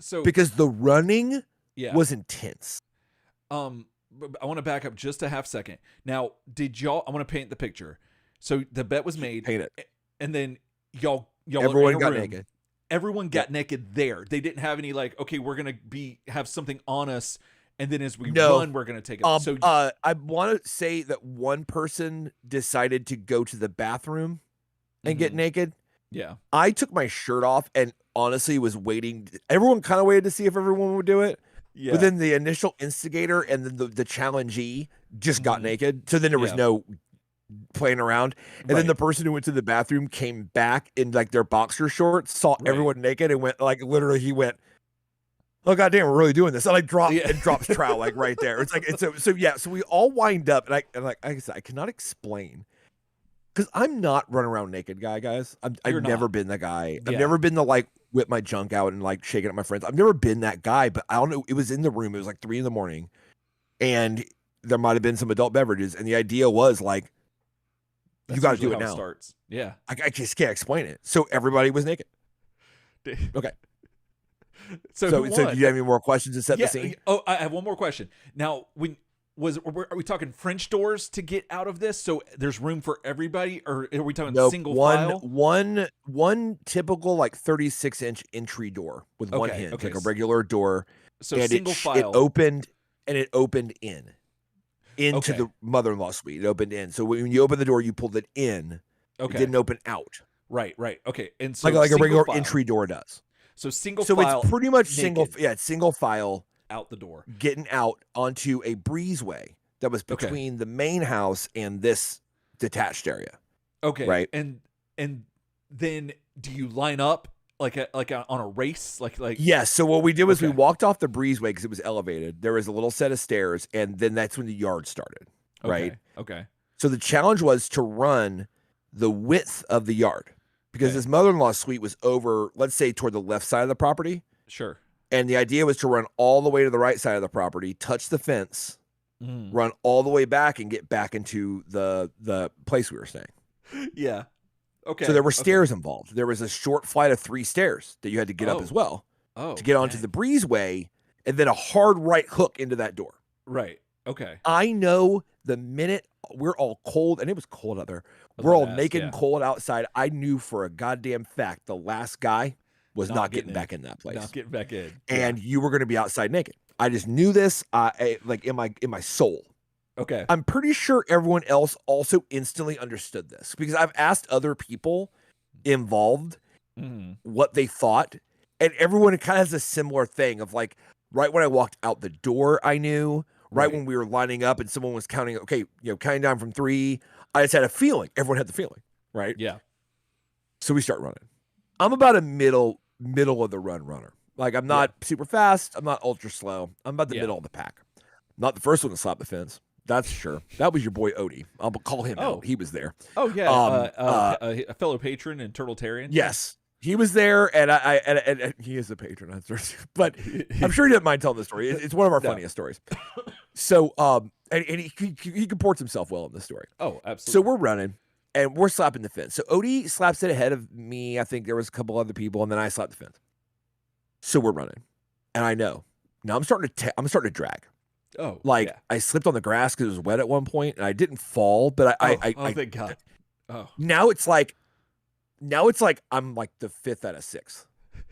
So because the running was intense. I want to back up just a half second. Now, I want to paint the picture. So the bet was made. Paint it. And then y'all everyone got naked. Everyone got naked there. They didn't have any like, okay, we're going to have something on us. And then as we run, we're going to take it. So I want to say that one person decided to go to the bathroom and get naked. Yeah. I took my shirt off and honestly was waiting. Everyone kind of waited to see if everyone would do it. Yeah. But then the initial instigator and then the challengee just got naked. So then there was no playing around. And then the person who went to the bathroom came back in like their boxer shorts, saw everyone naked and went like, literally he went, oh goddamn, we're really doing this. And like drops trowel like right there. It's like, so we all wind up and like I said, I cannot explain. Because I'm not run around naked guy, guys. I've never been that guy. I've never been the like whip my junk out and like shake it at my friends. I've never been that guy, but I don't know. It was in the room. It was like 3 a.m. and there might have been some adult beverages. And the idea was like, you got to do it now. Starts. Yeah. I just can't explain it. So everybody was naked. Okay. So do you have any more questions to set the scene? Oh, I have one more question. Now, are we talking French doors to get out of this? So there's room for everybody, or are we talking single file? One typical like 36-inch entry door with one hinge, like a regular door. So single file. It opened into the mother-in-law suite. It opened in. So when you open the door, you pulled it in. It didn't open out. Right. Okay. And so like a regular entry door does. So single file. So it's pretty much single. Yeah, it's single file. Out the door, getting out onto a breezeway that was between the main house and this detached area. Okay, right. And then do you line up like on a race? Like yes. So what we did was we walked off the breezeway because it was elevated. There was a little set of stairs, and then that's when the yard started. Right. Okay. So the challenge was to run the width of the yard because this mother-in-law suite was over, let's say, toward the left side of the property. Sure. And the idea was to run all the way to the right side of the property, touch the fence, run all the way back, and get back into the place we were staying. Yeah. Okay. So there were stairs involved. There was a short flight of 3 stairs that you had to get up as well to get onto the breezeway, and then a hard right hook into that door. Right. Okay. I know the minute we're all cold, and it was cold out there. We're all naked and cold outside. I knew for a goddamn fact the last guy was not getting back in that place. Not getting back in. And you were going to be outside naked. I just knew this, like in my soul. Okay. I'm pretty sure everyone else also instantly understood this because I've asked other people involved what they thought, and everyone kind of has a similar thing of like, right when I walked out the door, I knew. Right when we were lining up and someone was counting, counting down from 3, I just had a feeling. Everyone had the feeling, right? Yeah. So we start running. I'm about a middle of the runner. Like I'm not super fast. I'm not ultra slow. I'm about the middle of the pack. Not the first one to slap the fence. That's sure. That was your boy Odie. I'll call him out. He was there. Oh yeah, a fellow patron in Turtletarians. Yes, he was there, and he is a patron. But I'm sure he doesn't mind telling the story. It's one of our funniest stories. So, and he comports himself well in this story. Oh, absolutely. So we're running, and we're slapping the fence. So Odie slaps it ahead of me. I think there was a couple other people, and then I slapped the fence. So we're running, and I know now I'm starting to drag. Oh, I slipped on the grass because it was wet at one point, and I didn't fall, but I thank God. Oh, now it's like I'm like the 5th out of 6,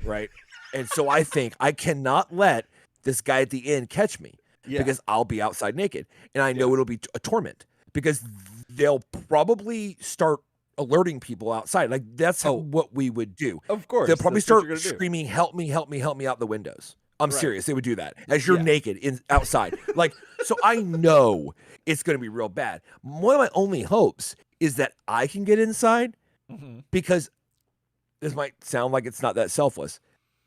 right? And so I think I cannot let this guy at the end catch me because I'll be outside naked, and I know it'll be a torment because they'll probably start alerting people outside. Like that's what we would do. Of course, they'll probably start screaming, "Help me! Help me! Help me!" out the windows. I'm serious. They would do that as you're naked outside. Like, so I know it's going to be real bad. One of my only hopes is that I can get inside because this might sound like it's not that selfless.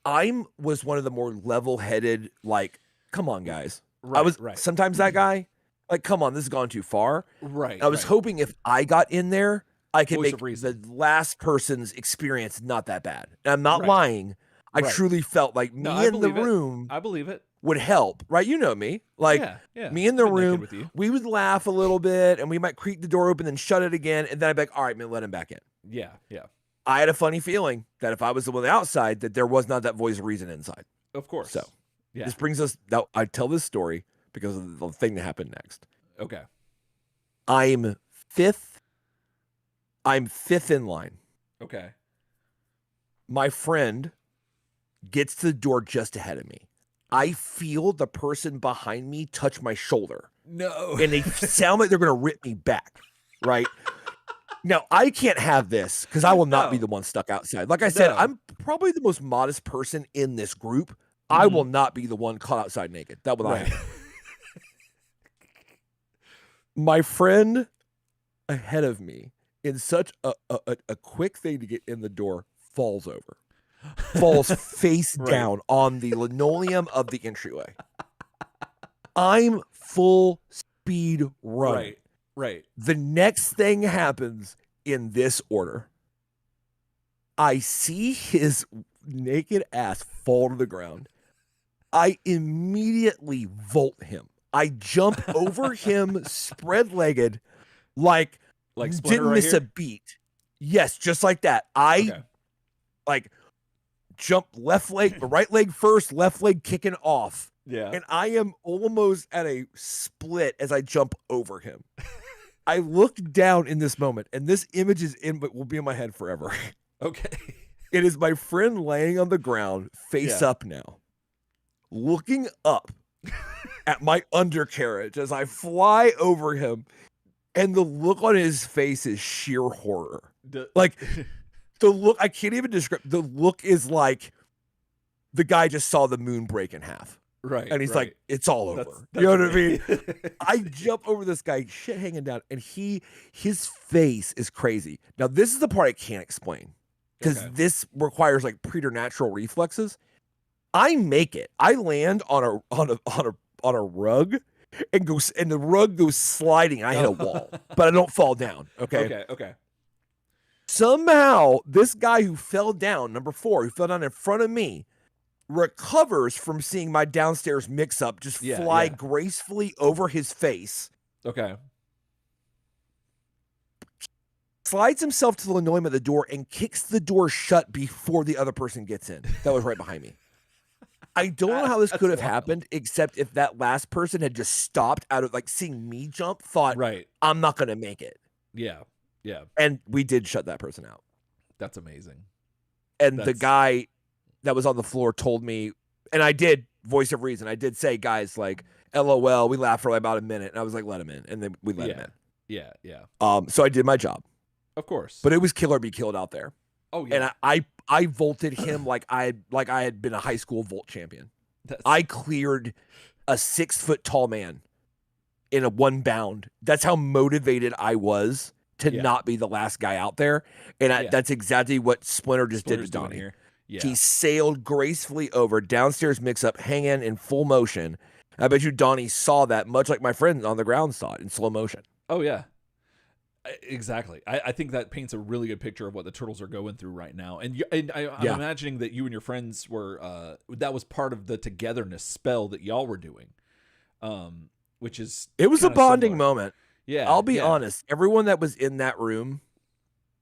I was one of the more level-headed, like, come on, guys. I was sometimes that guy, like, come on, this has gone too far. Right. I was hoping if I got in there, I could make the last person's experience not that bad. And I'm not lying. I truly felt like me in the room I believe it. would help, right? You know me. Like me in the room, we would laugh a little bit and we might creak the door open and shut it again. And then I'd be like, all right, man, let him back in. Yeah, yeah. I had a funny feeling that if I was the one outside, that there was not that voice of reason inside. Of course. So this brings us, now I tell this story because of the thing that happened next. Okay. I'm fifth in line. Okay. My friend gets to the door just ahead of me. I feel the person behind me touch my shoulder. No. And they sound like they're going to rip me back, right? Now, I can't have this because I will not be the one stuck outside. Like I said, I'm probably the most modest person in this group. I will not be the one caught outside naked. That will not happen. My friend ahead of me, in such a quick thing to get in the door, falls over. Falls face down on the linoleum of the entryway. I'm full speed running. Right. The next thing happens in this order. I see his naked ass fall to the ground. I immediately vault him. I jump over him, spread-legged, like didn't miss a beat. Yes, just like that. I jump right leg first, left leg kicking off. Yeah. And I am almost at a split as I jump over him. I looked down in this moment, and this image will be in my head forever. Okay. It is my friend laying on the ground, face up now, looking up at my undercarriage as I fly over him, and the look on his face is sheer horror. The look, I can't even describe. The look is like the guy just saw the moon break in half. Right. And he's like, it's all over. That's you know what I mean? I jump over this guy, shit hanging down, and his face is crazy. Now, this is the part I can't explain because this requires like preternatural reflexes. I make it. I land on a rug and the rug goes sliding. And I hit a wall, but I don't fall down. Okay. Somehow, this guy who fell down, number 4, who fell down in front of me, recovers from seeing my downstairs mix-up just fly gracefully over his face. Okay. Slides himself to the linoleum at the door and kicks the door shut before the other person gets in. That was right behind me. I don't know how this could have happened, except if that last person had just stopped out of seeing me jump, thought, I'm not going to make it. Yeah. And we did shut that person out. That's amazing. And the guy that was on the floor told me, and I did voice of reason. I did say, guys, like, LOL, we laughed for like about a minute. And I was like, let him in. And then we let him in. Yeah. So I did my job. Of course. But it was kill or be killed out there. Oh, yeah. And I vaulted him like I had been a high school vault champion. I cleared a 6 foot tall man in a one bound. That's how motivated I was to not be the last guy out there. And that's exactly what Splinter did to Donnie. Here. Yeah. He sailed gracefully over, downstairs mix up, hang in full motion. I bet you Donnie saw that, much like my friend on the ground saw it in slow motion. Oh, yeah. Exactly. I think that paints a really good picture of what the Turtles are going through right now. And I'm imagining that you and your friends were, that was part of the togetherness spell that y'all were doing, which is it was a bonding similar. moment. Yeah. I'll be honest. Everyone that was in that room,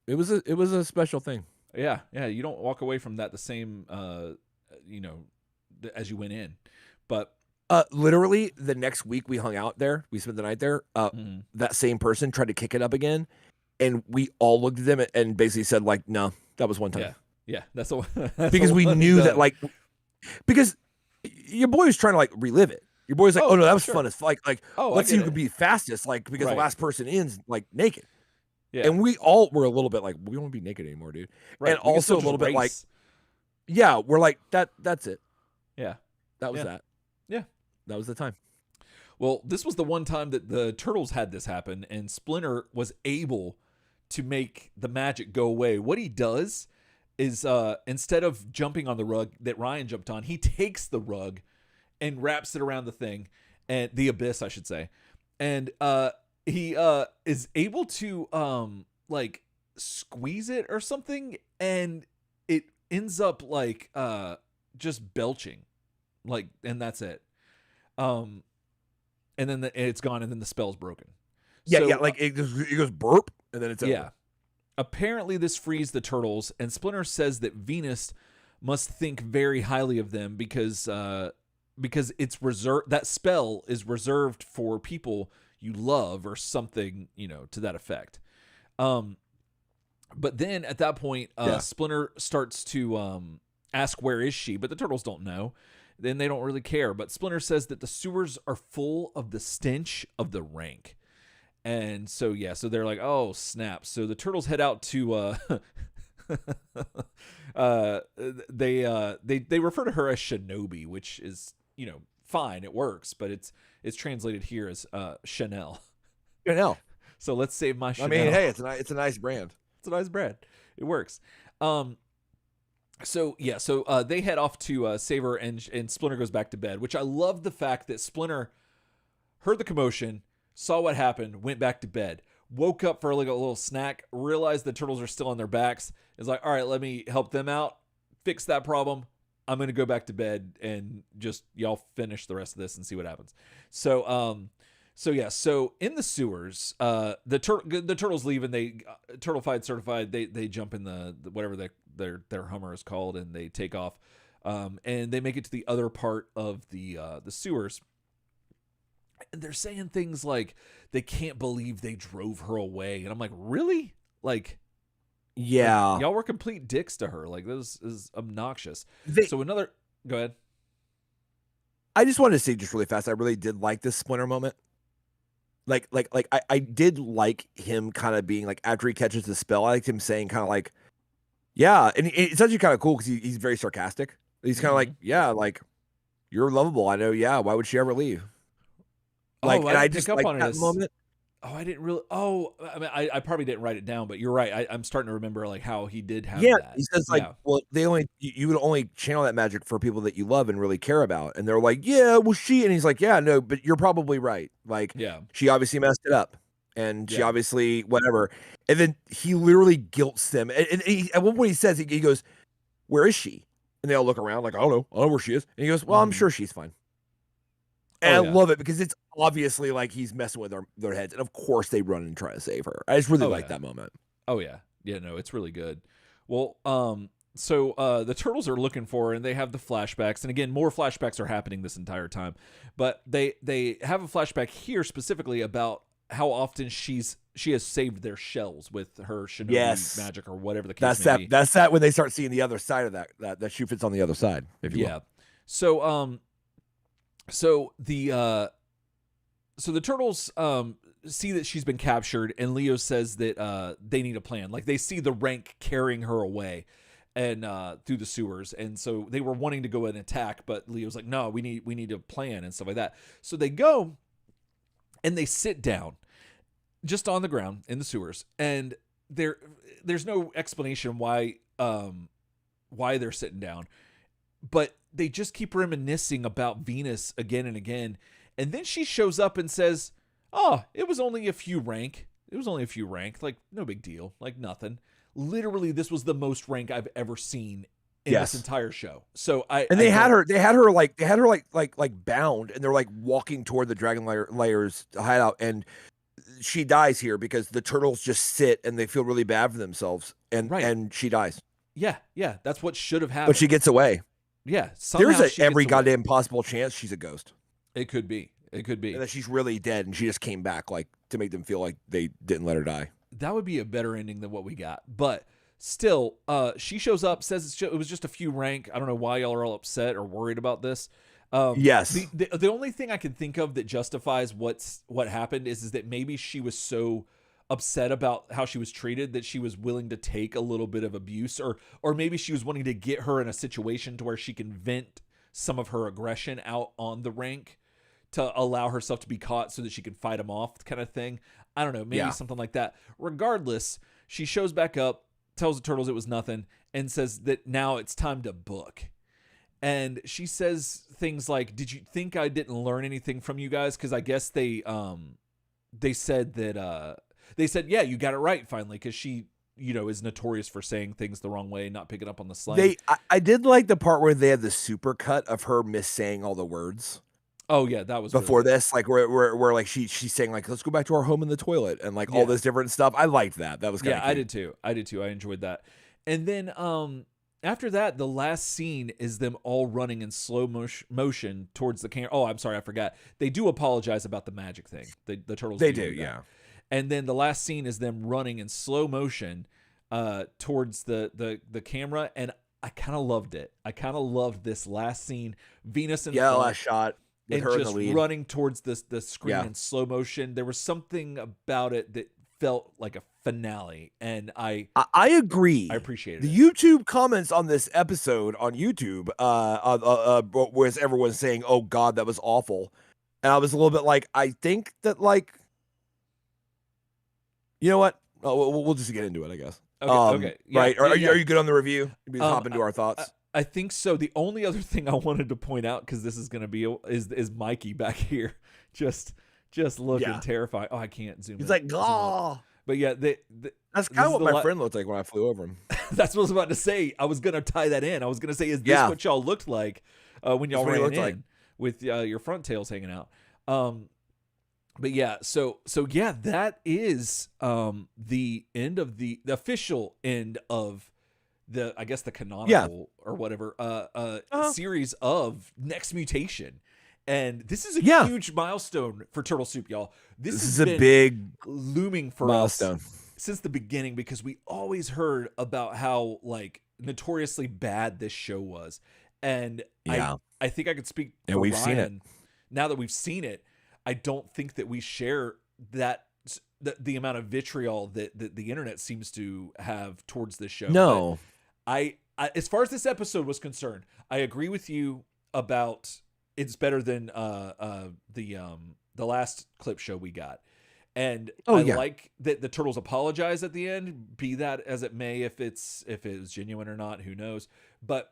it was a special thing. Yeah. Yeah. You don't walk away from that the same, as you went in. But literally the next week we hung out there. We spent the night there. That same person tried to kick it up again, and we all looked at them and basically said, like, "No, that was one time." Yeah, that's the one. Because we knew that, like, because your boy was trying to like relive it. Your boy's like, "Oh no, that was fun as like let's see who can be fastest." Like because the last person in's like naked. Yeah, and we all were a little bit like, we don't want to be naked anymore, dude. Right. And also a little bit like, we're like that's it. Yeah, that was that. Yeah. That was the time. Well, this was the one time that the Turtles had this happen, and Splinter was able to make the magic go away. What he does is, instead of jumping on the rug that Ryan jumped on, he takes the rug and wraps it around the thing, and the abyss, I should say. And he is able to like squeeze it or something, and it ends up like just belching, like, and that's it. And then it's gone, and then the spell's broken. Yeah, like it goes burp, and then it's over. Yeah. Apparently, this frees the Turtles, and Splinter says that Venus must think very highly of them because it's reserved. That spell is reserved for people you love, or something, to that effect. But then at that point, Splinter starts to ask, "Where is she?" But the Turtles don't know. Then they don't really care. But Splinter says that the sewers are full of the stench of the rank. And so, so they're like, oh, snap. So the Turtles head out to, they refer to her as Shinobi, which is, fine. It works, but it's translated here as Chanel. Chanel. So let's save my Chanel. I mean, hey, it's a nice brand. It's a nice brand. It works. So they head off to save her, and Splinter goes back to bed, which I love the fact that Splinter heard the commotion, saw what happened, went back to bed, woke up for like a little snack, realized the Turtles are still on their backs, is like, all right, let me help them out, fix that problem. I'm going to go back to bed and just y'all finish the rest of this and see what happens. So in the sewers, the Turtles leave, and they Turtlefied certified. They jump in the whatever their Hummer is called, and they take off, and they make it to the other part of the sewers. And they're saying things like they can't believe they drove her away, and I'm like, really? Like, yeah, y'all were complete dicks to her. Like, this is obnoxious. Go ahead. I just wanted to say just really fast, I really did like this Splinter moment. Like I did like him kind of being like, after he catches the spell, I liked him saying kind of like, yeah, and it's actually kind of cool because he's very sarcastic. He's kind of like, yeah, like, you're lovable. I know. Yeah, why would she ever leave? Like, and I just like that moment. Oh, I didn't really. Oh, I mean, I probably didn't write it down, but you're right. I'm starting to remember like how he did have that. He says like, well, you would only channel that magic for people that you love and really care about. And they're like, yeah, well, and he's like, yeah, no, but you're probably right. Like, she obviously messed it up, and she obviously whatever. And then he literally guilts them. And at one point he says, he goes, "Where is she?" And they all look around like, I don't know where she is. And he goes, "Well, I'm sure she's fine." And I love it because it's obviously like he's messing with their heads. And of course they run and try to save her. I just really like that moment. Oh, yeah. Yeah, no, it's really good. Well, so the Turtles are looking for her, and they have the flashbacks. And again, more flashbacks are happening this entire time. But they have a flashback here specifically about how often she's she has saved their shells with her shinobi magic or whatever the case may be. That's that when they start seeing the other side of that shoe fits on the other side, if you will. So the turtles see that she's been captured, and Leo says that they need a plan. Like, they see the rank carrying her away and through the sewers, and so they were wanting to go and attack, but Leo's like, no, we need a plan and stuff like that. So they go and they sit down just on the ground in the sewers, and there's no explanation why they're sitting down, but they just keep reminiscing about Venus again and again. And then she shows up and says, oh, it was only a few rank. Like, no big deal. Like, nothing. Literally, this was the most rank I've ever seen in this entire show. So they had her like bound, and they're like walking toward the Dragon Layers hideout, and she dies here because the turtles just sit and they feel really bad for themselves, and she dies. Yeah, that's what should have happened. But she gets away. Yeah, there's every goddamn possible chance she's a ghost. It could be. And that she's really dead, and she just came back, like, to make them feel like they didn't let her die. That would be a better ending than what we got. But still, she shows up, says it was just a few rank. I don't know why y'all are all upset or worried about this. Yes. The only thing I can think of that justifies what happened is that maybe she was so upset about how she was treated that she was willing to take a little bit of abuse, or maybe she was wanting to get her in a situation to where she can vent some of her aggression out on the rank to allow herself to be caught so that she can fight him off, kind of thing. I don't know, maybe something like that. Regardless, she shows back up, tells the turtles it was nothing, and says that now it's time to book. And she says things like, did you think I didn't learn anything from you guys? Because I guess they said that yeah, you got it right finally, because she is notorious for saying things the wrong way, not picking up on the slang. I did like the part where they had the super cut of her missaying all the words. Oh yeah, that was before really this, like where like she's saying like, let's go back to our home in the toilet, and like all this different stuff. I liked that. That was kind of cute. I did too. I enjoyed that. And then after that, the last scene is them all running in slow motion towards the camera. Oh, I'm sorry, I forgot. They do apologize about the magic thing. The turtles. They do, yeah. And then the last scene is them running in slow motion towards the camera, and I kind of loved it. I kind of loved this last scene. Venus and last shot. And just running towards the screen in slow motion. There was something about it that felt like a finale, and I agree. I appreciated the YouTube comments on this episode on YouTube. Was everyone saying, "Oh God, that was awful," and I was a little bit like, I think that, like, you know what? Oh, we'll just get into it, I guess. Okay. Yeah, right? Are you good on the review? We just hop into our thoughts. I think so. The only other thing I wanted to point out, because this is going to be is Mikey back here, just looking terrified. Oh, I can't zoom. He's like, "Gaw." But yeah, that's kind of what my friend looked like when I flew over him. That's what I was about to say. I was going to tie that in. I was going to say, is this what y'all looked like when y'all ran in with your front tails hanging out? But yeah, so yeah, that is the end of the official end of I guess the canonical or whatever series of Next Mutation. And this is a huge milestone for Turtle Soup, y'all. This is a big looming for milestone us since the beginning, because we always heard about how like notoriously bad this show was. And I think I could speak for we've Ryan. Seen it. Now that we've seen it, I don't think that we share that the amount of vitriol that the internet seems to have towards this show. No. But I as far as this episode was concerned, I agree with you about it's better than the last clip show we got. And like that the turtles apologize at the end, be that as it may, if it was genuine or not, who knows. But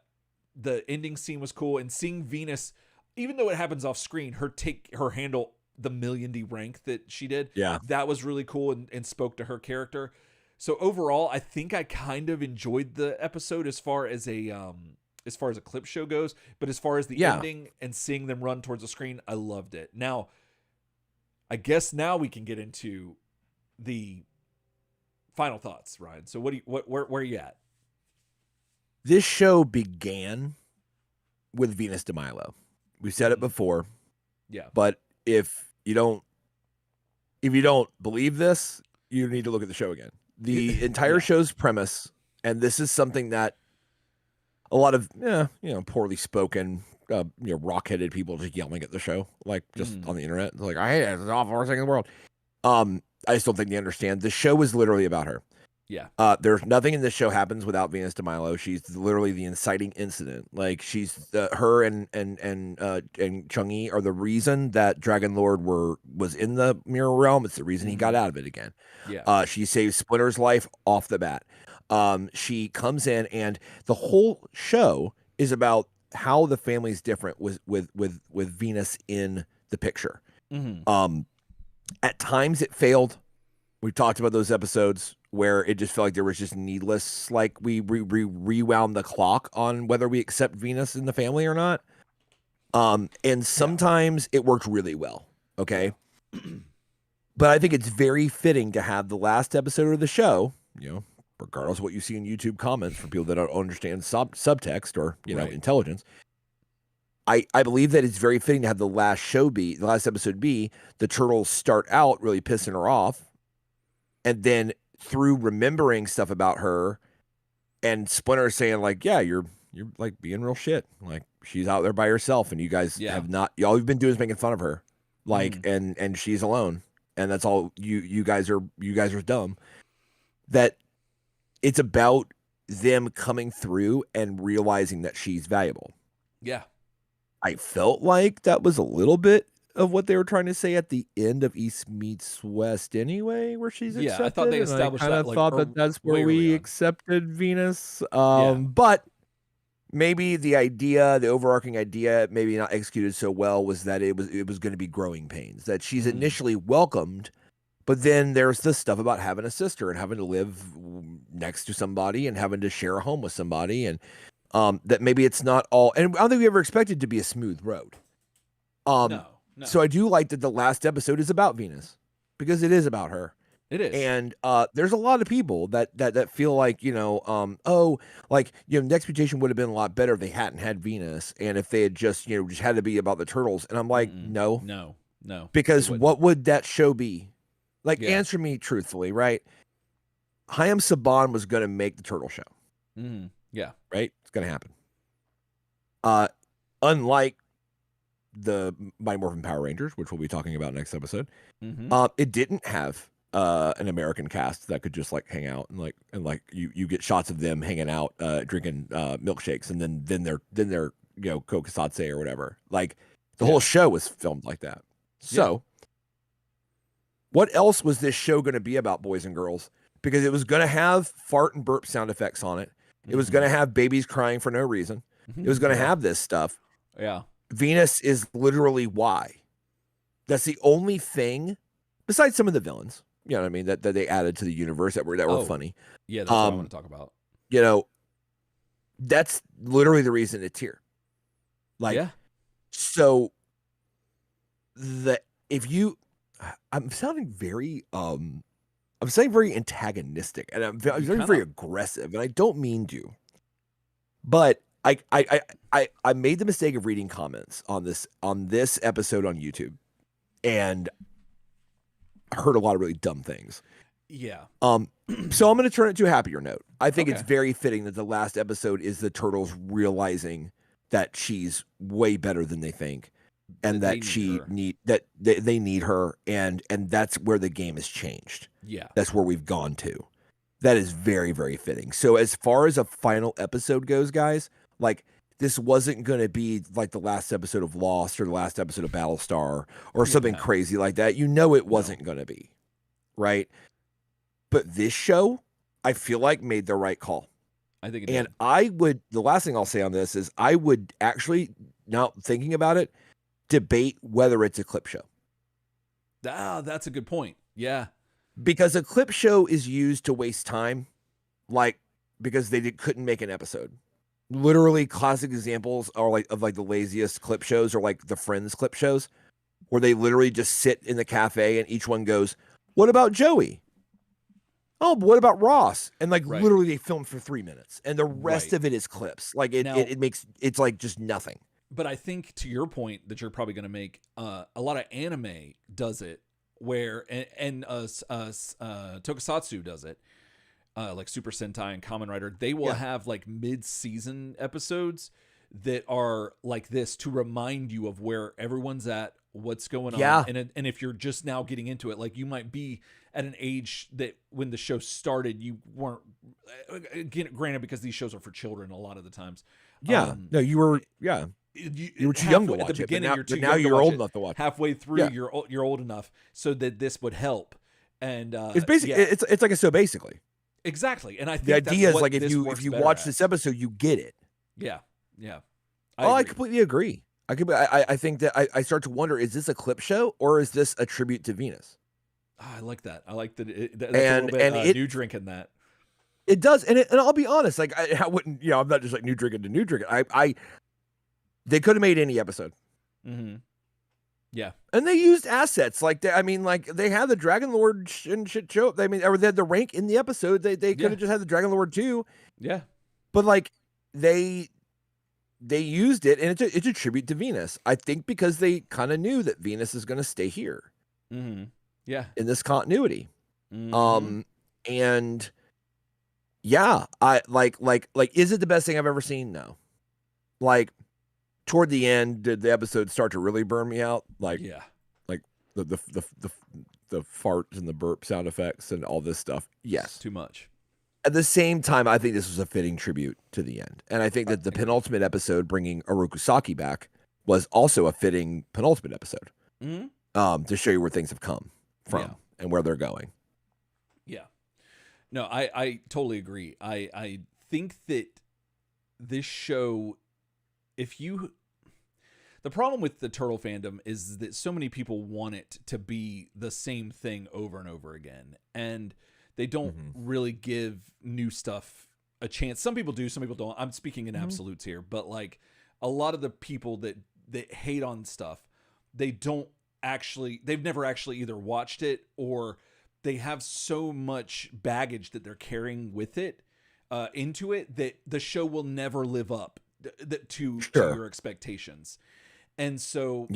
the ending scene was cool, and seeing Venus, even though it happens off screen, her handle the million D rank that she did, that was really cool and spoke to her character. So overall, I think I kind of enjoyed the episode as far as a clip show goes, but as far as the ending and seeing them run towards the screen, I loved it. Now, I guess now we can get into the final thoughts, Ryan. So where are you at? This show began with Venus de Milo. We said it before. Yeah. But if you don't believe this, you need to look at the show again. The entire show's premise, and this is something that a lot of poorly spoken, rock-headed people just yelling at the show, like just on the internet. They're like, I hate it. It's the awful worst thing in the world. I just don't think they understand. The show is literally about her. Yeah. There's nothing in this show happens without Venus de Milo. She's literally the inciting incident. Like she's her and Chung-Yi are the reason that Dragon Lord was in the mirror realm. It's the reason he got out of it again. Yeah. She saves Splinter's life off the bat. She comes in, and the whole show is about how the family's different with Venus in the picture. At times it failed. We talked about those episodes where it just felt like there was just needless, like we rewound the clock on whether we accept Venus in the family or not. And sometimes it worked really well. Okay. But I think it's very fitting to have the last episode of the show, regardless of what you see in YouTube comments for people that don't understand subtext or, intelligence. I believe that it's very fitting to have the last episode be the turtles start out really pissing her off. And then through remembering stuff about her and Splinter saying like, yeah, you're like being real shit. Like she's out there by herself and you guys have not, all you've been doing is making fun of her. Like, and she's alone. And that's all you guys are dumb. That it's about them coming through and realizing that she's valuable. Yeah. I felt like that was a little bit of what they were trying to say at the end of East Meets West anyway, where she's accepted. Yeah, I thought they established that. I thought that's where we accepted Venus. But maybe the overarching idea, maybe not executed so well, was that it was going to be growing pains. That she's initially welcomed, but then there's this stuff about having a sister and having to live next to somebody and having to share a home with somebody, and that maybe it's not all. And I don't think we ever expected to be a smooth road. No. So I do like that the last episode is about Venus because it is about her. It is. And there's a lot of people that feel like, next Mutation would have been a lot better if they hadn't had Venus and if they had just had to be about the turtles. And I'm like, no. Because what would that show be? Like, answer me truthfully, right? Hayam Saban was going to make the turtle show. Yeah. Right? It's going to happen. Unlike the Mighty Morphin Power Rangers, which we'll be talking about next episode, it didn't have an American cast that could just like hang out and you get shots of them hanging out drinking milkshakes and then they're kokosatse or whatever. Like the whole show was filmed like that. So what else was this show going to be about, boys and girls? Because it was going to have fart and burp sound effects on it. It was going to have babies crying for no reason. It was going to have this stuff. Yeah. Venus is literally why. That's the only thing, besides some of the villains, you know what I mean, that they added to the universe that were funny. Yeah, that's what I want to talk about. That's literally the reason it's here. So I'm sounding very very antagonistic, and I'm very aggressive, and I don't mean to. But I made the mistake of reading comments on this episode on YouTube, and I heard a lot of really dumb things. Yeah. So I'm going to turn it to a happier note. I think it's very fitting that the last episode is the turtles realizing that she's way better than they think, and that they need her, and that's where the game has changed. Yeah. That's where we've gone to. That is very, very fitting. So as far as a final episode goes, guys, like this wasn't going to be like the last episode of Lost or the last episode of Battlestar or something crazy like that. It wasn't going to be, right? But this show, I feel like made the right call. I think it did. And the last thing I'll say on this is I would actually, now thinking about it, debate whether it's a clip show. Ah, that's a good point. Yeah. Because a clip show is used to waste time, because they couldn't make an episode. Literally, classic examples are of the laziest clip shows or like the Friends clip shows, where they literally just sit in the cafe and each one goes, "What about Joey? Oh, but what about Ross?" And literally they film for 3 minutes, and the rest of it is clips. It's like just nothing. But I think to your point that you're probably going to make, a lot of anime does it where and Tokusatsu does it, like Super Sentai and Kamen Rider. They will have like mid-season episodes that are like this to remind you of where everyone's at, what's going on, and if you're just now getting into it, like you might be at an age that when the show started you weren't, again, granted, because these shows are for children a lot of the times. No, you were you were too young to watch at the beginning. it, You're you're old enough to watch. Halfway through, you're old enough so that this would help. And it's basically it's like a so basically. Exactly, and I think the idea is like if you watch at. this episode, you get it. Yeah. I completely agree. I think that I start to wonder: is this a clip show or is this a tribute to Venus? Oh, I like that. I like that. That's a little bit new drink in that. It does, and I'll be honest. Like I wouldn't, I'm not just like new drinking to new drinking. They could have made any episode. Mm-hmm. Yeah, and they used assets like they had the Dragon Lord and shit show. Or they had the rank in the episode. They could have just had the Dragon Lord too. Yeah, but like they used it, and it's a tribute to Venus. I think because they kind of knew that Venus is going to stay here. Mm-hmm. Yeah, in this continuity. Mm-hmm. And yeah, I like, is it the best thing I've ever seen? No. Like, toward the end, did the episode start to really burn me out? Like, like the farts and the burp sound effects and all this stuff. Yes, it's too much. At the same time, I think this was a fitting tribute to the end, and I think that the penultimate episode, bringing Orokusaki back, was also a fitting penultimate episode. Mm-hmm. To show you where things have come from and where they're going. Yeah. No, I totally agree. I think that this show, the problem with the Turtle fandom is that so many people want it to be the same thing over and over again. And they don't really give new stuff a chance. Some people do, some people don't. I'm speaking in absolutes here, but like a lot of the people that hate on stuff, they've never actually either watched it, or they have so much baggage that they're carrying with it into it that the show will never live up to your expectations. And so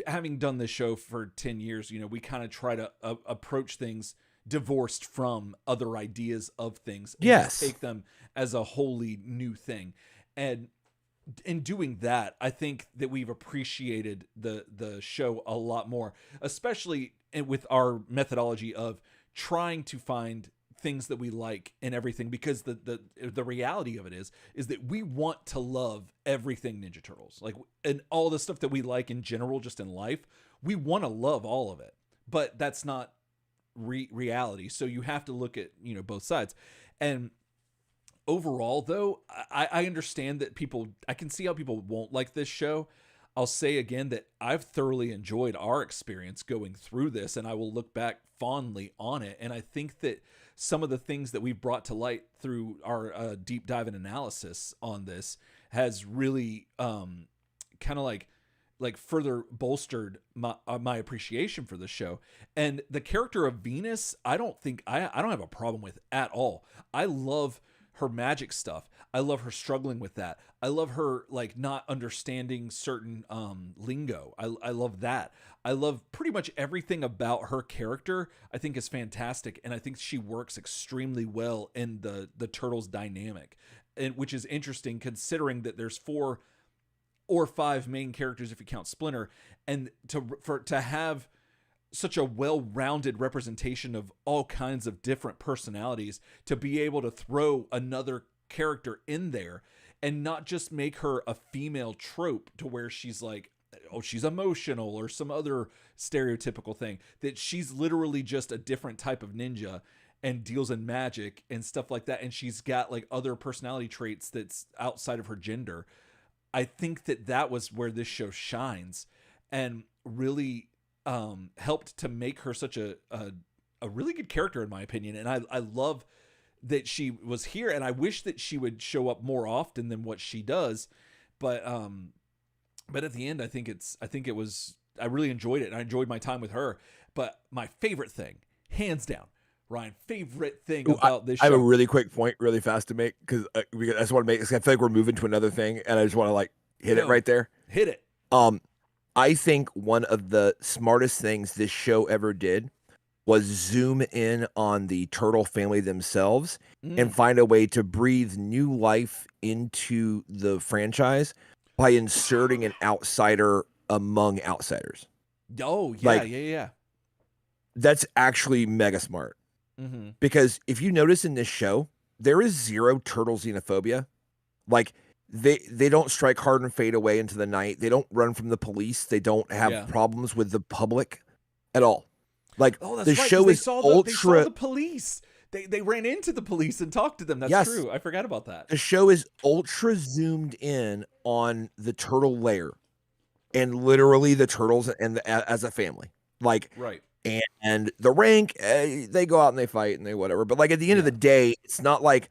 having done this show for 10 years, we kind of try to approach things divorced from other ideas of things and just take them as a wholly new thing. And in doing that, I think that we've appreciated the show a lot more, especially with our methodology of trying to find things that we like in everything, because the reality of it is that we want to love everything Ninja Turtles, like, and all the stuff that we like in general, just in life, we want to love all of it, but that's not reality. So you have to look at both sides. And overall, though, I understand that I can see how people won't like this show. I'll say again that I've thoroughly enjoyed our experience going through this, and I will look back fondly on it. And I think that some of the things that we've brought to light through our deep dive and analysis on this has really kind of like further bolstered my appreciation for the show. And the character of Venus, I don't have a problem with at all. I love her magic stuff. I love her struggling with that. I love her like not understanding certain lingo. I love that. I love pretty much everything about her character. I think is fantastic, and I think she works extremely well in the Turtles dynamic, and which is interesting considering that there's 4 or 5 main characters if you count Splinter, and to have such a well-rounded representation of all kinds of different personalities, to be able to throw another character in there and not just make her a female trope to where she's like, oh, she's emotional or some other stereotypical thing, that she's literally just a different type of ninja and deals in magic and stuff like that, and she's got like other personality traits that's outside of her gender. I think that was where this show shines and really helped to make her such a really good character, in my opinion. And I love that she was here, and I wish that she would show up more often than what she does. But at the end, I really enjoyed it, and I enjoyed my time with her. But my favorite thing, hands down, Ryan, favorite thing about this show. I have a really quick point, really fast to make, because I just want to make. I feel like we're moving to another thing, and I just want to like hit it right there. Hit it. I think one of the smartest things this show ever did was zoom in on the turtle family themselves and find a way to breathe new life into the franchise by inserting an outsider among outsiders. Oh, yeah, like, yeah. That's actually mega smart. Because if you notice in this show, there is zero turtle xenophobia. Like, they don't strike hard and fade away into the night. They don't run from the police. They don't have problems with the public at all. Like, the show is ultra. They saw the police. They ran into the police and talked to them. That's true. I forgot about that. The show is ultra zoomed in on the turtle lair, and literally the turtles and as a family. Like, right. And the rank, they go out and they fight and they whatever. But like at the end of the day, it's not like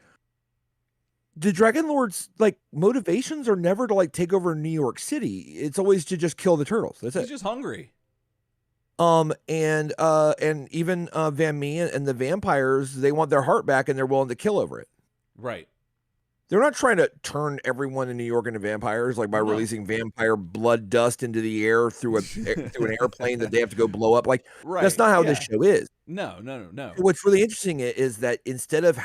the Dragon Lord's like motivations are never to like take over New York City. It's always to just kill the turtles. That's it. He's just hungry. And even Van Mee and the vampires, they want their heart back and they're willing to kill over it. Right. They're not trying to turn everyone in New York into vampires, like by releasing vampire blood dust into the air through an airplane that they have to go blow up. Like, that's not how this show is. No. What's really interesting is that instead of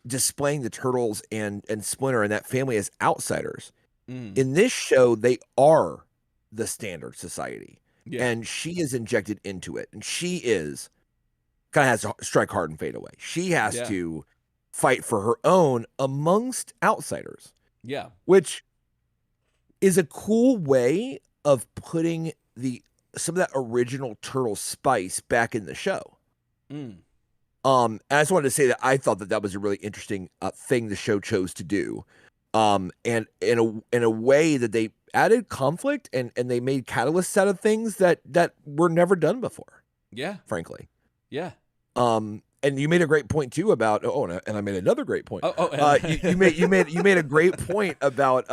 displaying the turtles and Splinter and that family as outsiders, in this show, they are the standard society. Yeah. And she is injected into it. And she kind of has to strike hard and fade away. She has to fight for her own amongst outsiders. Yeah. Which is a cool way of putting some of that original turtle spice back in the show. And I just wanted to say that I thought that was a really interesting thing the show chose to do. And in a way that they added conflict and they made catalysts out of things that were never done before. Yeah. Frankly. Yeah. And you made a great point too about and I made another great point. You made a great point about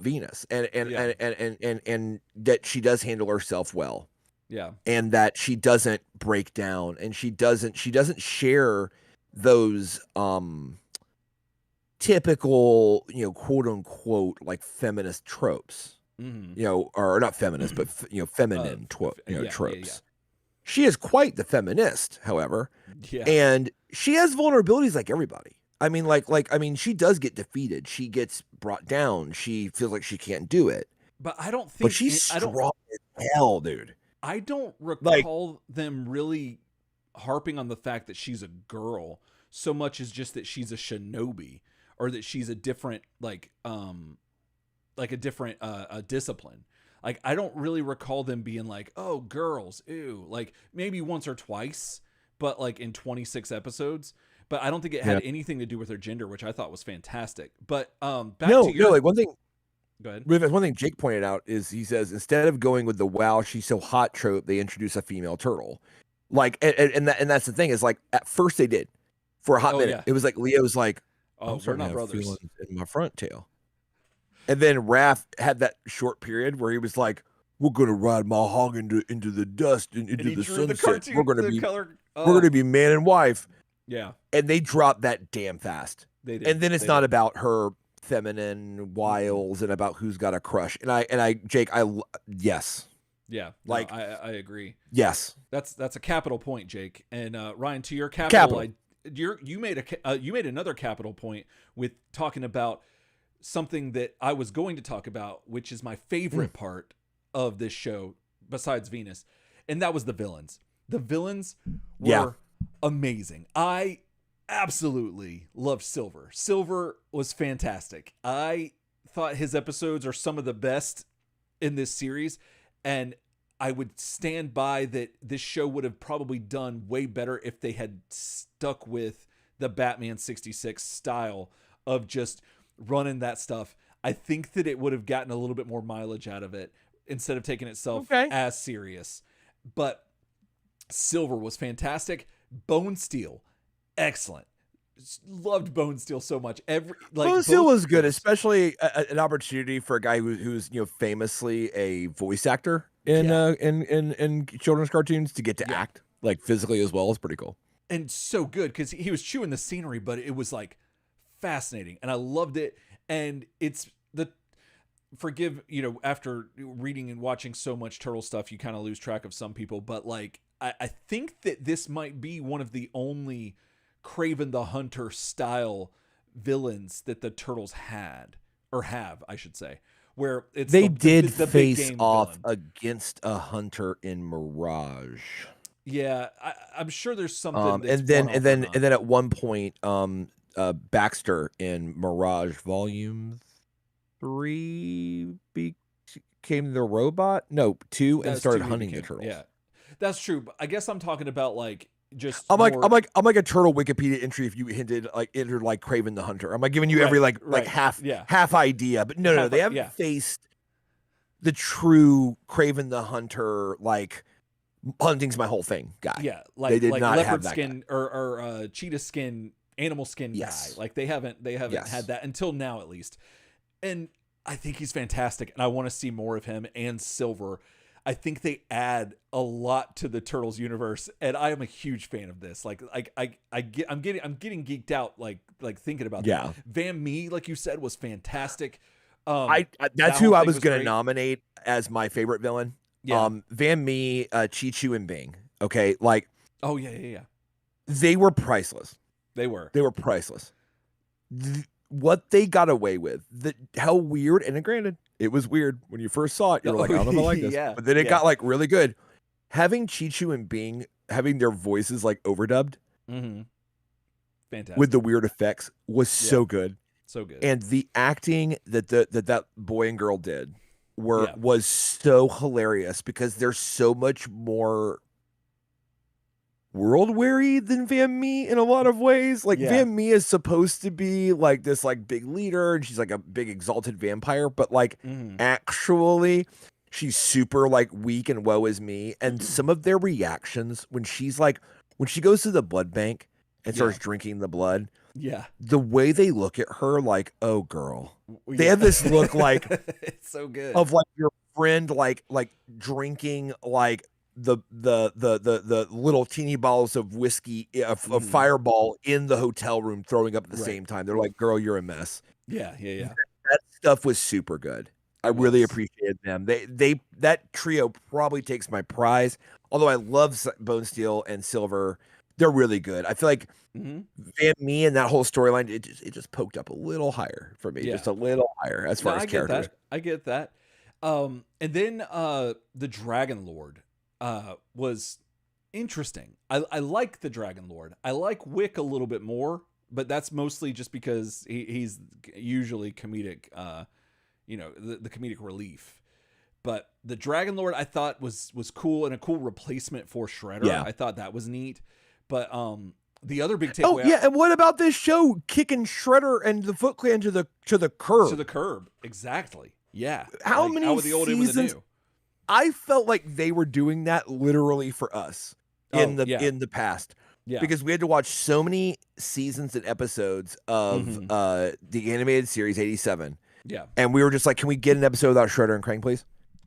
Venus and that she does handle herself well. Yeah. And that she doesn't break down and she doesn't share those typical, quote unquote, like feminist tropes. Or not feminist, but feminine tropes. Yeah. She is quite the feminist, however. Yeah. And she has vulnerabilities like everybody. I mean, she does get defeated. She gets brought down. She feels like she can't do it. But I don't think... But she's strong as hell, dude. I don't recall them really harping on the fact that she's a girl so much as just that she's a shinobi or that she's a different, a different discipline. Like, I don't really recall them being like, oh, girls, ew. Like, maybe once or twice, but like in 26 episodes. But I don't think it had anything to do with her gender, which I thought was fantastic. But like one thing. Go ahead. One thing Jake pointed out is he says instead of going with the "wow, she's so hot" trope, they introduce a female turtle. Like, and that's the thing is like at first they did for a hot minute. Yeah. It was like Leo's like, I'm starting to have feelings in my front tail. And then Raph had that short period where he was like, "We're gonna ride my hog into the dust and into the sunset. We're gonna be man and wife." Yeah. And they dropped that damn fast. They did. And then it's not about her feminine wiles and about who's got a crush. And Jake, yes. Yeah. Like, I agree. Yes. That's a capital point, Jake. And Ryan, to your capital. You made another capital point with talking about something that I was going to talk about, which is my favorite part of this show besides Venus, and that was the villains. The villains were amazing. I absolutely loved Silver. Silver was fantastic. I thought his episodes are some of the best in this series, and I would stand by that this show would have probably done way better if they had stuck with the Batman 66 style of just running that stuff. I think that it would have gotten a little bit more mileage out of it instead of taking itself as serious. But Silver was fantastic. Bone Steel, excellent. Loved Bone Steel so much. Bone Steel was good, especially an opportunity for a guy who's famously a voice actor in children's cartoons to get to act like physically as well is pretty cool. And so good because he was chewing the scenery, but it was like fascinating, and I loved it. And it's forgive, after reading and watching so much turtle stuff, you kind of lose track of some people, but like I think that this might be one of the only Kraven the Hunter style villains that the turtles had, or have, I should say, where it's they the did big face game off villain. against a hunter in Mirage. Yeah, I'm sure there's something that's And then one-off at one point, Baxter in Mirage Volume 3 became the robot. No, 2, and started hunting the turtles. Yeah, that's true. But I guess I'm talking about like just I'm like a turtle Wikipedia entry if you entered like Kraven the Hunter. I'm like giving you every half idea, but no, they haven't faced the true Kraven the Hunter like hunting's my whole thing guy. Yeah, they did like not leopard have that skin or cheetah skin, animal skin guy. Like they haven't had that until now at least. And I think he's fantastic, and I want to see more of him and Silver. I think they add a lot to the Turtles universe, and I am a huge fan of this. I'm getting geeked out like thinking about that. Van Mee, like you said, was fantastic. That's who I was going to nominate as my favorite villain. Yeah. Van Mee, Chi-Chu, and Bing. Okay, like they were priceless. They were priceless. What they got away with, how weird, and granted, it was weird when you first saw it. You were like, I don't know if I like this. But then it got like really good. Having Chi-Chu and Bing having their voices like overdubbed, fantastic, with the weird effects was so good. So good. And the acting that boy and girl did was so hilarious because they're so much more world weary than Van Mee in a lot of ways. Like Van Mee is supposed to be like this like big leader, and she's like a big exalted vampire, but like actually she's super like weak and woe is me. And some of their reactions when she goes to the blood bank and starts drinking the blood, the way they look at her, like, oh girl, they have this look like it's so good of like your friend like drinking like the little teeny bottles of whiskey of Fireball in the hotel room, throwing up at the same time. They're like, girl, you're a mess. That stuff was super good. I really appreciated them. That trio probably takes my prize, although I love Bone Steel and Silver. They're really good. I feel like Van Mee and that whole storyline, it just poked up a little higher for me, just a little higher as far as characters. I get that. And then the Dragon Lord was interesting. I like the Dragon Lord. I like Wick a little bit more, but that's mostly just because he's usually comedic, the comedic relief. But the Dragon Lord I thought was cool, and a cool replacement for Shredder. I thought that was neat. But the other big takeaway. And what about this show kicking Shredder and the Foot Clan to the curb? To the curb, exactly. Yeah. How many out with the old in with the new? I felt like they were doing that literally for us in the past. Yeah. Because we had to watch so many seasons and episodes of the animated series 87. Yeah. And we were just like, can we get an episode without Shredder and Krang, please?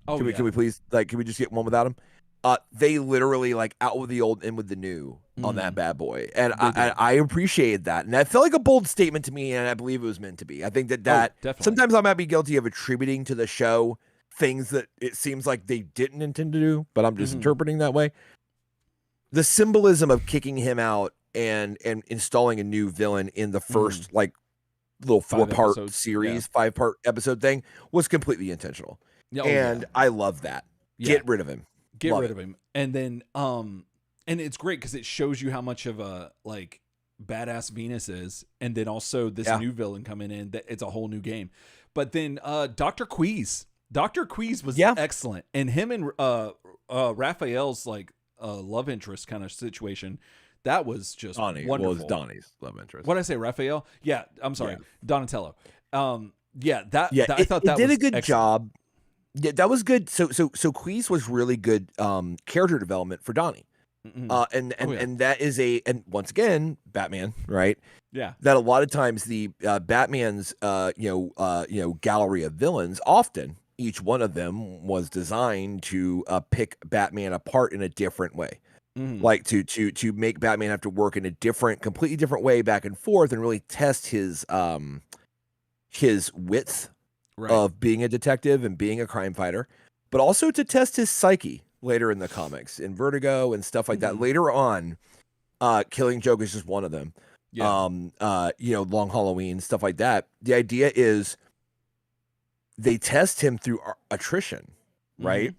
Can we please, like, can we just get one without him? They literally like out with the old, in with the new on that bad boy. And I appreciated that. And that felt like a bold statement to me, and I believe it was meant to be. I think that sometimes I might be guilty of attributing to the show things that it seems like they didn't intend to do, but I'm just interpreting that way. The symbolism of kicking him out and installing a new villain in the first like little 4-part series, 5-part episode thing was completely intentional. I love that. Get rid of him. Get rid of him. And then and it's great because it shows you how much of a like badass Venus is, and then also this new villain coming in, that it's a whole new game. But then Dr. Queez was excellent, and him and Raphael's like love interest kind of situation, that was just wonderful. Well, it's Donnie's love interest. What did I say, Raphael? Yeah, I'm sorry, Donatello. I thought that did was a good job. Yeah, that was good. So Queez was really good character development for Donnie. And that is and once again, Batman, right? Yeah. That a lot of times the Batman's gallery of villains, often each one of them was designed to pick Batman apart in a different way. Like to make Batman have to work in a completely different way back and forth, and really test his width of being a detective and being a crime fighter, but also to test his psyche later in the comics, in Vertigo and stuff like that. Later on, Killing Joke is just one of them. Yeah. Long Halloween, stuff like that. The idea is they test him through attrition, right?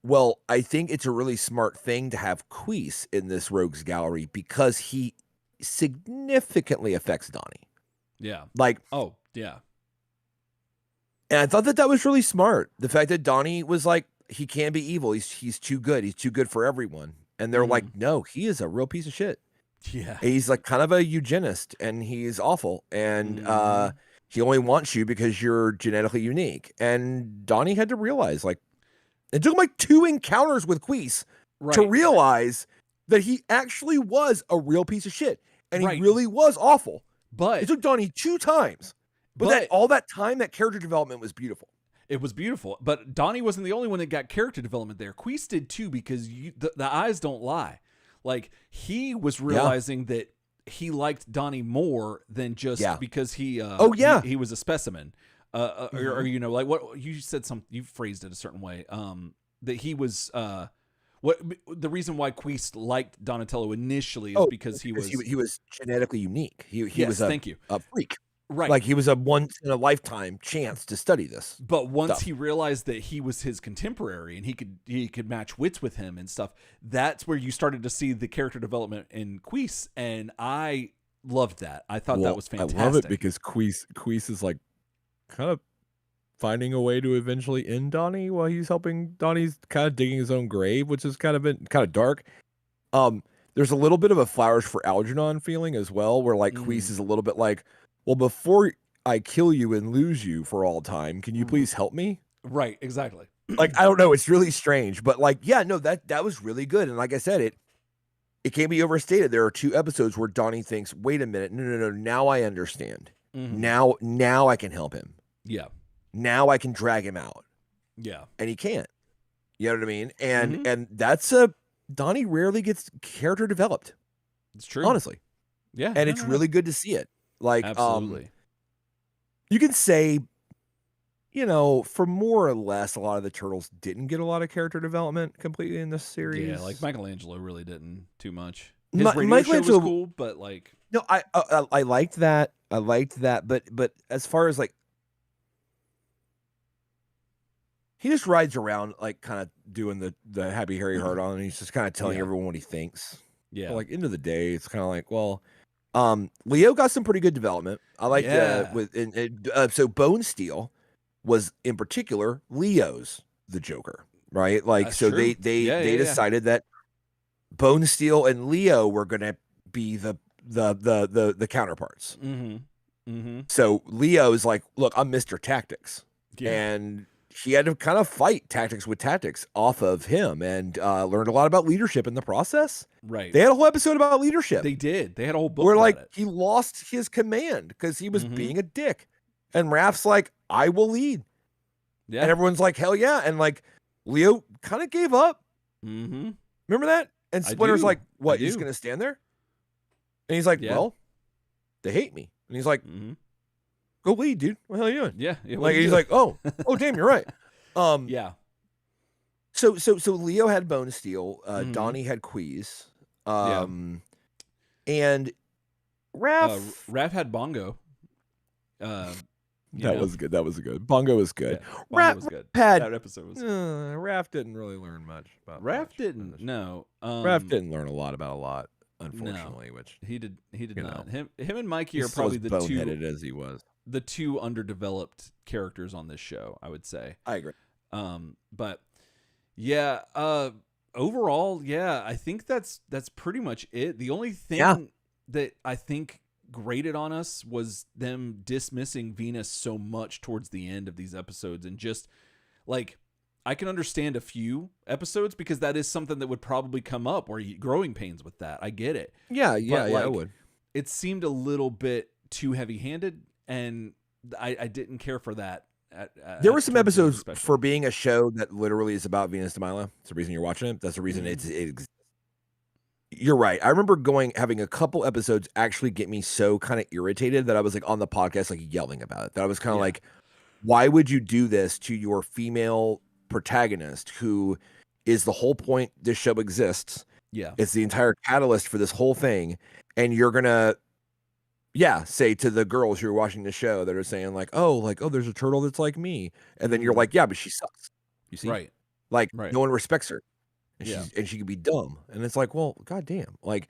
Well, I think it's a really smart thing to have Queese in this rogues gallery because he significantly affects Donnie. Yeah. Like, oh, yeah. And I thought that was really smart. The fact that Donnie was like, he can be evil. He's too good. He's too good for everyone. And they're like, no, he is a real piece of shit. Yeah. And he's like kind of a eugenist and he's awful. And he only wants you because you're genetically unique. And Donnie had to realize, like, it took him like 2 encounters with Queese to realize that he actually was a real piece of shit. And he really was awful. But it took Donnie 2 times. But all that time, that character development was beautiful. It was beautiful. But Donnie wasn't the only one that got character development there. Queese did too, because the eyes don't lie. Like, he was realizing that he liked Donnie more than just because he he was a specimen. Or like what you said, you phrased it a certain way. That he was what the reason why Queese liked Donatello initially is because he was genetically unique. He was a freak. Right. Like, he was a once in a lifetime chance to study this. But once he realized that he was his contemporary and he could match wits with him and stuff, that's where you started to see the character development in Queese, and I loved that. I thought that was fantastic. I love it because Queese is like kind of finding a way to eventually end Donnie while he's helping Donnie's kind of digging his own grave, which is kind of dark. There's a little bit of a Flowers for Algernon feeling as well, where like Queese is a little bit like, well, before I kill you and lose you for all time, can you please help me? Right, exactly. Like, I don't know, it's really strange, but like, that was really good. And like I said, it can't be overstated. There are 2 episodes where Donnie thinks, wait a minute, no, now I understand. Now I can help him. Yeah. Now I can drag him out. Yeah. And he can't. You know what I mean? And that's Donnie rarely gets character developed. It's true. Honestly. Yeah. And it's really good to see it. Like, absolutely. You can say, for more or less, a lot of the Turtles didn't get a lot of character development completely in this series. Yeah, like Michelangelo really didn't too much. His radio show was cool, but like, no, I liked that. But as far as like, he just rides around like kind of doing the Happy Harry Hard on, and he's just kind of telling everyone what he thinks. Yeah. But like, end of the day, it's kind of like, well. Leo got some pretty good development. I like so Bone Steel was in particular Leo's the Joker, right? Like, that's so true. they decided that Bone Steel and Leo were going to be the counterparts. So Leo's like, look, I'm Mr. Tactics, and he had to kind of fight tactics with tactics off of him, and learned a lot about leadership in the process. Right. They had a whole episode about leadership. They did. They had a whole book where about like it. he lost his command because he was being a dick. And Raph's like, I will lead. Yeah. And everyone's like, hell yeah. And like Leo kind of gave up. Remember that? And Splinter's like, what? He's going to stand there? And he's like, well, they hate me. And he's like, go lead, dude. What the hell are you doing? Yeah. Like, he's like, oh, damn, you're right. Yeah. So Leo had Bone Steel. Donnie had Queese. And Raph had Bongo. That was good. That was good. Bongo was good. Yeah, Bongo was good. That episode was. Raph didn't really learn much about. Raph didn't. No. Raph didn't learn a lot about a lot, unfortunately. No, which he did not. Him and Mikey are probably the boneheaded as he was. The 2 underdeveloped characters on this show, I would say. I agree. But yeah. Overall, I think that's pretty much it. The only thing that I think grated on us was them dismissing Venus so much towards the end of these episodes, and just like, I can understand a few episodes because that is something that would probably come up, where growing pains with that. I get it. Yeah, I would. It seemed a little bit too heavy-handed, and I didn't care for that. There were some episodes for being a show that literally is about Venus de Milo. It's the reason you're watching it. That's the reason it exists. You're right. I remember having a couple episodes actually get me so kind of irritated that I was like on the podcast, like yelling about it. That I was kind of like, why would you do this to your female protagonist who is the whole point this show exists? Yeah. It's the entire catalyst for this whole thing. And you're going to, say to the girls who are watching the show that are saying oh, there's a turtle that's like me. And then you're like, yeah, but she sucks. You see? Right. Like Right. no one respects her. And she could be dumb. And it's like, well, goddamn. Like,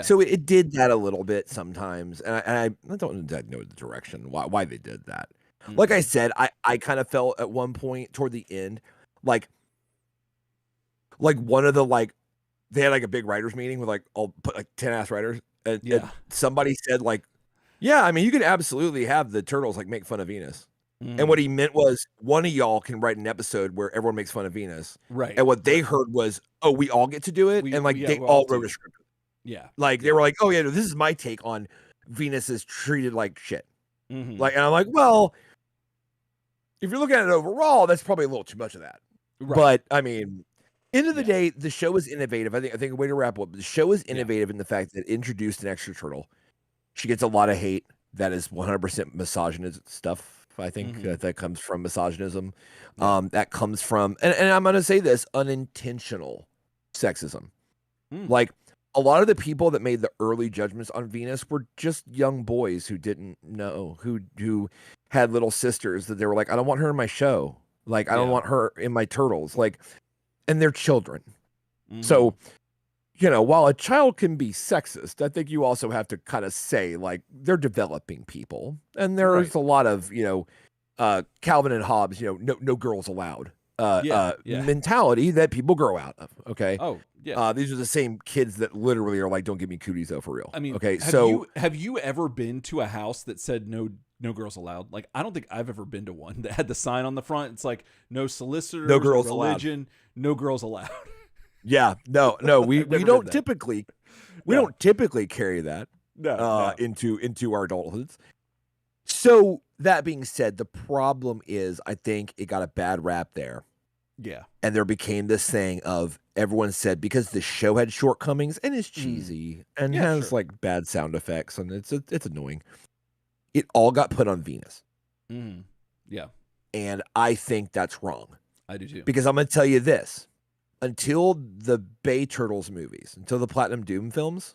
so it did that a little bit sometimes. And I don't know the direction, why they did that. Mm-hmm. Like I said, I kind of felt at one point toward the end, like one of the, they had like a big writers meeting with all 10 ass writers. And somebody said I mean, you could absolutely have the turtles make fun of Venus. And what he meant was one of y'all can write an episode where everyone makes fun of Venus. Right. And what they heard was, oh, we all get to do it. They all wrote a script. Yeah. They were like, oh, yeah, no, this is my take on Venus is treated like shit. Mm-hmm. And I'm like, well, if you're looking at it overall, that's probably a little too much of that. Right. But I mean, end of the day, the show is innovative. I think a way to wrap up, the show is innovative in the fact that it introduced an extra turtle. She gets a lot of hate. That is 100% misogynist stuff. I think that comes from misogynism. That comes from, and I'm going to say this, unintentional sexism. A lot of the people that made the early judgments on Venus were just young boys who didn't know, who had little sisters that they were like, I don't want her in my show. I don't want her in my turtles. And they're children. So, while a child can be sexist, I think you also have to kind of say, they're developing people. And there's a lot of, Calvin and Hobbes, no girls allowed mentality that people grow out of. Okay. Oh, yeah. These are the same kids that literally are like, don't give me cooties though, for real. I mean, okay. Have you ever been to a house that said no girls allowed? I don't think I've ever been to one that had the sign on the front. It's no solicitors, no girls religion, allowed. No girls allowed. Yeah, no, we don't typically don't typically carry that into our adulthoods. So that being said, the problem is I think it got a bad rap there. Yeah. And there became this thing of everyone said because the show had shortcomings and is cheesy and has bad sound effects and it's annoying. It all got put on Venus. Yeah. And I think that's wrong. I do too. Because I'm going to tell you this. Until the Bay Turtles movies, until the Platinum Doom films,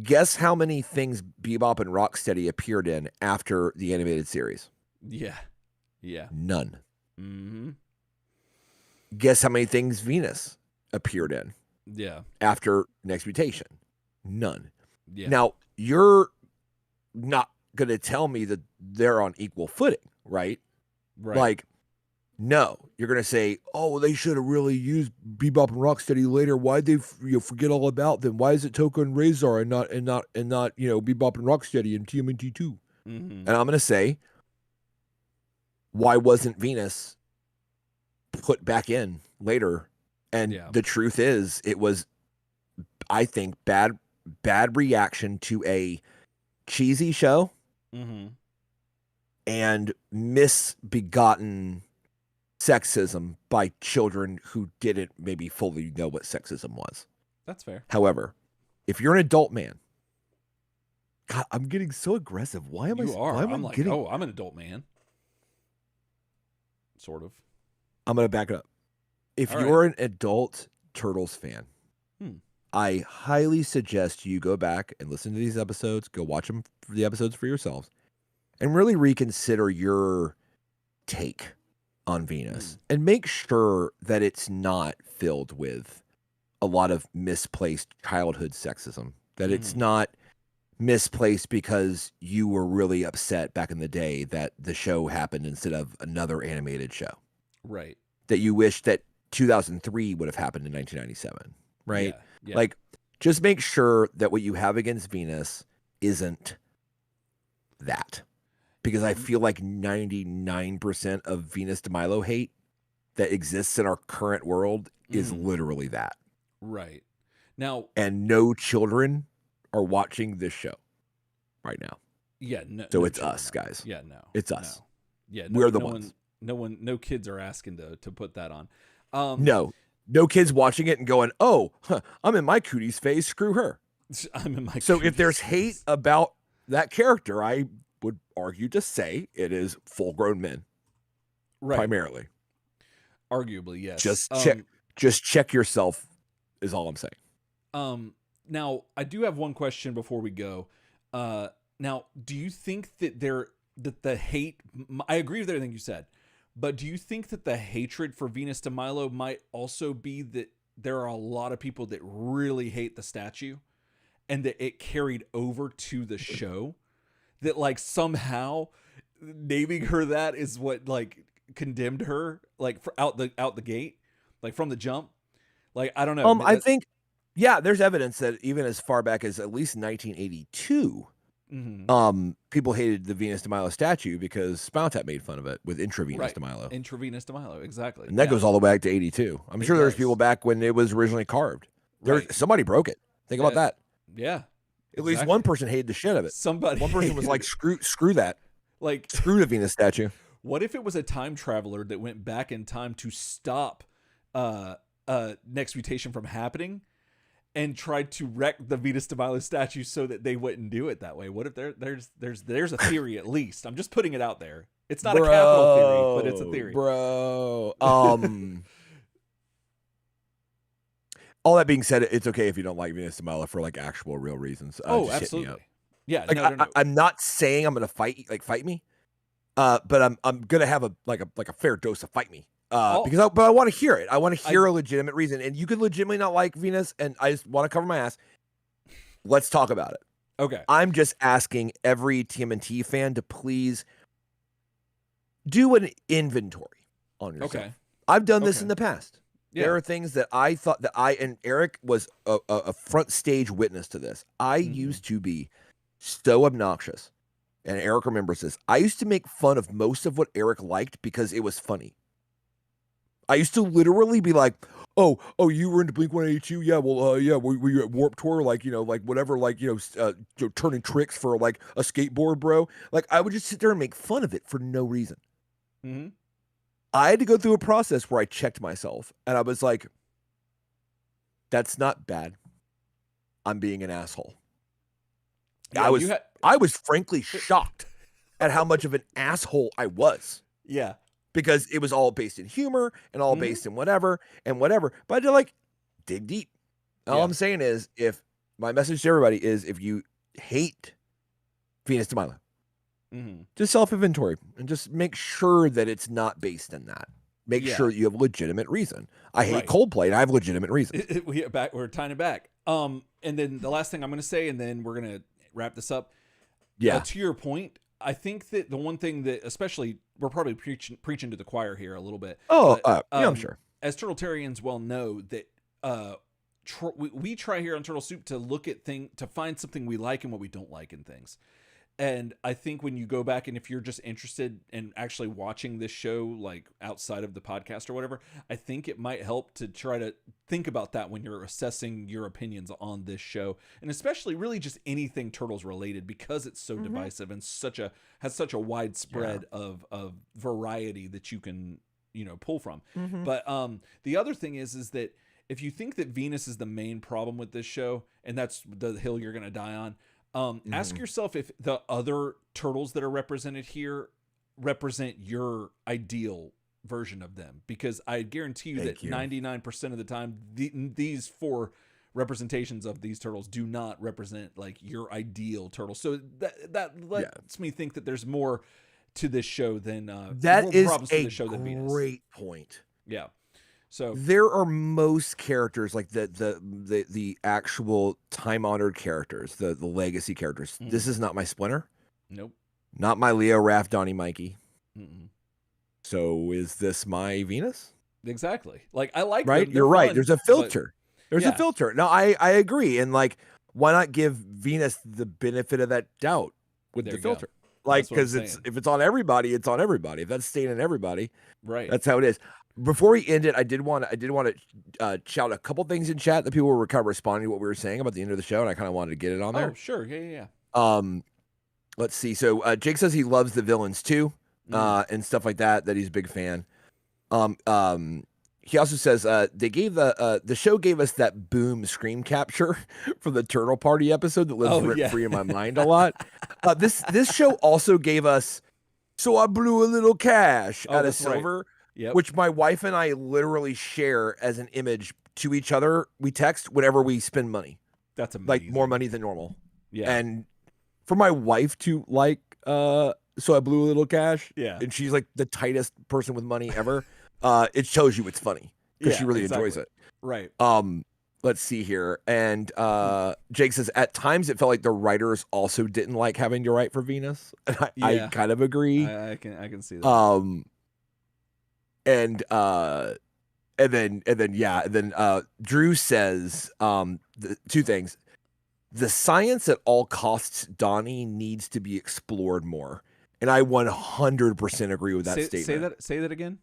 guess how many things Bebop and Rocksteady appeared in after the animated series? Yeah. None. Guess how many things Venus appeared in? Yeah. After Next Mutation? None. Yeah. Now, you're not going to tell me that they're on equal footing, right? Right. No, you're gonna say, "Oh, they should have really used Bebop and Rocksteady later. Why'd they forget all about them? Why is it Toka and Razor and not Bebop and Rocksteady and TMNT 2?" And I'm gonna say, why wasn't Venus put back in later? And the truth is, it was, I think, bad reaction to a cheesy show and misbegotten sexism by children who didn't maybe fully know what sexism was. That's fair. However, if you're an adult man, God, I'm getting so aggressive. Why am I? I'm an adult man. Sort of. I'm gonna back it up. If you're an adult Turtles fan, I highly suggest you go back and listen to these episodes. Go watch the episodes for yourselves, and really reconsider your take on Venus and make sure that it's not filled with a lot of misplaced childhood sexism, that it's not misplaced because you were really upset back in the day that the show happened instead of another animated show. Right. That you wish that 2003 would have happened in 1997. Right. Yeah. Just make sure that what you have against Venus isn't that. Because I feel like 99% of Venus de Milo hate that exists in our current world is literally that. Right. Now, and no children are watching this show right now. Yeah. No, so it's us, guys. Yeah. No. It's us. No. Yeah. We're the ones. No kids are asking to put that on. No. No kids watching it and going, "Oh, I'm in my cooties phase. Screw her." I'm in my. So if there's hate about that character, I would argue to say it is full-grown men, primarily. Arguably, yes. Just check yourself. Is all I'm saying. Now I do have one question before we go. Now, do you think that the hate? I agree with everything you said, but do you think that the hatred for Venus de Milo might also be that there are a lot of people that really hate the statue, and that it carried over to the show? That like somehow naming her that is what like condemned her like for out the gate, like from the jump. Like I don't know. I think there's evidence that even as far back as at least 1982. People hated the Venus de Milo statue because Spountap made fun of it with Intravenous de Milo. Intravenous de Milo, exactly. And that goes all the way back to 82. I'm sure there's people back when it was originally carved. Somebody broke it. Think about that. Yeah. At least one person hated the shit of it. One person was like, screw that. Like, screw the Venus statue. What if it was a time traveler that went back in time to stop Next Mutation from happening and tried to wreck the Venus de Milo statue so that they wouldn't do it that way? What if there's a theory at least? I'm just putting it out there. It's not a capital theory, but it's a theory. Bro. All that being said, it's okay if you don't like Venus de Milo for like actual real reasons. Absolutely. Yeah. Like, no. I'm not saying I'm gonna fight me. But I'm gonna have a fair dose of fight me. Because I want to hear it. I want to hear a legitimate reason. And you can legitimately not like Venus, and I just want to cover my ass. Let's talk about it. Okay. I'm just asking every TMNT fan to please do an inventory on yourself. Okay. I've done this in the past. Yeah. There are things that I thought that and Eric was a front stage witness to this. I used to be so obnoxious, and Eric remembers this. I used to make fun of most of what Eric liked because it was funny. I used to literally be like, oh, you were into Blink-182? Yeah, well, were you at Warped Tour? Like, like whatever, like, turning tricks for like a skateboard, bro. Like, I would just sit there and make fun of it for no reason. Mm-hmm. I had to go through a process where I checked myself, and I was like, that's not bad. I'm being an asshole. Yeah, I was frankly shocked at how much of an asshole I was. Yeah. Because it was all based in humor and all based in whatever. But I did like dig deep. All I'm saying is, if my message to everybody is, if you hate Venus de Milo, just self-inventory and just make sure that it's not based in that. Make sure that you have a legitimate reason. I hate Coldplay, and I have legitimate reasons. We're tying it back. And then the last thing I'm going to say, and then we're going to wrap this up. Yeah. To your point, I think that the one thing that, especially, we're probably preaching to the choir here a little bit. I'm sure. As Turtletarians well know that we try here on Turtle Soup to look at to find something we like and what we don't like in things. And I think when you go back, and if you're just interested in actually watching this show, like outside of the podcast or whatever, I think it might help to try to think about that when you're assessing your opinions on this show, and especially really just anything Turtles related, because it's so divisive and has such a wide spread of variety that you can pull from. But the other thing is that if you think that Venus is the main problem with this show, and that's the hill you're going to die on, ask yourself if the other turtles that are represented here represent your ideal version of them, because I guarantee you 99% of the time these four representations of these turtles do not represent like your ideal turtle. So that lets me think that there's more to this show than that is a great point. Yeah. So there are most characters, like the actual time-honored characters, the legacy characters. This is not my Splinter. Nope. Not my Leo, Raph, Donnie, Mikey. So is this my Venus? Exactly. Like, I like right. them. You're right. Fun, There's a filter. There's a filter. No, I agree. And like, why not give Venus the benefit of that doubt with the filter? Go. Like, because if it's on everybody, it's on everybody. If that's staying in everybody, right? That's how it is. Before we end it, I did want to shout a couple things in chat that people were kind of responding to what we were saying about the end of the show, and I kind of wanted to get it on there. Oh, sure, yeah. Let's see. So Jake says he loves the villains too, and stuff like that. That he's a big fan. he also says they gave the show gave us that boom scream capture from the Turtle Party episode that lives rent free in my mind a lot. This show also gave us "So I Blew a Little Cash" out of silver, which my wife and I literally share as an image to each other. We text whenever we spend money. That's amazing. Like more money than normal. Yeah. And for my wife to like "So I Blew a Little Cash," and she's like the tightest person with money ever. It shows you it's funny because she really enjoys it. Right. Let's see here. And Jake says, at times it felt like the writers also didn't like having to write for Venus. And I kind of agree. I can see that. And then Drew says two things. The science at all costs Donnie needs to be explored more. And I 100% agree with that statement. Say that again.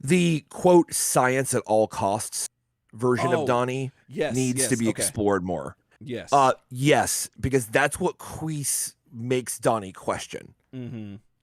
The quote "science at all costs" version of Donnie needs to be explored more. Yes. Yes, because that's what Queese makes Donnie question.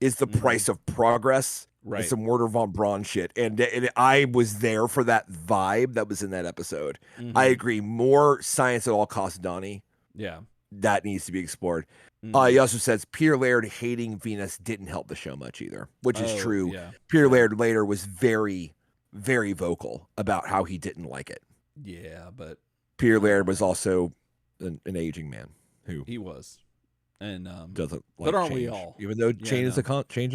Is the price of progress, right? Some Werner von Braun shit, and I was there for that vibe that was in that episode. I agree. More science at all costs, Donnie. Yeah, that needs to be explored. He also says Peter Laird hating Venus didn't help the show much either, which is true. Yeah. Peter Laird later was very, very vocal about how he didn't like it. Yeah, but Peter Laird was also an aging man who he was, and doesn't. But aren't change, we all? Even though change is a constant. Change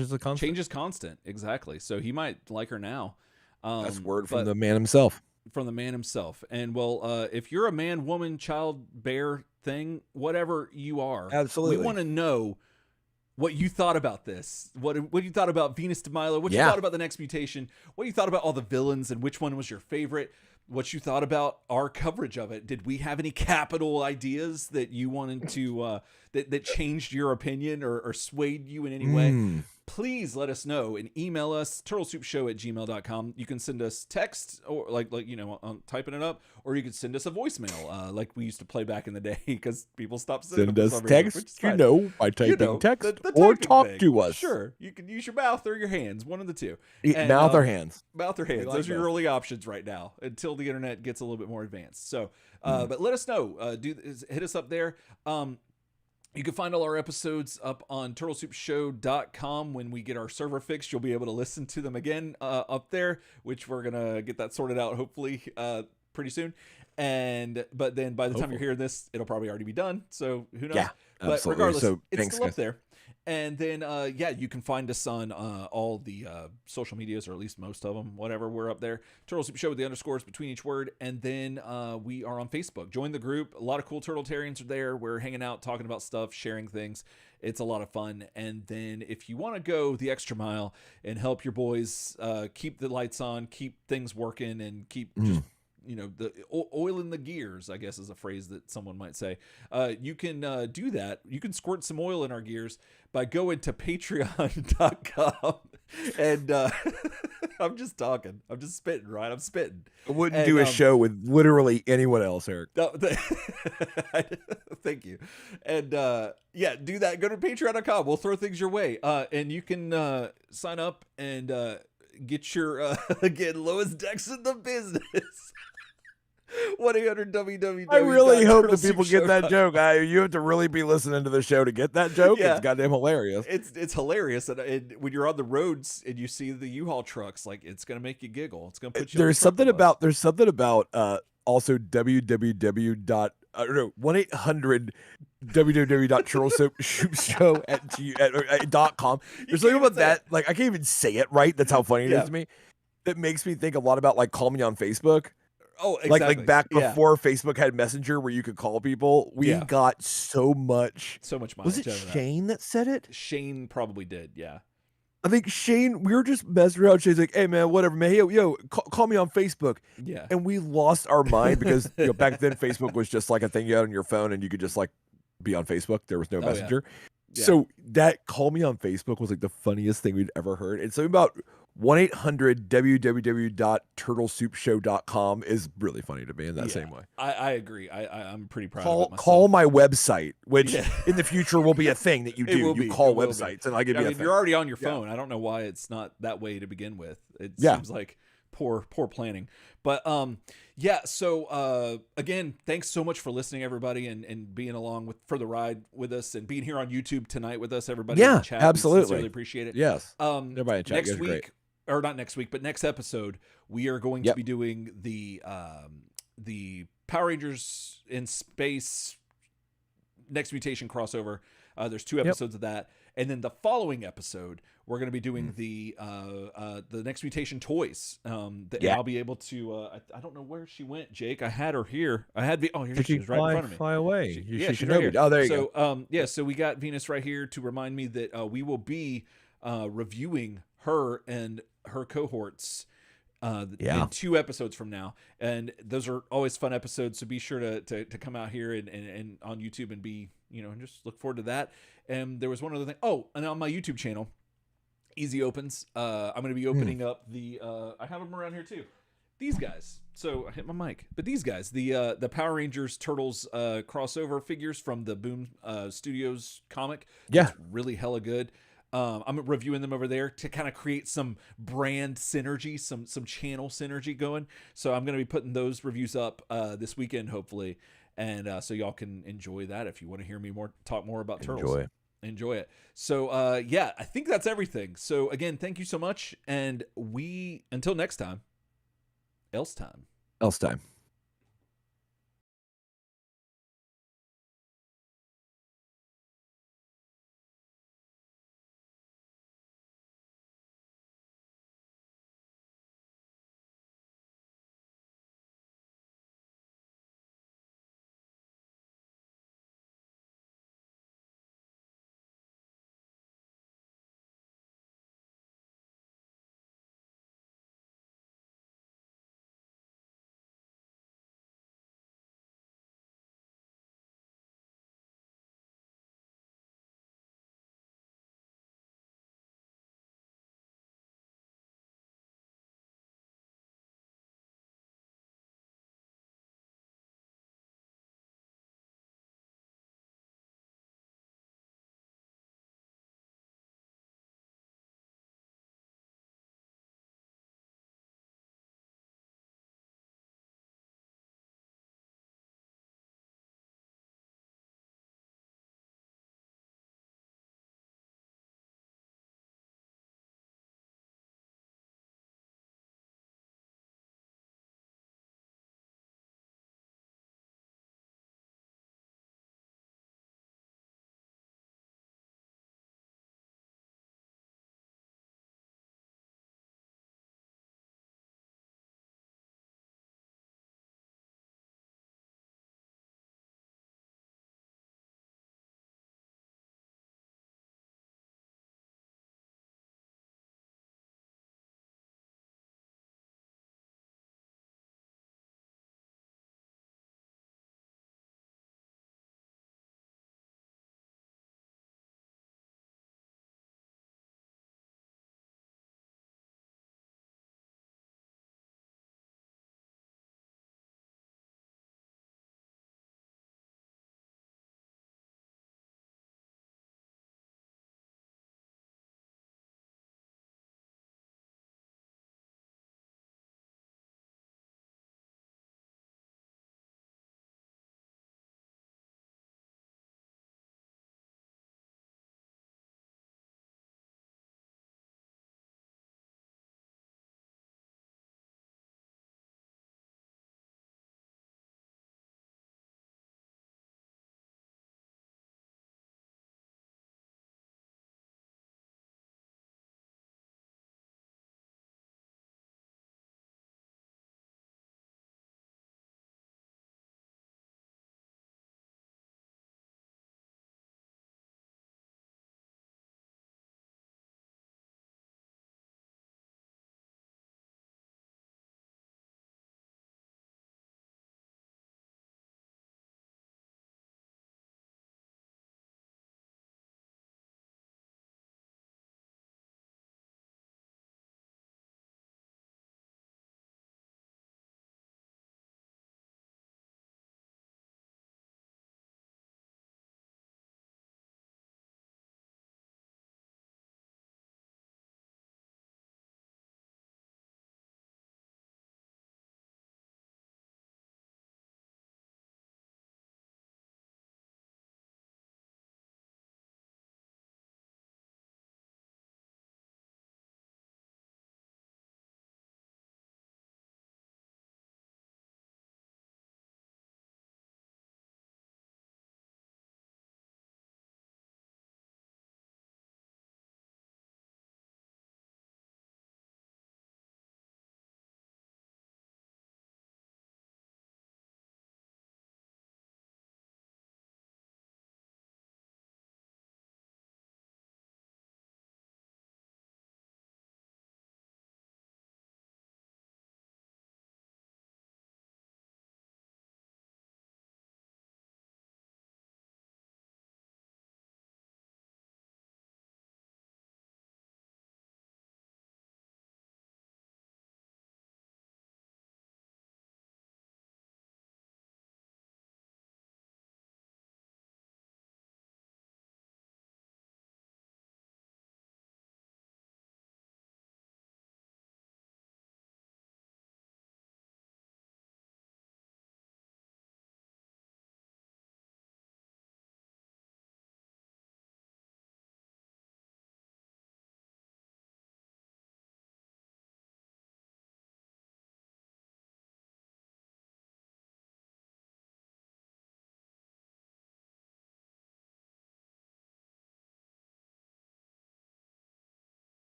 is constant, exactly. So he might like her now. That's word from the man himself. From the man himself. And well, if you're a man, woman, child, bear thing, whatever you are, absolutely, we want to know what you thought about this. What you thought about Venus de Milo? What you thought about the next mutation? What you thought about all the villains and which one was your favorite? What you thought about our coverage of it? Did we have any capital ideas that you wanted to that changed your opinion or swayed you in any way? Please let us know and email us turtlesoupshow@gmail.com. You can send us text or like typing it up, or you could send us a voicemail like we used to play back in the day because people stopped sending us text. By typing text or talk to us. Sure, you can use your mouth or your hands, one of the two. Mouth or hands. Mouth or hands. Those are your only options right now until the internet gets a little bit more advanced. So, but let us know. Hit us up there. You can find all our episodes up on turtlesoupshow.com. When we get our server fixed, you'll be able to listen to them again up there, which we're going to get that sorted out hopefully pretty soon. But then by the time you're hearing this, it'll probably already be done. So who knows? Yeah, but absolutely. regardless, it's still up there. And then, you can find us on all the social medias, or at least most of them, whatever. We're up there. Turtle Soup Show with the underscores between each word. And then we are on Facebook. Join the group. A lot of cool Turtletarians are there. We're hanging out, talking about stuff, sharing things. It's a lot of fun. And then if you want to go the extra mile and help your boys keep the lights on, keep things working, and keep just the oil in the gears, I guess is a phrase that someone might say. You can do that. You can squirt some oil in our gears by going to patreon.com. And I'm just talking. I'm just spitting, right? I'm spitting. I wouldn't do a show with literally anyone else, Eric. Thank you. And do that. Go to patreon.com. We'll throw things your way. And you can sign up and get your, again, lowest decks in the business. 1-800-WWW. I really hope that people get that joke. You have to really be listening to the show to get that joke. Yeah. It's goddamn hilarious. It's hilarious. And when you're on the roads and you see the U-Haul trucks, like, it's going to make you giggle. It's going to put you There's something about also www.turtlesoupshow.com. There's something about that. Like, I can't even say it right. That's how funny it is to me. That makes me think a lot about, like, Call Me on Facebook. Oh, exactly. Like back before Facebook had Messenger where you could call people, we got so much mileage. Was it Shane that said it? Shane probably did, yeah. I think Shane, we were just messing around. Shane's like, hey, man, whatever, man. Hey, yo, call me on Facebook. Yeah. And we lost our mind because back then Facebook was just like a thing you had on your phone and you could just like be on Facebook. There was no Messenger. Yeah. So that Call Me on Facebook was like the funniest thing we'd ever heard. It's something about 1-800-WWW.turtlesoupshow.com is really funny to me in that same way. I agree. I'm pretty proud of it myself. Call my website, which in the future will be a thing that you do. You call websites, and I give you a thing. You're already on your phone. I don't know why it's not that way to begin with. It seems like poor planning. But yeah, so again, thanks so much for listening, everybody, and being along for the ride with us, and being here on YouTube tonight with us, everybody in the chat. Absolutely. We sincerely appreciate it. Yes. Everybody in chat, next week, or not next week, but next episode, we are going to be doing the Power Rangers in Space Next Mutation crossover. There's 2 episodes of that, and then the following episode we're going to be doing the Next Mutation toys. I'll be able to. I don't know where she went, Jake. I had her here. Here she is, right in front of me. Fly away. She's right here. Oh, there you go. So we got Venus right here to remind me that we will be reviewing her and her cohorts. In 2 episodes from now, and those are always fun episodes, so be sure to come out here and on YouTube and be, and just look forward to that. And there was one other thing. And on my YouTube channel, Easy Opens, I'm going to be opening up the I have them around here too, these guys. So I hit my mic, but these guys, the Power Rangers Turtles crossover figures from the Boom Studios comic. It's really hella good. I'm reviewing them over there to kind of create some brand synergy, some channel synergy going. So I'm going to be putting those reviews up this weekend, hopefully. And so y'all can enjoy that if you want to hear me talk more about Turtles. Enjoy it. So I think that's everything. So again, thank you so much. And until next time, Elsetime.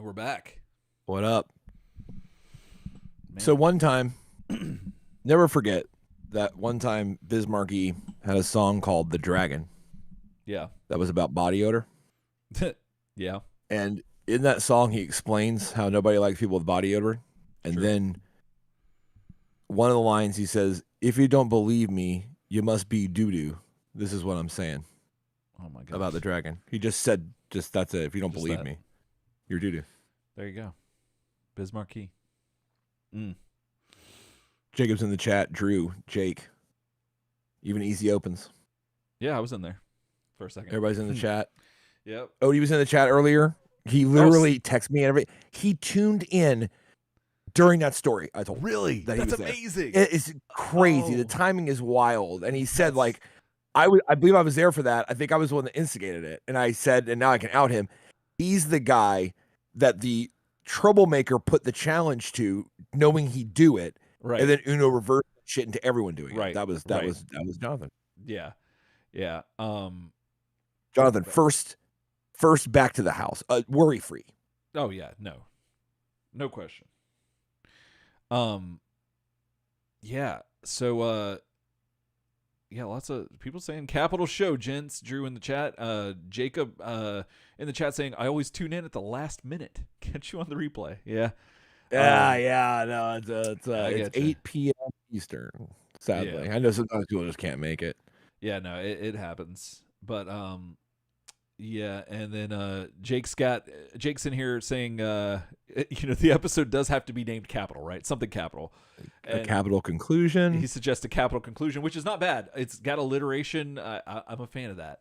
We're back. What up? Man. So one time, never forget that one time Bismarcky had a song called The Dragon. Yeah. That was about body odor. Yeah. And in that song, he explains how nobody likes people with body odor. And then one of the lines he says, "If you don't believe me, you must be doo-doo." This is what I'm saying. Oh my god. About the dragon. He just said, that's it. If you don't believe me, you're doo-doo. There you go. Bismarcky. Jacob's in the chat. Drew, Jake. Even Easy Opens. Yeah, I was in there for a second. Everybody's in the chat. Yep. Oh, he was in the chat earlier. He literally texted me and everything. He tuned in during that story. I told really that that's he was amazing. There. It's crazy. The timing is wild. And he said, like, I believe I was there for that. I think I was the one that instigated it. And I said, and now I can out him. He's the guy that the troublemaker put the challenge to, knowing he'd do it. Right. And then Uno reversed shit into everyone doing it. Right. That was Jonathan. Yeah. Yeah. Jonathan, first back to the house. Worry free. Oh yeah, no question. Yeah. So yeah, lots of people saying Capital Show, gents. Drew in the chat. Jacob in the chat saying, I always tune in at the last minute. Catch you on the replay. Yeah. No, it's 8 p.m. Eastern, sadly. Yeah. I know sometimes people just can't make it. Yeah, no, it happens. But yeah, and then Jake's in here saying the episode does have to be named Capital, right? Something capital. A capital conclusion. He suggests a capital conclusion, which is not bad. It's got alliteration. I'm a fan of that.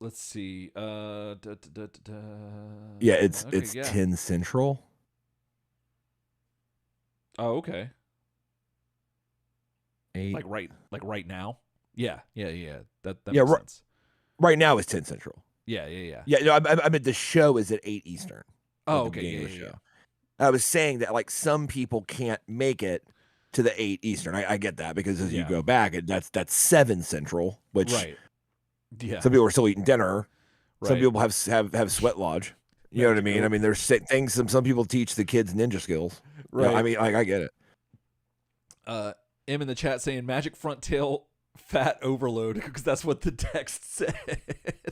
Let's see. Yeah, it's 10 Central. Oh, okay. 8. Like right now. Yeah. That yeah, makes sense. Right now it's 10 Central. Yeah. Yeah, no, I meant the show is at 8 Eastern. Oh, okay. Yeah. I was saying that like some people can't make it to the 8 Eastern. I get that because as you go back, that's 7 Central, which yeah. Some people are still eating dinner. Right. Some people have sweat lodge. You know what I mean? I mean, there's things some people teach the kids ninja skills. Right. You know, I mean, like I get it. M in the chat saying magic front tail fat overload because that's what the text said.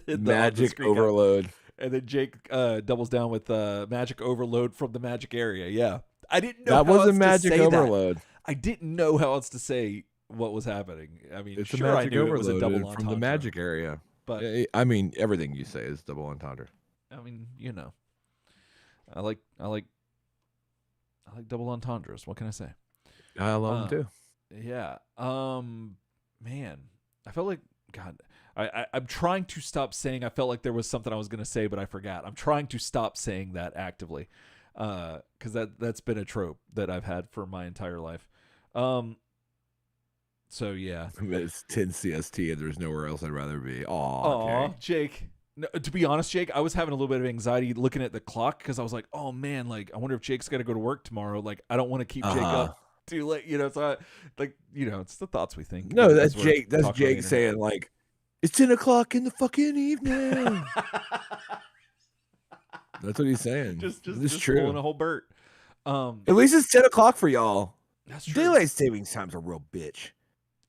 Magic overload. And then Jake doubles down with magic overload from the magic area. Yeah. I didn't know that was a magic overload. I didn't know how else to say what was happening. I mean, it's sure, a magic I knew overload it was a double entendre from the magic area. But I mean, everything you say is double entendre. I mean, I like double entendres. What can I say? I love them too. Yeah. Man, I felt like God. I'm trying to stop saying. I felt like there was something I was going to say, but I forgot. I'm trying to stop saying that actively, because that's been a trope that I've had for my entire life. So yeah, it's 10 CST and there's nowhere else I'd rather be. Aw, Jake. No, to be honest, Jake, I was having a little bit of anxiety looking at the clock because I was like, oh man, like I wonder if Jake's got to go to work tomorrow. Like I don't want to keep Jake up too late, So it's the thoughts we think. No, that's Jake. That's Jake saying like, it's 10 o'clock in the fucking evening. That's what he's saying. Just true. Pulling a whole Bert. At least it's 10 o'clock for y'all. That's true. Daylight savings time's a real bitch.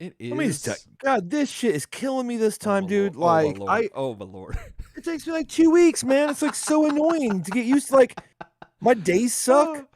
It is. Let me just tell you, God, this shit is killing me this time, dude. Lord. Like, oh my Lord. It takes me like 2 weeks, man. It's like so annoying to get used to. Like, my days suck.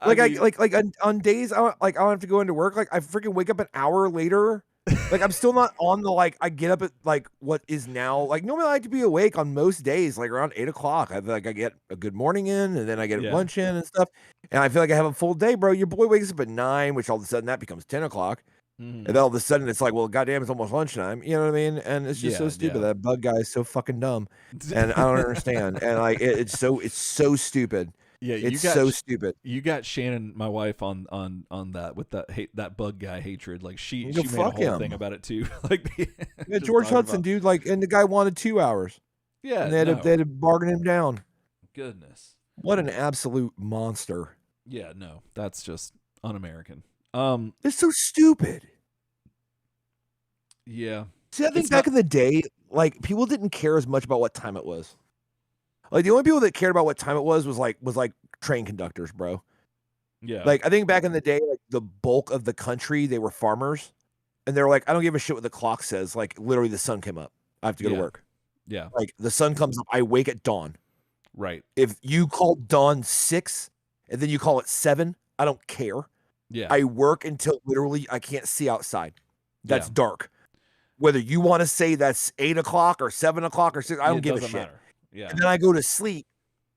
On days I don't have to go into work. Like, I freaking wake up an hour later. Like, I'm still not on the I get up at like what is now like normally I like to be awake on most days like around 8 o'clock. I get a good morning in and then I get lunch in and stuff. And I feel like I have a full day, bro. Your boy wakes up at 9, which all of a sudden that becomes 10 o'clock. And then all of a sudden it's like, well, goddamn, it's almost lunchtime. You know what I mean? And it's just so stupid. That bug guy is so fucking dumb, and I don't understand. And like, it's so stupid. Yeah, it's so stupid. You got Shannon, my wife, on that with that bug guy hatred. Like she made a whole thing about it too. Like George Hudson, dude. Like, and the guy wanted 2 hours. Yeah, and they had to bargain him down. Goodness, what an absolute monster. Yeah, no, that's just un-American. It's so stupid. Yeah. See, I think back in the day, like people didn't care as much about what time it was. Like the only people that cared about what time it was like train conductors, bro. Yeah. Like I think back in the day, like the bulk of the country, they were farmers, and they're like, I don't give a shit what the clock says. Like literally, the sun came up. I have to go to work. Yeah. Like the sun comes up. I wake at dawn. Right. If you call dawn 6 and then you call it 7, I don't care. Yeah. I work until literally I can't see outside. That's dark. Whether you want to say that's 8 o'clock or 7 o'clock or 6, I don't give a shit. Matter. Yeah. And then I go to sleep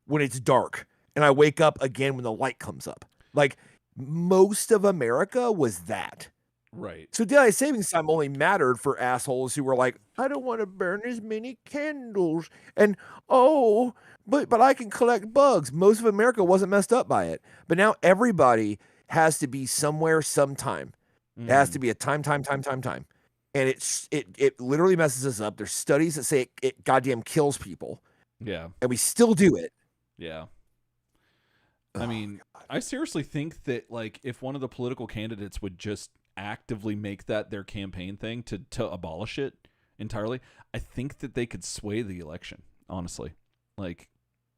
when it's dark, and I wake up again when the light comes up. Like most of America was that. Right. So daylight savings time only mattered for assholes who were like, I don't want to burn as many candles, and but I can collect bugs. Most of America wasn't messed up by it, but now everybody has to be somewhere sometime. It has to be a time, and it literally messes us up. There's studies that say it goddamn kills people. Yeah, and we still do it. Yeah. I mean, I seriously think that like if one of the political candidates would just actively make that their campaign thing to abolish it entirely, I think that they could sway the election, honestly. Like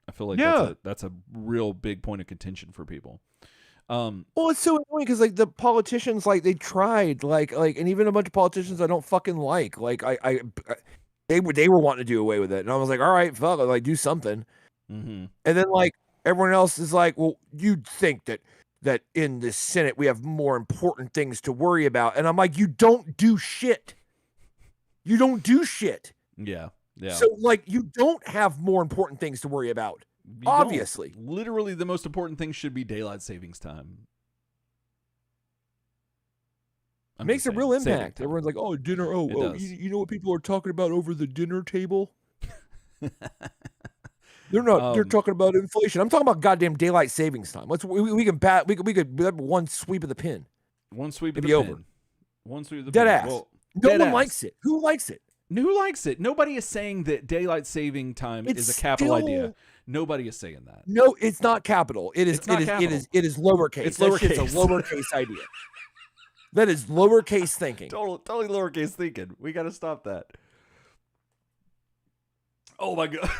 I feel like that's a real big point of contention for people. Well, it's so annoying because like the politicians, like they tried, like, and even a bunch of politicians I don't fucking like they were wanting to do away with it, and I was like, all right, fuck, like do something. Mm-hmm. And then like everyone else is like, well, you'd think that in the Senate we have more important things to worry about, and I'm like, you don't do shit. You don't do shit. Yeah. Yeah. So like you don't have more important things to worry about. Obviously. Literally the most important thing should be daylight savings time. It makes a real impact. Everyone's like, oh, dinner. Oh, you know what people are talking about over the dinner table? They're not. They're talking about inflation. I'm talking about goddamn daylight savings time. We could one sweep of the pin. One sweep of the pin. One sweep of the pin. Dead ass. Well, no one likes it. Who likes it? Who likes it? Nobody is saying that daylight saving time is a capital idea. Nobody is saying that. No, it's not capital. It is lowercase. It's lowercase. It's a lowercase idea. That is lowercase thinking. Totally lowercase thinking. We got to stop that. Oh my god!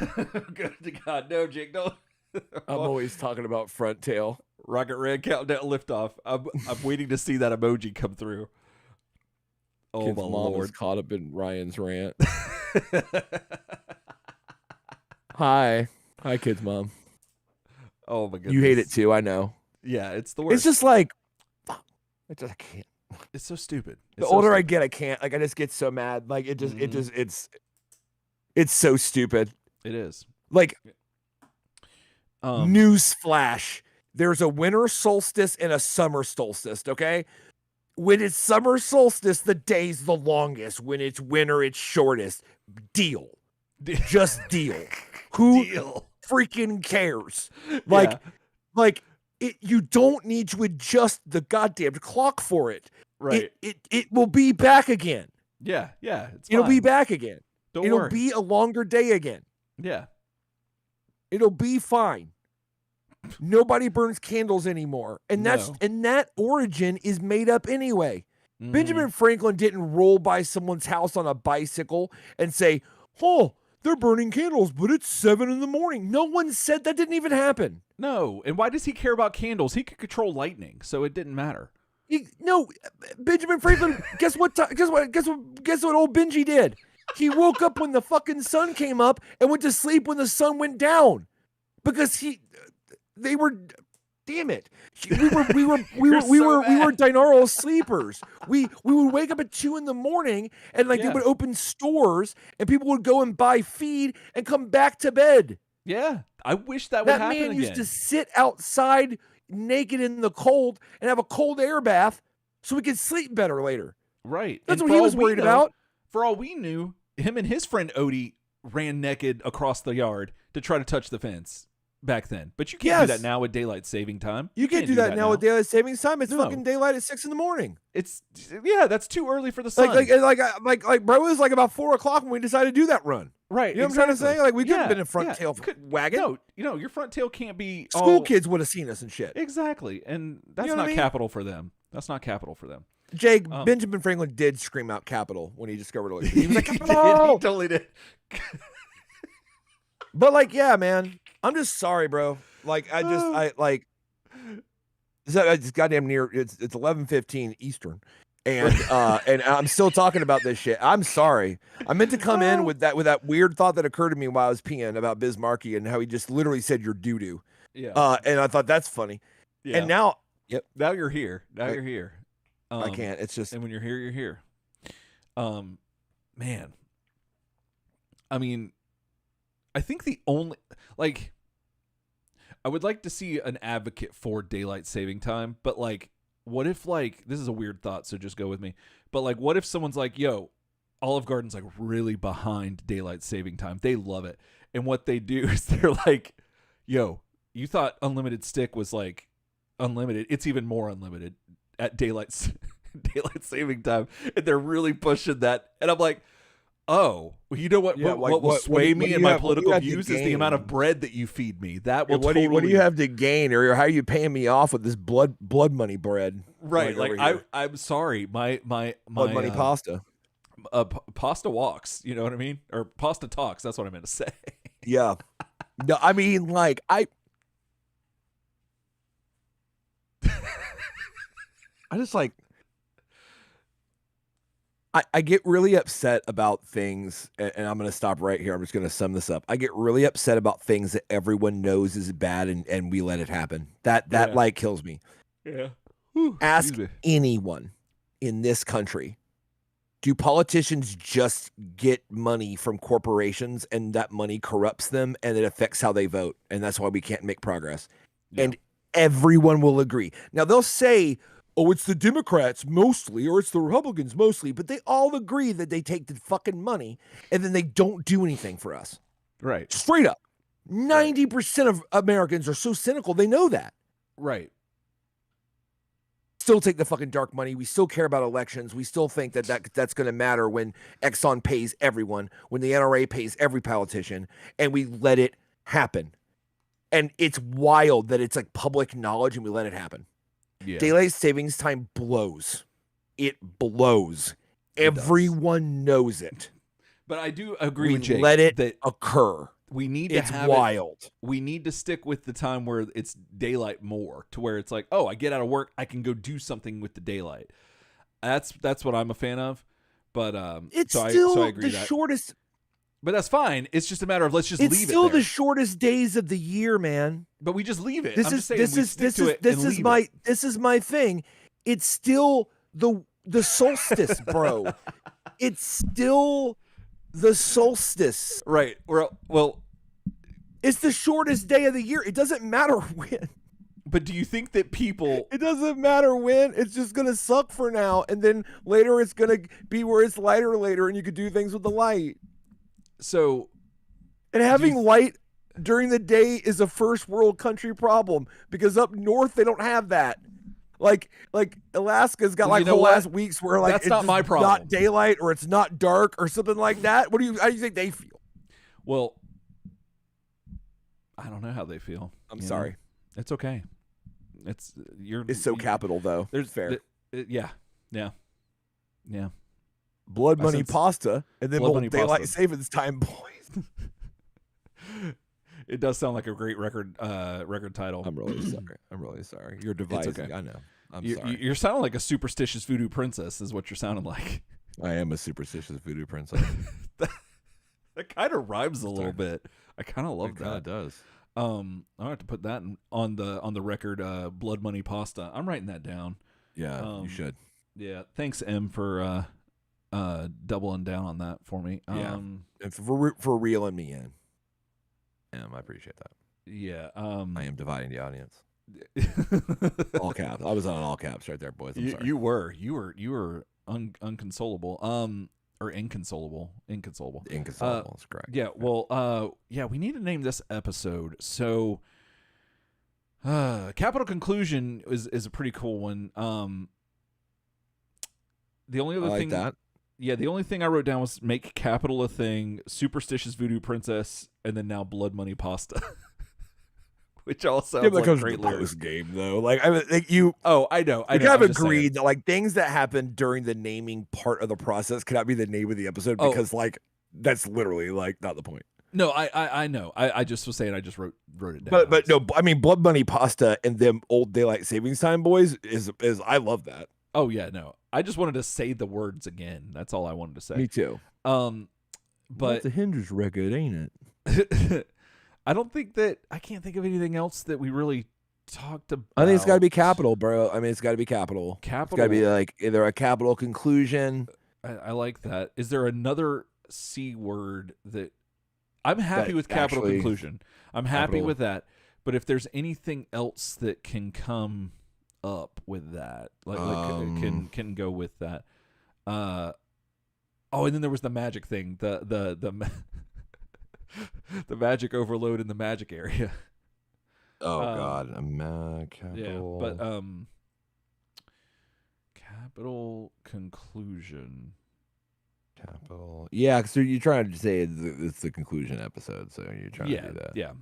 Good to God, no, Jake, no. I'm always talking about front tail. Rocket Red countdown liftoff. I'm waiting to see that emoji come through. Oh Kid's my mom Lord! Was caught up in Ryan's rant. Hi, kid's mom. Oh my goodness! You hate it too, I know. Yeah, it's the worst. It's just like, I can't. It's so stupid. The older I get, I can't. Like I just get so mad. Like it's so stupid. It is. Like, news flash. There's a winter solstice and a summer solstice, okay? When it's summer solstice, the day's the longest. When it's winter, it's shortest. Deal. Just deal. Who freaking cares? Like, you don't need to adjust the goddamn clock for it. Right. It will be back again. Yeah. It'll be back again. It'll worry. Be a longer day again. Yeah. It'll be fine. Nobody burns candles anymore. And that origin is made up anyway. Mm-hmm. Benjamin Franklin didn't roll by someone's house on a bicycle and say, oh, they're burning candles, but it's 7 a.m. No one said that. Didn't even happen. No. And why does he care about candles? He could control lightning, so it didn't matter. No, Benjamin Franklin, guess what old Benji did? He woke up when the fucking sun came up and went to sleep when the sun went down. Because we were binaural sleepers. We would wake up at 2 a.m. and they would open stores and people would go and buy feed and come back to bed. Yeah, I wish that would happen again. That man used to sit outside naked in the cold and have a cold air bath so we could sleep better later. Right. That's what he was worried about. For all we knew, him and his friend Odie ran naked across the yard to try to touch the fence back then. But you can't do that now with daylight saving time. You can't do that now with daylight saving time. It's fucking daylight at 6 a.m. That's too early for the sun. Like bro, it was like about 4 o'clock when we decided to do that run. Right. You know what I'm trying to say? Like we couldn't have been in front tail wagon. No, your front tail can't be school kids would have seen us and shit. Exactly. And that's not capital for them. That's not capital for them. Jake, Benjamin Franklin did scream out capital when he discovered electricity. He was like, capital! He totally did. But like, yeah, man, I'm just sorry, bro. Like, I it's goddamn near. It's 11:15 Eastern, and and I'm still talking about this shit. I'm sorry. I meant to come in with that weird thought that occurred to me while I was peeing about Biz Markie and how he just literally said you're doo doo. Yeah. And I thought that's funny. Yeah. And now, now you're here. You're here. I can't. It's just, and when you're here, you're here. Man. I mean, I think the only I would like to see an advocate for daylight saving time, but like, what if this is a weird thought, so just go with me. But like, what if someone's like, yo, Olive Garden's like really behind daylight saving time. They love it. And what they do is they're like, yo, you thought unlimited stick was like unlimited. It's even more unlimited at daylight saving time. And they're really pushing that. And I'm like, oh, well, you know what? Yeah, what will sway me in my political views is the amount of bread that you feed me. That will. What do you have to gain, or how are you paying me off with this blood money bread? Right, like I'm sorry, my blood money pasta. Pasta walks. You know what I mean? Or pasta talks. That's what I meant to say. Yeah. No, I mean, like I just like. I get really upset about things, and I'm going to stop right here. I'm just going to sum this up. I get really upset about things that everyone knows is bad, and we let it happen. That like kills me. Yeah. Ask anyone in this country, do politicians just get money from corporations and that money corrupts them and it affects how they vote? And that's why we can't make progress. Yeah. And everyone will agree. Now they'll say, oh, it's the Democrats mostly, or it's the Republicans mostly, but they all agree that they take the fucking money and then they don't do anything for us. Right. Straight up. 90% of Americans are so cynical, they know that. Right. Still take the fucking dark money. We still care about elections. We still think that's going to matter when Exxon pays everyone, when the NRA pays every politician, and we let it happen. And it's wild that it's like public knowledge and we let it happen. Yeah. Daylight savings time blows. It blows. Everyone knows it. But I do agree with Jake. Let it that occur. We need to have wild. We need to stick with the time where it's daylight more, to where it's like, oh, I get out of work, I can go do something with the daylight. That's what I'm a fan of. But it's so still I agree the shortest. But that's fine. It's just a matter of let's just leave it. It's still the shortest days of the year, man. But we just leave it. This is my thing. It's still the solstice, bro. It's still the solstice. Right. Well, it's the shortest day of the year. It doesn't matter when. But do you think that people... It doesn't matter when. It's just going to suck for now. And then later it's going to be where it's lighter later and you could do things with the light. So... And having light during the day is a first world country problem because up north they don't have that. Like Alaska's got whole ass weeks where like that's not my problem. Not daylight or it's not dark or something like that. How do you think they feel? Well, I don't know how they feel. I'm sorry. It's okay. It's capital though. There's fair. Yeah. Blood money pasta and then daylight savings time, boys. It does sound like a great record title. I'm really sorry. You're dividing. Okay. I know. Sorry. You're sounding like a superstitious voodoo princess is what you're sounding like. I am a superstitious voodoo princess. That kind of rhymes a little bit. I kind of love that. It does. I have to put that on the record. Blood money pasta. I'm writing that down. Yeah, you should. Yeah. Thanks, M, for doubling down on that for me. And for reeling me in. I appreciate that. Yeah. I am dividing the audience. All caps. I was on all caps right there, boys. I'm sorry. You were unconsolable. Or inconsolable. Inconsolable. Inconsolable is correct. Yeah. Well. Yeah. We need to name this episode. So. Capital Conclusion is a pretty cool one. The only other thing that. Yeah, the only thing I wrote down was make capital a thing, superstitious voodoo princess, and then now blood money pasta, which all sounds like great lyrics. Game though, like I mean, like you. Oh, I know. I kind of agreed that like things that happen during the naming part of the process cannot be the name of the episode because like that's literally like not the point. No, I know. I just was saying I just wrote it down. But no, I mean Blood Money Pasta and them old Daylight Savings Time boys is I love that. Oh yeah, no. I just wanted to say the words again. That's all I wanted to say. Me too. But it's a Hendrix record, ain't it? I can't think of anything else that we really talked about. I think it's got to be Capital, bro. I mean, it's got to be Capital. It's got to be like either a Capital conclusion. I like that. Is there another C word that I'm happy with? Capital conclusion. I'm happy with that. But if there's anything else that can come up with that, like can go with that. And then there was the magic thing. The the magic overload in the magic area. Oh God, Capital. Yeah, but Capital conclusion. Capital. Yeah, because you're trying to say it's the conclusion episode, so you're trying to do that. Yeah.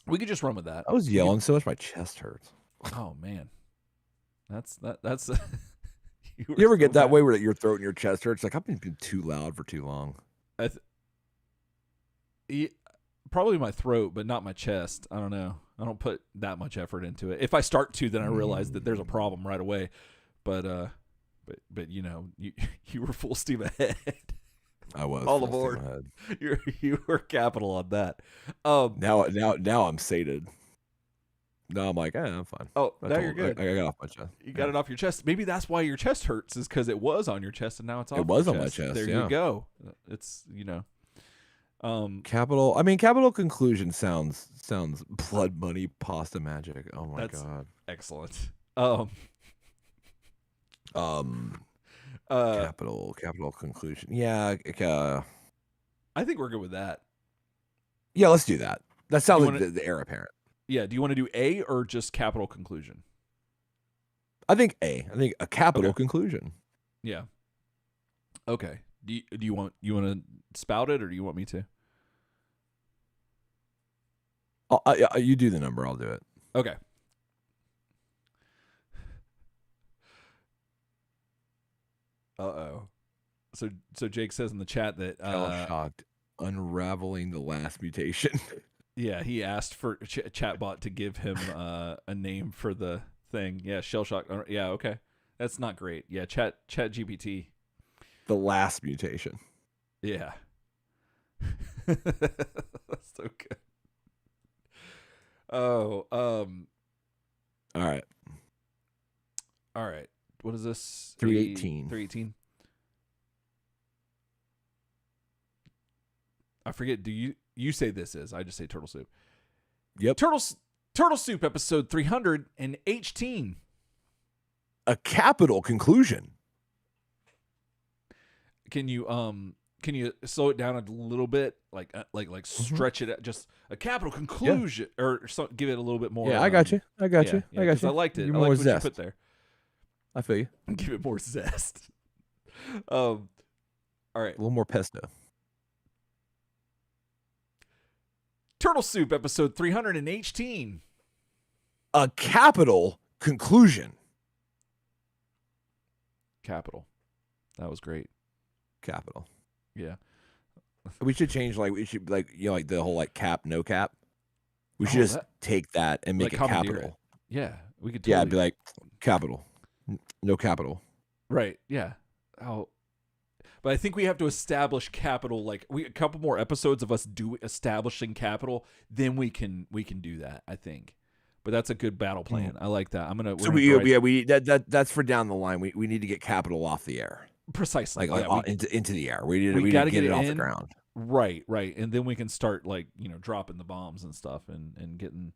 We could just run with that. I was yelling so much my chest hurts. Oh man, that's you ever get that way where your throat and your chest hurts? Like I've been too loud for too long. Probably my throat, but not my chest. I don't know. I don't put that much effort into it. If I start to, then I realize that there's a problem right away. But you know, you were full steam ahead. I was all aboard. You were Capital on that. Now I'm sated. No, I'm like, I'm fine. Oh, now you're good. I got it off my chest. You got it off your chest. Maybe that's why your chest hurts, is because it was on your chest and now it's off. It was on my chest. There you go. It's Capital. I mean, Capital conclusion sounds Blood Money Pasta Magic. Oh my God. Excellent. Capital conclusion. Yeah. I think we're good with that. Yeah, let's do that. That sounds like the heir apparent. Yeah. Do you want to do A or just Capital conclusion? I think A. I think a Capital conclusion. Yeah. Okay. Do you want to spout it, or do you want me to? You do the number. I'll do it. Okay. So Jake says in the chat that shocked, unraveling the last mutation. Yeah, he asked for chatbot to give him a name for the thing. Yeah, shell shock. Yeah, okay, that's not great. Yeah, chat GPT. The last mutation. Yeah. That's so good. Oh, all right. What is this? 318. 318. I forget. Do you say this is? I just say Turtle Soup. Yep. Turtle Soup episode 318. A Capital conclusion. Can you slow it down a little bit, like stretch it out, just a Capital conclusion, or give it a little bit more? Yeah, I got you. I got you. I liked it. I liked more what zest. you put there. I feel you. Give it more zest. All right, a little more pesto. Turtle Soup episode 318. A Capital conclusion. Capital. That was great. Capital. Yeah. We should change like the whole cap, no cap. We should just take that and make it Capital. Yeah, we could. Totally... be like Capital, no Capital. Right. Yeah. Oh, but I think we have to establish Capital. Like a couple more episodes of us establishing Capital, then we can do that. I think. But that's a good battle plan. I like that. That's for down the line. We need to get Capital off the air. Precisely. Into the air. We need to get it off the ground. Right. And then we can start dropping the bombs and stuff and getting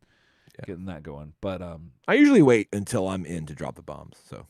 that going. But I usually wait until I'm in to drop the bombs. So